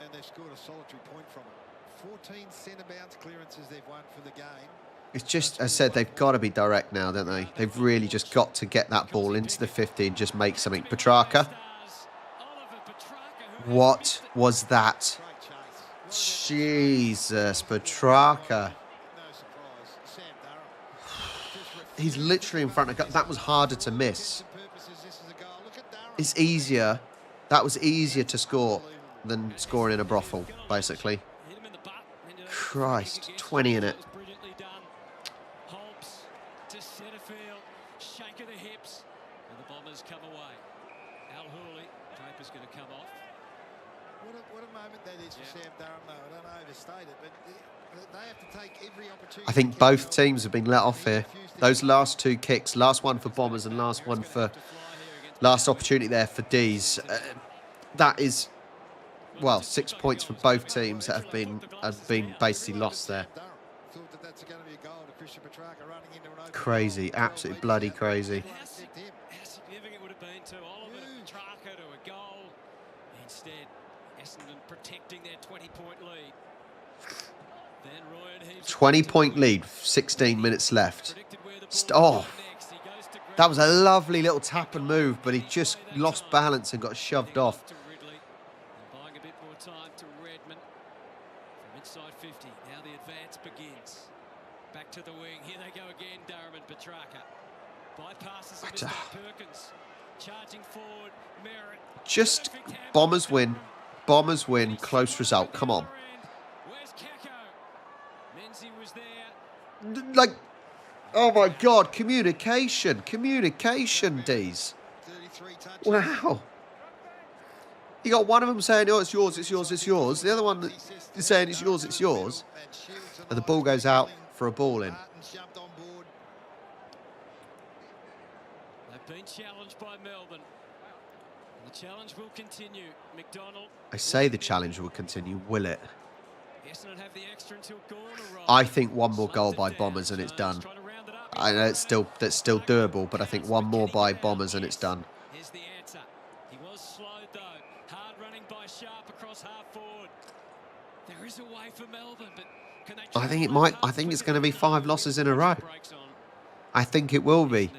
and they've scored a solitary point from it. 14 centre bounce clearances they've won for the game. It's just, as I said, they've got to be direct now, don't they? They've really just got to get that ball into the 50 and just make something. Petrarca. What was that? Jesus, Petrarca. He's literally in front of... That was harder to miss. It's easier. That was easier to score than scoring in a brothel, basically. Christ, 20 in it. I think both teams have been let off here. Those last two kicks, last one for Bombers and last opportunity there for D's. That is, well, 6 points for both teams that have been basically lost there. Crazy, absolutely bloody crazy. How significant would it have been to Oliver Petrarca to a goal? Instead, Essendon protecting their 20-point lead. 20-point lead, 16 minutes left. Oh, that was a lovely little tap and move, but he just lost balance and got shoved off. Buying a bit more time to Redmond from inside 50. Now the advance begins. Back to the wing. Here they go again. Durham and Petrarca bypasses Mr. Perkins. Charging forward. Merritt. Just Bombers win. Bombers win. Close result. Come on. Like, oh my God, communication, D's. Wow. You got one of them saying, oh, it's yours, it's yours, it's yours. The other one is saying, it's yours, it's yours. And the ball goes out for a ball in. They've been challenged by Melbourne. The challenge will continue. McDonald. I say the challenge will continue, will it? I think one more goal by Bombers and it's done. I know that's still doable, but I think one more by Bombers and it's done. Here's the answer. He was slowed though. Hard running by Sharp across half forward. There is a way for Melbourne, but can they? I think it might. I think it's going to be 5 losses in a row. I think it will be.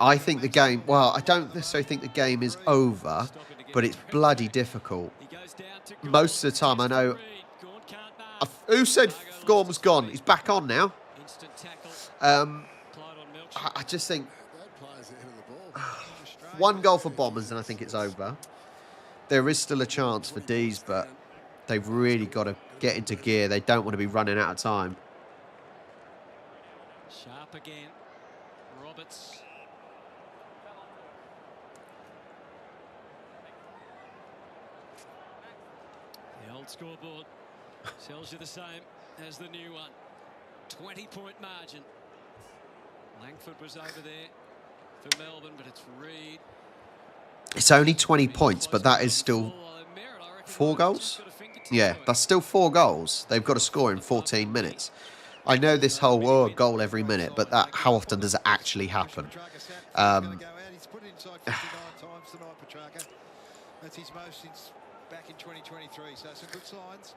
I think the game. Well, I don't necessarily think the game is over, but it's bloody difficult. Most of the time, I know. Who said Gorn was gone? He's back on now. I just think one goal for Bombers, and I think it's over. There is still a chance for D's, but they've really got to get into gear. They don't want to be running out of time. Sharp again. Roberts. The old scoreboard tells you the same as the new one. 20-point margin. Langford was over there for Melbourne, but it's Reed. It's only 20 points, but that is still 4 goals. Yeah, that's still 4 goals. They've got to score in 14 minutes. I know this whole goal every minute, but how often does it actually happen? He's put it inside 59 times tonight, Petrarca. That's his most since back in 2023. So some good signs.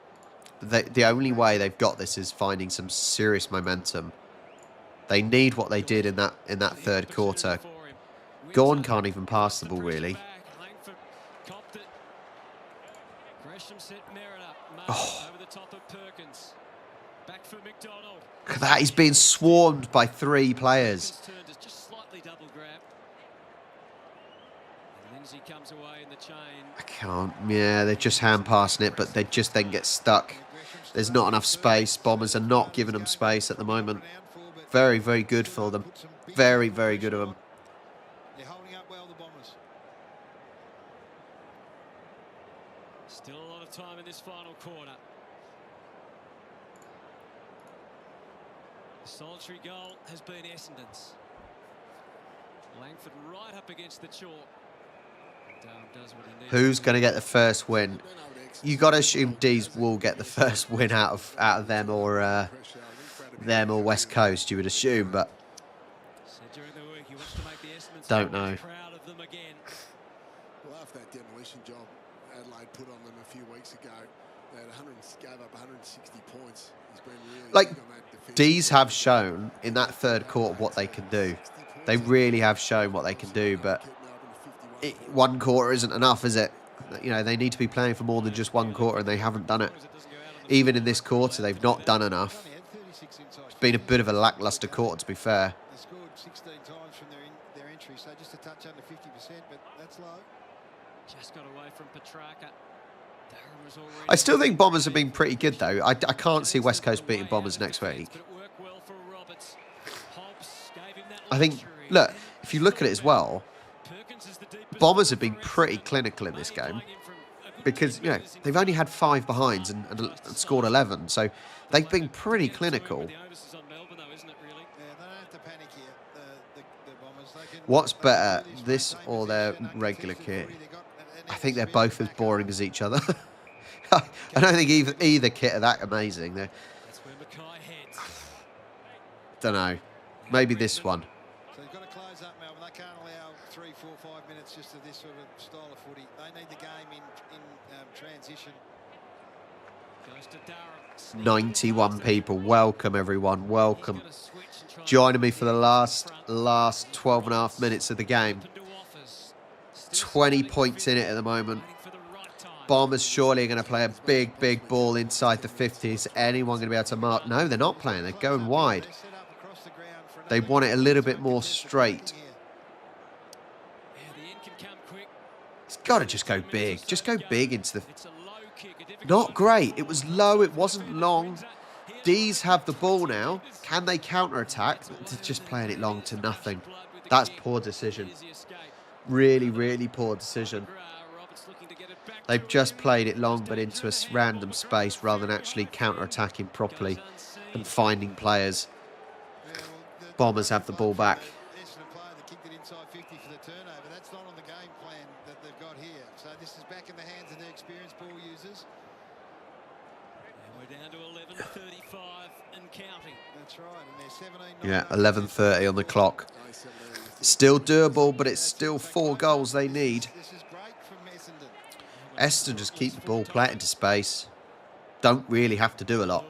The only way they've got this is finding some serious momentum. They need what they did in that third quarter. Gorn can't even pass the ball, really. Oh. Look at that, he's being swarmed by 3 players. I can't, yeah, they're just hand passing it, but they just then get stuck. There's not enough space. Bombers are not giving them space at the moment. Very, very good for them. Very, very good of them. They're holding up well, the Bombers. Still a lot of time in this final quarter. The solitary goal has been Essendon's. Langford right up against the chalk. Does what he needs. Who's going to get the first win? You got to assume D's will get the first win out of them or West Coast. You would assume, but don't know. Well, after that demolition job Adelaide put on them a few weeks ago, they gave up 160 points. He's been really Like, big on that defense. D's have shown in that third quarter what they can do. They really have shown what they can do, but 1 quarter isn't enough, is it? You know, they need to be playing for more than just 1 quarter, and they haven't done it. Even in this quarter, they've not done enough. It's been a bit of a lacklustre quarter, to be fair. They scored 16 times from their entry, so just a touch under 50%, but that's low. Just got away from Petrarca. I still think Bombers have been pretty good, though. I can't see West Coast beating Bombers next week. I think, look, if you look at it as well, Bombers have been pretty clinical in this game because, you know, they've only had 5 behinds and scored 11. So they've been pretty clinical. What's better, this or their regular kit? I think they're both as boring as each other. I don't think either kit are that amazing. Don't know. Maybe this one. So they've got to close up, Melbourne. They can't allow 3, 4, 5 minutes just of this sort of style of footy. They need the game in transition. Goes to Durham. 91 people. Welcome, everyone. Welcome. Joining me for the last 12 and a half minutes of the game. 20 points in it at the moment. Bombers surely are going to play a big, big ball inside the 50s. Anyone going to be able to mark? No, they're not playing. They're going wide. They want it a little bit more straight. It's got to just go big. Just go big into the... Not great. It was low. It wasn't long. D's have the ball now. Can they counter-attack? They're just playing it long to nothing. That's poor decision. Really, really poor decision. They've just played it long but into a random space rather than actually counter-attacking properly and finding players. Bombers have the ball back. Essendon player that kicked it inside 50 for the turnover. That's not on the game plan that they've got here. So this is back in the hands of the experienced ball users. And we're down to 11:35 and counting. That's right, and they're 17. Yeah, 11:30 on the clock. Still doable, but it's still 4 goals they need. This is great from Essendon. Essendon just keep the ball playing into space. Don't really have to do a lot.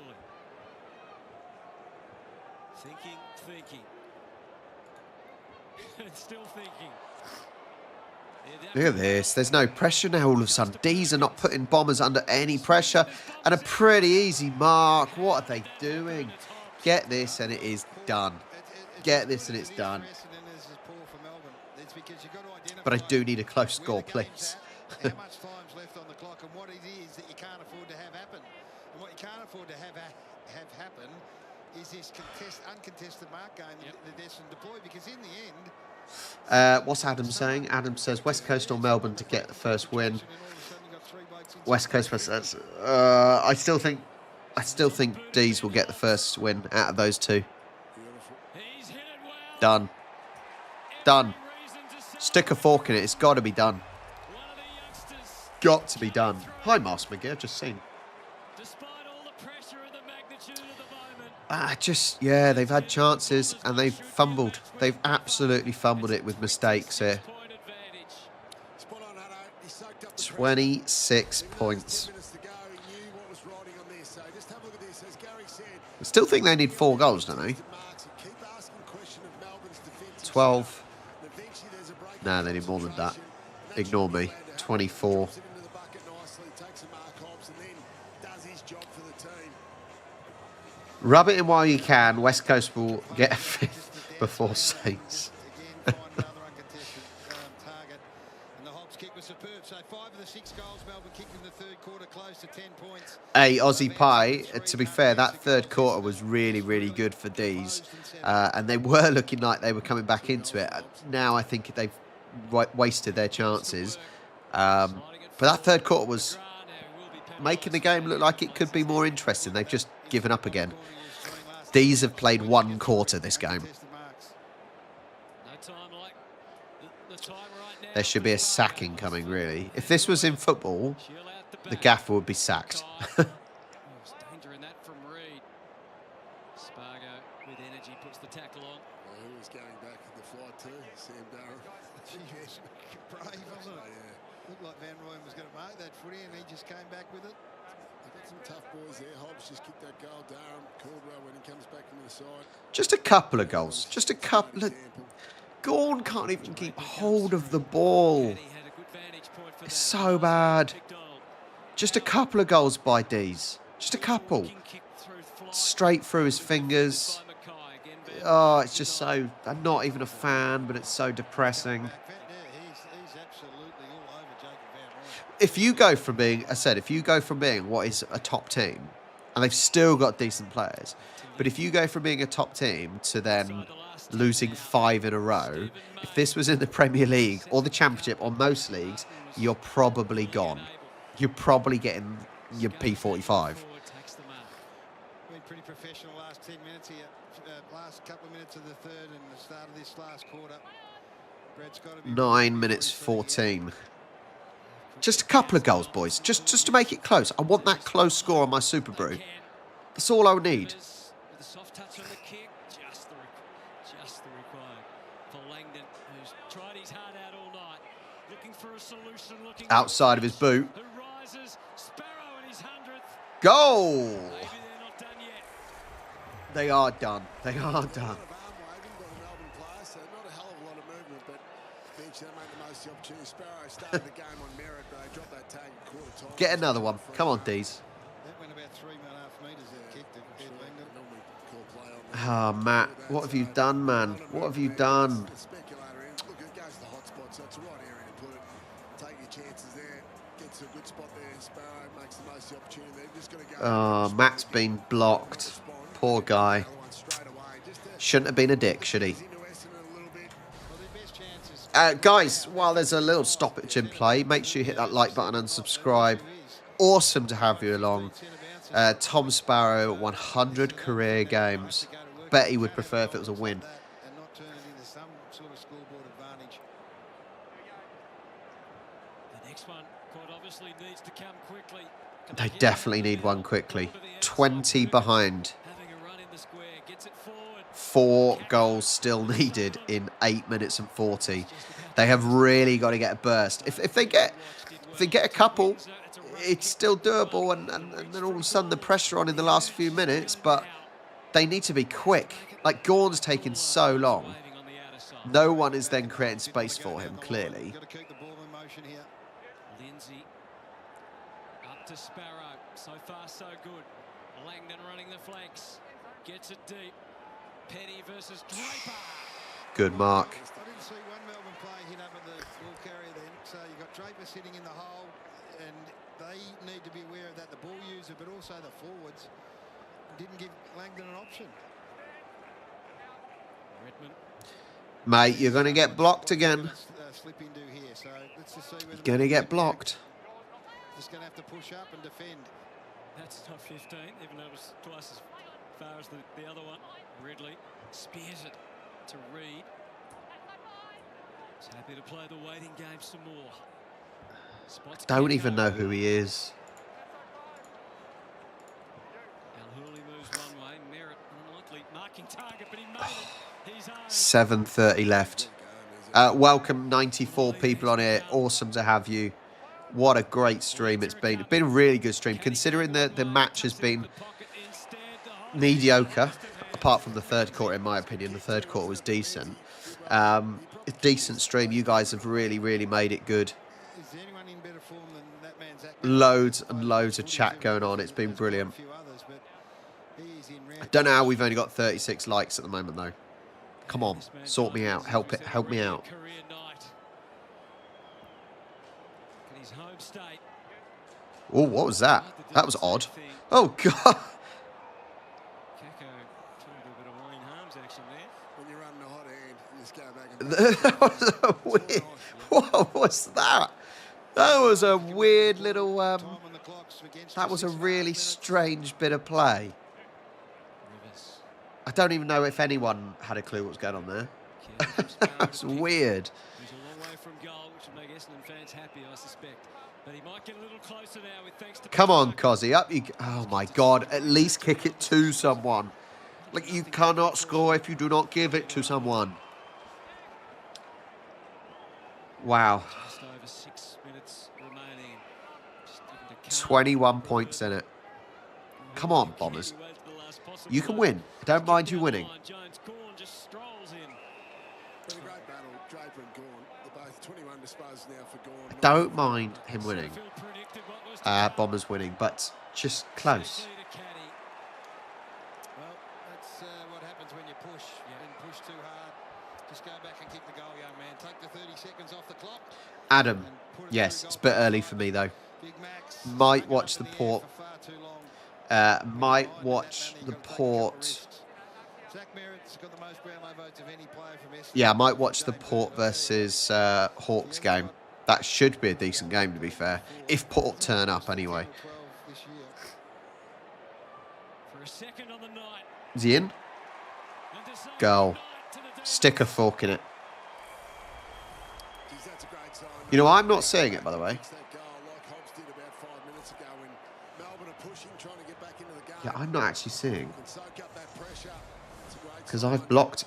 Thinking. Still thinking. Look at this. There's no pressure now all of a sudden. D's are not putting Bombers under any pressure. And a pretty easy mark. What are they doing? Get this and it is done. Get this and it's done. But I do need a close score, please. How much time's left on the clock and what it is that you can't afford to have happen. And what you can't afford to have happen is this uncontested mark game that Essendon deploy, because in the end... What's Adam saying? Adam says West Coast or Melbourne to get the first win. West Coast versus... I still think D's will get the first win out of those 2. Done. Done. Stick a fork in it. It's got to be done. Got to be done. Hi, Mars McGee. I've just seen. Yeah, they've had chances and they've fumbled. They've absolutely fumbled it with mistakes here. Point advantage. Spot on, Hutto. He soaked up the 26 pressure. points. 2 minutes to go. He knew what was riding on this. So just have a look at this. As Gary said, I still think they need 4 goals, don't they? marks and keep asking question of Melbourne's defensive 12. stuff. Eventually there's a break. No, they need more than that. Ignore me. 24. Drops it into the bucket nicely, takes a mark Hobbs, and then does his job for the team. Rub it in while you can. West Coast will get a 5th before Saints. Again, find another uncontested target. And the Hobbs kick was superb. So 5 of the 6 goals Melbourne kicked in the third quarter, close to 10 points. Hey, Aussie Pie, to be fair, that third quarter was really, really good for D's. And they were looking like they were coming back into it. Now I think they've wasted their chances. But that third quarter was making the game look like it could be more interesting. They've just given up again. D's have played 1 quarter this game. There should be a sacking coming, really. If this was in football, the gaffer would be sacked. Danger in that from Reed. Spargo with energy puts the tackle on. Who was going back in the flight too? Sam Darrell. Yes, brave, wasn't it? Yeah. Looked like Van Rooyen was going to mark that footy, and he just came back with it. They've got some tough boys there. Hobbs just kicked that goal. Durham, Caldwell when he comes back from the side. Just a couple of goals. Just a couple of... Gorn can't even keep hold of the ball. It's so bad. Just a couple of goals by D's. Just a couple. Straight through his fingers. Oh, it's just so... I'm not even a fan, but it's so depressing. He's absolutely all over Jacob Van Rooyen. If you go from being... I said, if you go from being what is a top team, and they've still got decent players, but if you go from being a top team to then losing 5 in a row, if this was in the Premier League or the Championship or most leagues, you're probably gone. You're probably getting your P45. Been pretty professional last 10 minutes here. Last couple of minutes of the third and the start of this last quarter. Brad's got to be 9 minutes 14. Just a couple of goals, boys. Just to make it close. I want that close score on my Super Brew. That's all I need. With a soft touch on the kick, just the required for Langdon, who's tried his heart out all night, looking for a solution, looking Outside of his boot. who rises, Sparrow in his 100th. Goal! Maybe they're not done yet. They are done. They are done. A lot of arm waving by the Melbourne players, so not a hell of a lot of movement, but eventually they made the most of the opportunity. Sparrow started the game on merit, but they dropped that tag at quarter time. Get another one. Come on, D's. That went about 3.5 metres that kicked it. Ed Langdon. Normally call play on that. Ah, Matt, what have you done, man? What have you done? Speculator in. Look, it goes to the hot spot, so it's the right area to put it. Take your chances there. Gets to a good spot there. Sparrow makes the most of the opportunity. They've just got to go. Oh, Matt's been blocked. Poor guy. Another one straight away. Just to Shouldn't have been a dick, should he? into Essendon a little bit. Well, their best chances. Guys, while there's a little stoppage in play, make sure you hit that like button and subscribe. Awesome to have you along. Tom Sparrow, 100 career games. Bet he would prefer if it was a win. And not turn it into some sort of scoreboard advantage. The next one, quite obviously, needs to come quickly. Can They get definitely it need one out quickly. to the outside? 20 behind. Having a run in the square, gets it forward. 4 goals still needed in 8 minutes and 40. They have really got to get a burst. If they get a couple, it's still doable, and then all of a sudden the pressure on in the last few minutes, but they need to be quick. Like, Gorn's taking so long. Waving on the outer side. No one is then creating space for him, clearly. Got to keep the ball in motion here. Lindsay up to Sparrow. So far, so good. Langdon running the flanks. Gets it deep. Petty versus Draper. Good mark. I didn't see one Melbourne player hit up at the ball carrier then. So you've got Draper sitting in the hole, and they need to be aware of that. The ball user, but also the forwards, didn't give Langdon an option. Redmond. Mate, you're going to get blocked again. Slip into here. So let's just see whether You're going to get blocked. Just going to have to push up and defend. That's not 15, even though it was twice as far as the other one. Ridley spears it to Reed. He's happy to play the waiting game some more. Spots Don't even Kiko. know who he is. Al Hurley moves one way, Merritt on 7:30 left. Welcome, 94 people on here. Awesome to have you. What a great stream it's been. It's been a really good stream, considering the match has been mediocre, apart from the third quarter, in my opinion. The third quarter was decent. A decent stream. You guys have really, really made it good. Loads and loads of chat going on. It's been brilliant. I don't know how we've only got 36 likes at the moment, though. Come on, sort me out. Help me out. Oh, what was that? That was odd. Oh, God. That was a weird... What was that? That was a weird little... that was a really strange bit of play. I don't even know if anyone had a clue what was going on there. That was weird. He's a long way from goal, which will make Essendon fans happy, I suspect. But he might get a little closer now with thanks to... Come on, Cozzy, up you... Oh, my God. At least kick it to someone. Like, you cannot score if you do not give it to someone. Wow. Just over 6 minutes remaining. 21 points in it. Come on, Bombers. You can win. I don't mind you winning. I don't mind him winning. Bombers winning, but just close. Well, that's what happens when you push and push too hard. Just go back and kick the goal, young man. Take the 30 seconds off the clock. Adam, yes, it's a bit early for me, though. Might watch the Port. Might watch the Port. Yeah, I might watch the Port versus Hawks game. That should be a decent game, to be fair. If Port turn up, anyway. Is he in? Goal. Stick a fork in it. You know, I'm not seeing it, by the way. Yeah, I'm not actually seeing. Because I've blocked.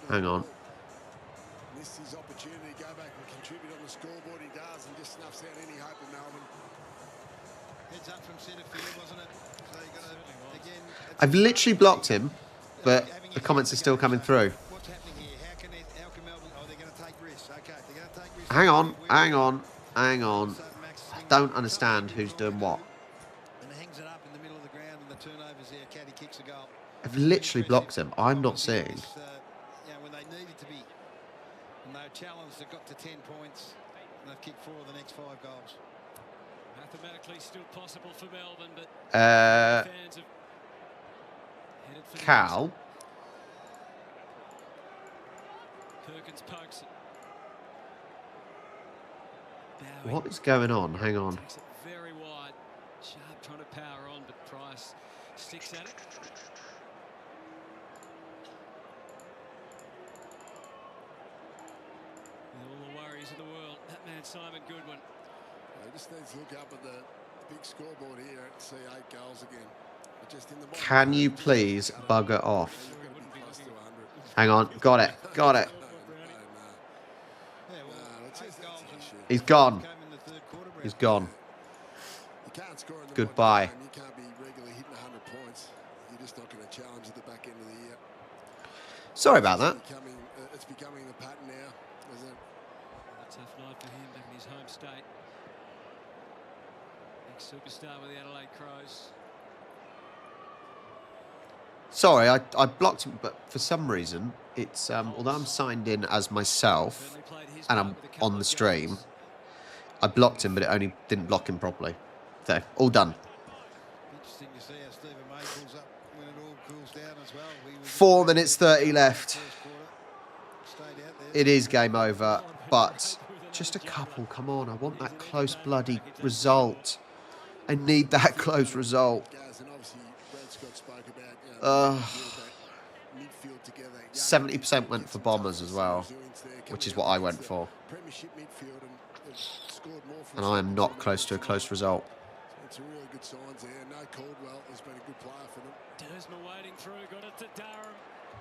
Hang on. Missed his opportunity to go back and contribute on the scoreboard. He does and just snuffs out any hope of Melbourne. Heads up from centre field, wasn't it? So you got to, again, I've literally blocked him, but the comments are still coming through. What's happening here? How can Melbourne... Oh, they're going to take risks. Okay, they're going to take risks. Hang on. I don't understand who's doing what. And hangs it up in the middle of the ground and the turnovers there. Caddy kicks a goal. I've literally blocked him. I'm not seeing. When they needed to be. And they were challenged, they got to 10 points. And they've kicked 4 of the next 5 goals. Mathematically still possible for Melbourne, but Cal. fans have headed for Perkins pokes it. Bowie What is going on? Hang on. takes it very wide. Sharp trying to power on, but Price sticks at it. With all the worries in the world, that man Simon Goodwin. He just needs to look up at the big scoreboard here and see 8 goals again. But just in the Can you please bugger off? Hang on. Got it. Got it. He's gone. He's gone. Goodbye. You can't be regularly hitting 100 points. You're just not going to challenge at the back end of the year. Sorry about that. It's becoming the pattern now, isn't it? A tough night for him back in his home state. Ex-superstar with the Adelaide Crows. Sorry, I blocked him, but for some reason, it's although I'm signed in as myself and I'm on the stream, I blocked him, but it only didn't block him properly. So, all done. Interesting to see how Stephen May pulls up when it all cools down as well. 4 minutes 30 left. Stayed out there. It is game over, but just a couple. Come on, I want that close bloody result. I need that close result. And obviously, Brad Scott spoke about 70% went for Bombers as well, which is what I went for. And I am not close to a close result. It's a really good signs there. No Caldwell has been a good player for them. Dersma wading through, got it to Durham.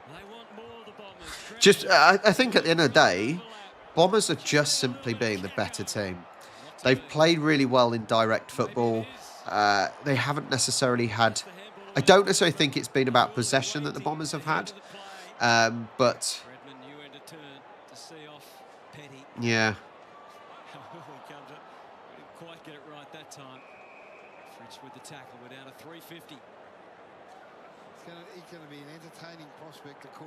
They want more, the Bombers. Just, I think at the end of the day, Bombers have just simply been the better team. They've played really well in direct football. They haven't necessarily had... I don't necessarily think it's been about possession that the Bombers have had. But... Redmond knew when to turn to see off Petty. Yeah. Didn't quite get it right that time. Fritz with the tackle. We're down to 350. He's going to be an entertaining prospect to call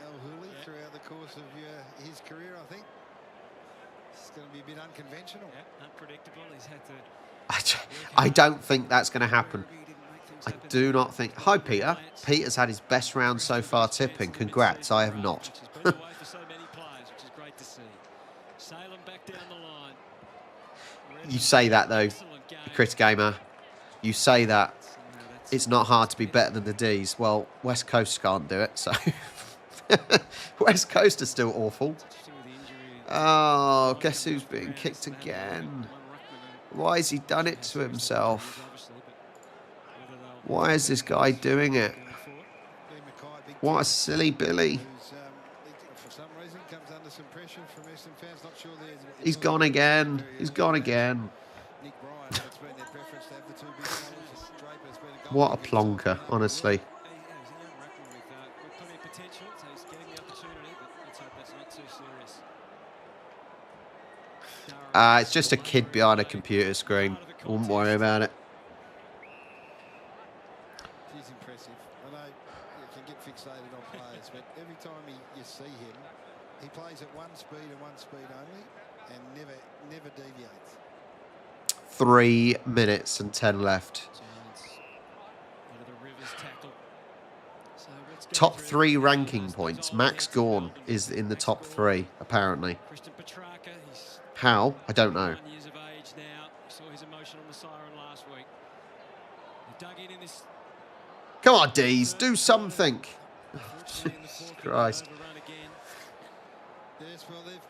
Al Hooley throughout the course of his career, I think. It's going to be a bit unconventional. Yeah, unpredictable. He's had to... I don't think that's going to happen. I do not think... Hi, Peter. Peter's had his best round so far tipping. Congrats, I have not. Which is great to see. Salem back down the line. You say that, though, Crit Gamer. You say that. It's not hard to be better than the Ds. Well, West Coast can't do it, so... West Coast are still awful. Oh, guess who's being kicked again? Why has he done it to himself? Why is this guy doing it? What a silly Billy. He's gone again. He's gone again. What a plonker, honestly. It's just a kid behind a computer screen. Wouldn't worry about it. He's impressive. I know you can get fixated on players, but every time you see him, he plays at one speed and one speed only, and never deviates. 3 minutes and 10 left. Top 3 ranking points. Max Gawn is in the top 3, apparently. How? I don't know. Come on, D's, do something. Jesus Christ. Yes, well, they've,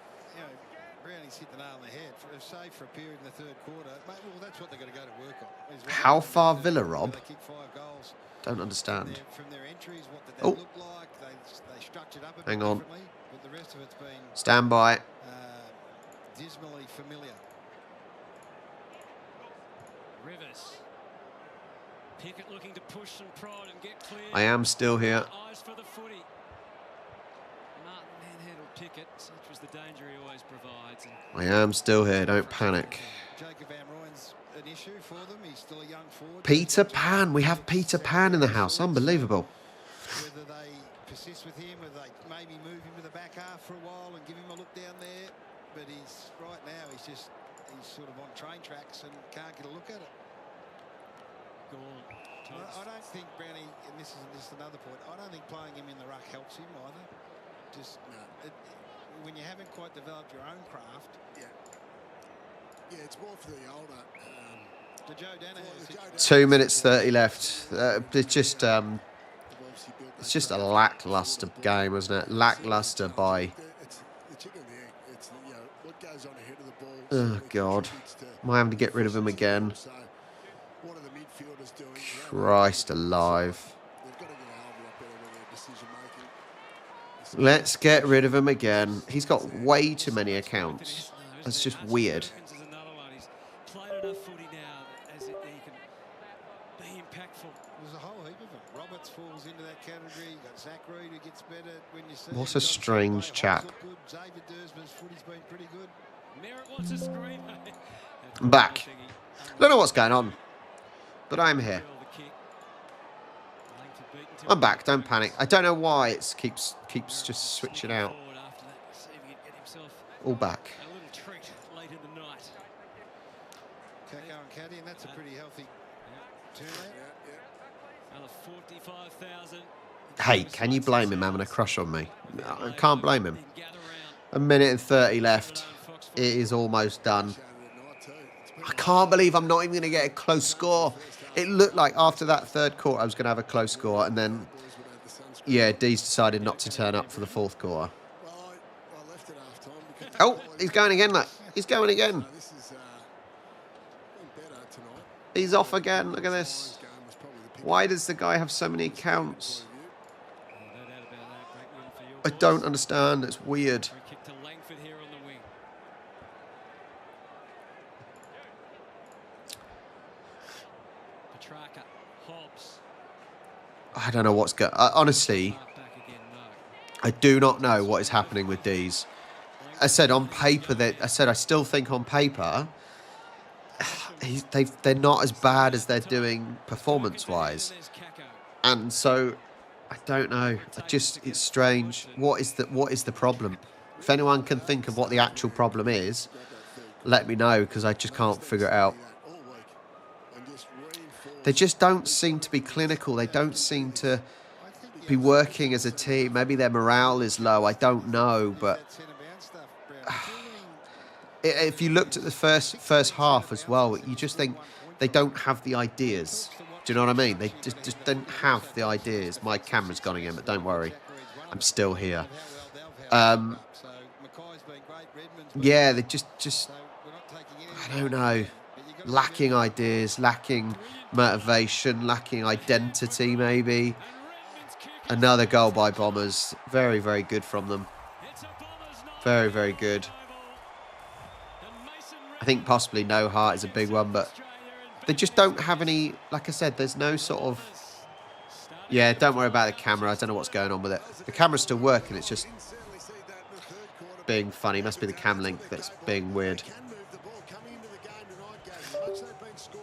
Brownie's hit the nail on the head. Save for a period in the third quarter. Well, that's what they've got to go to work on. How far Villa, Rob? They kicked 5 goals. Don't understand. From their entries, what did they look like? They structured up a bit hang on. differently, but the rest of it's been Stand by. dismally familiar. Rivers. Pickett looking to push and prod and get clear. I am still here. Eyes for the footy. Martin manhandled Pickett. Such was the danger he always provides. I am still here. Don't panic. Jacob Van Rooyen's an issue for them. He's still a young forward. Peter Pan. We have Peter Pan in the house. Unbelievable. Whether they persist with him, whether they maybe move him to the back half for a while and give him a look down there. But he's right now, he's sort of on train tracks and can't get a look at it. I don't think Brownie, and this is another point, I don't think playing him in the ruck helps him either. Just when you haven't quite developed your own craft. Yeah, it's more for the older. The Joe Danaher. 2 minutes 30 left. It's just a lackluster game, isn't it? Lackluster by... It's the chicken and the egg. It's what goes on ahead of the ball. Oh, God. Am I having to get rid of him again? So what are the midfielders doing? Christ alive. They've got to get a hell of a lot better with their decision making. Let's get rid of him again. He's got way too many accounts. That's just weird. He's played enough footy now as he can be impactful. There's a whole heap of them. Roberts falls into that category. You got Zach Reed who gets better when you see. What a strange chap. David Dersman's footy's been pretty good. Merritt wants a scream. I'm back. Don't know what's going on, but I'm here. I'm back. Don't panic. I don't know why it keeps just switching out. All back. A little treat late in the night. Kako and Caddy, and that's a pretty healthy turnout. Another 45,000. Hey, can you blame him having a crush on me? No, I can't blame him. 1 minute and 30 left. It is almost done. I can't believe I'm not even going to get a close score. It looked like after that third quarter I was going to have a close score, and then, yeah, Dee's decided not to turn up for the fourth quarter. Oh, he's going again, look. He's going again. He's off again. Look at this. Why does the guy have so many accounts? No doubt about that. Great win for your I boys. don't understand. It's weird. Free kick to Langford here on the wing. Petrarca, Hobbs. I don't know what's going. Honestly, Back again, no. I do not know what is happening with these. I said on paper that I still think on paper they're not as bad as they're doing performance-wise, There's Kako. and so I don't know. It's strange. What is the problem? If anyone can think of what the actual problem is, let me know, because I just can't figure it out. They just don't seem to be clinical. They don't seem to be working as a team. Maybe their morale is low. I don't know, but if you looked at the first half as well, you just think they don't have the ideas. Do you know what I mean? They just don't have the ideas. My camera's gone again, but don't worry, I'm still here. Yeah, they just I don't know, lacking ideas, lacking motivation, lacking identity. Maybe another goal by Bombers. Very, very good from them. Very, very good. I think possibly no heart is a big one, but they just don't have any, like I said, there's no sort of... Yeah, don't worry about the camera. I don't know what's going on with it. The camera's still working. It's just being funny. Must be the cam link that's being weird.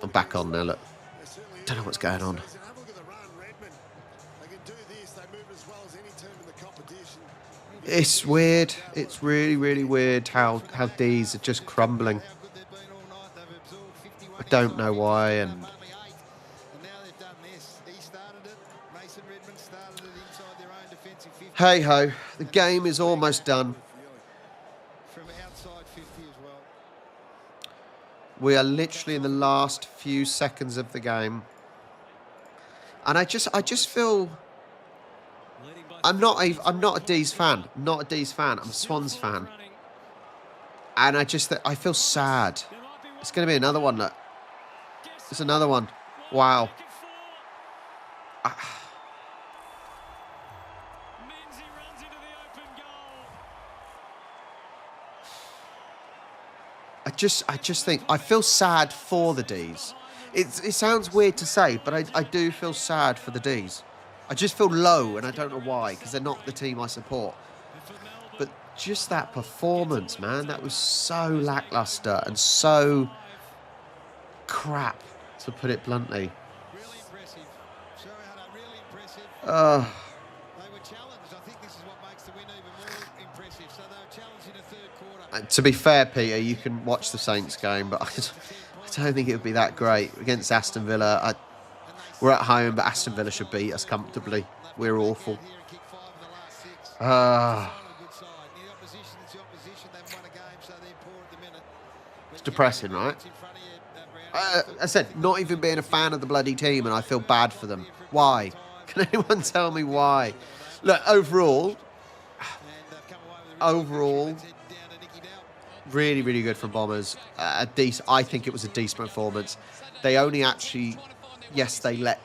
I'm back on now, look. Don't know what's going on. It's weird. It's really, really weird how these are just crumbling. I don't know why, and hey ho, the game is almost done. We are literally in the last few seconds of the game, and I just feel I'm not a D's fan. I'm not a D's fan. I'm a Swans fan, and I feel sad. It's going to be another one. Look, it's another one. Wow. I just think I feel sad for the D's. It sounds weird to say, but I do feel sad for the D's. I just feel low, and I don't know why, because they're not the team I support. But just that performance, man, that was so lackluster and so crap, to put it bluntly. They were challenged. I think this is what makes the win even more impressive. So they were challenged in the third quarter. To be fair, Peter, you can watch the Saints game, but I don't think it would be that great against Aston Villa. We're at home, but Aston Villa should beat us comfortably. We're awful. It's depressing, right? I said, not even being a fan of the bloody team, and I feel bad for them. Why? Can anyone tell me why? Look, overall, really, really good from Bombers. I think it was a decent performance. They only actually, yes, they let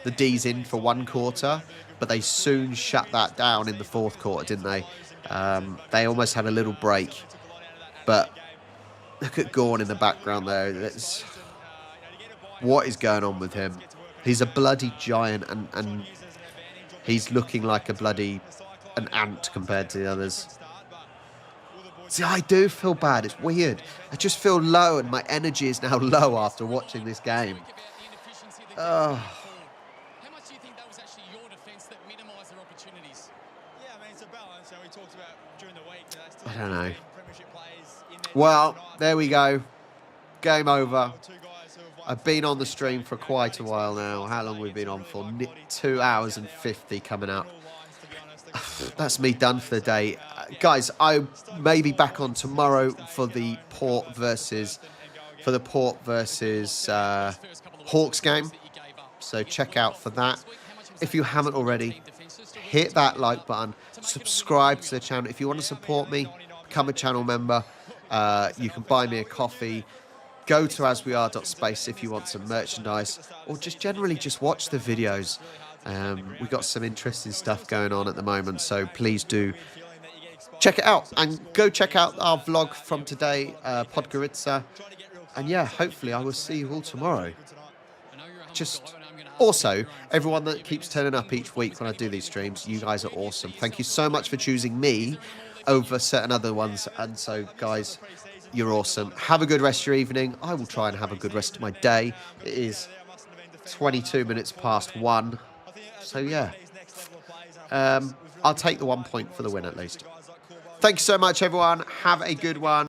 the D's in for one quarter, but they soon shut that down in the fourth quarter, didn't they? They almost had a little break, but look at Gorn in the background there. What is going on with him? He's a bloody giant, and he's looking like an ant compared to the others. See, I do feel bad. It's weird. I just feel low, and my energy is now low after watching this game. How much do you think that was actually your defence that minimised their opportunities? Yeah, I mean, it's a balance. We talked about during the week. I don't know. Premiership players in there. Well, there we go. Game over. I've been on the stream for quite a while now. How long have we been on for? 2 hours and 50 coming out. That's me done for the day. Guys, I may be back on tomorrow for the Port versus Hawks game. So check out for that. If you haven't already, hit that like button. Subscribe to the channel. If you want to support me, become a channel member. You can buy me a coffee. Go to asweare.space if you want some merchandise, or just generally just watch the videos. We've got some interesting stuff going on at the moment, so please do check it out. And go check out our vlog from today, Podgorica. And yeah, hopefully I will see you all tomorrow. Just also, everyone that keeps turning up each week when I do these streams, you guys are awesome. Thank you so much for choosing me over certain other ones. And so, guys, you're awesome. Have a good rest of your evening. I will try and have a good rest of my day. It is 22 minutes past 1. So, yeah. I'll take the 1 point for the win at least. Thank you so much, everyone. Have a good one.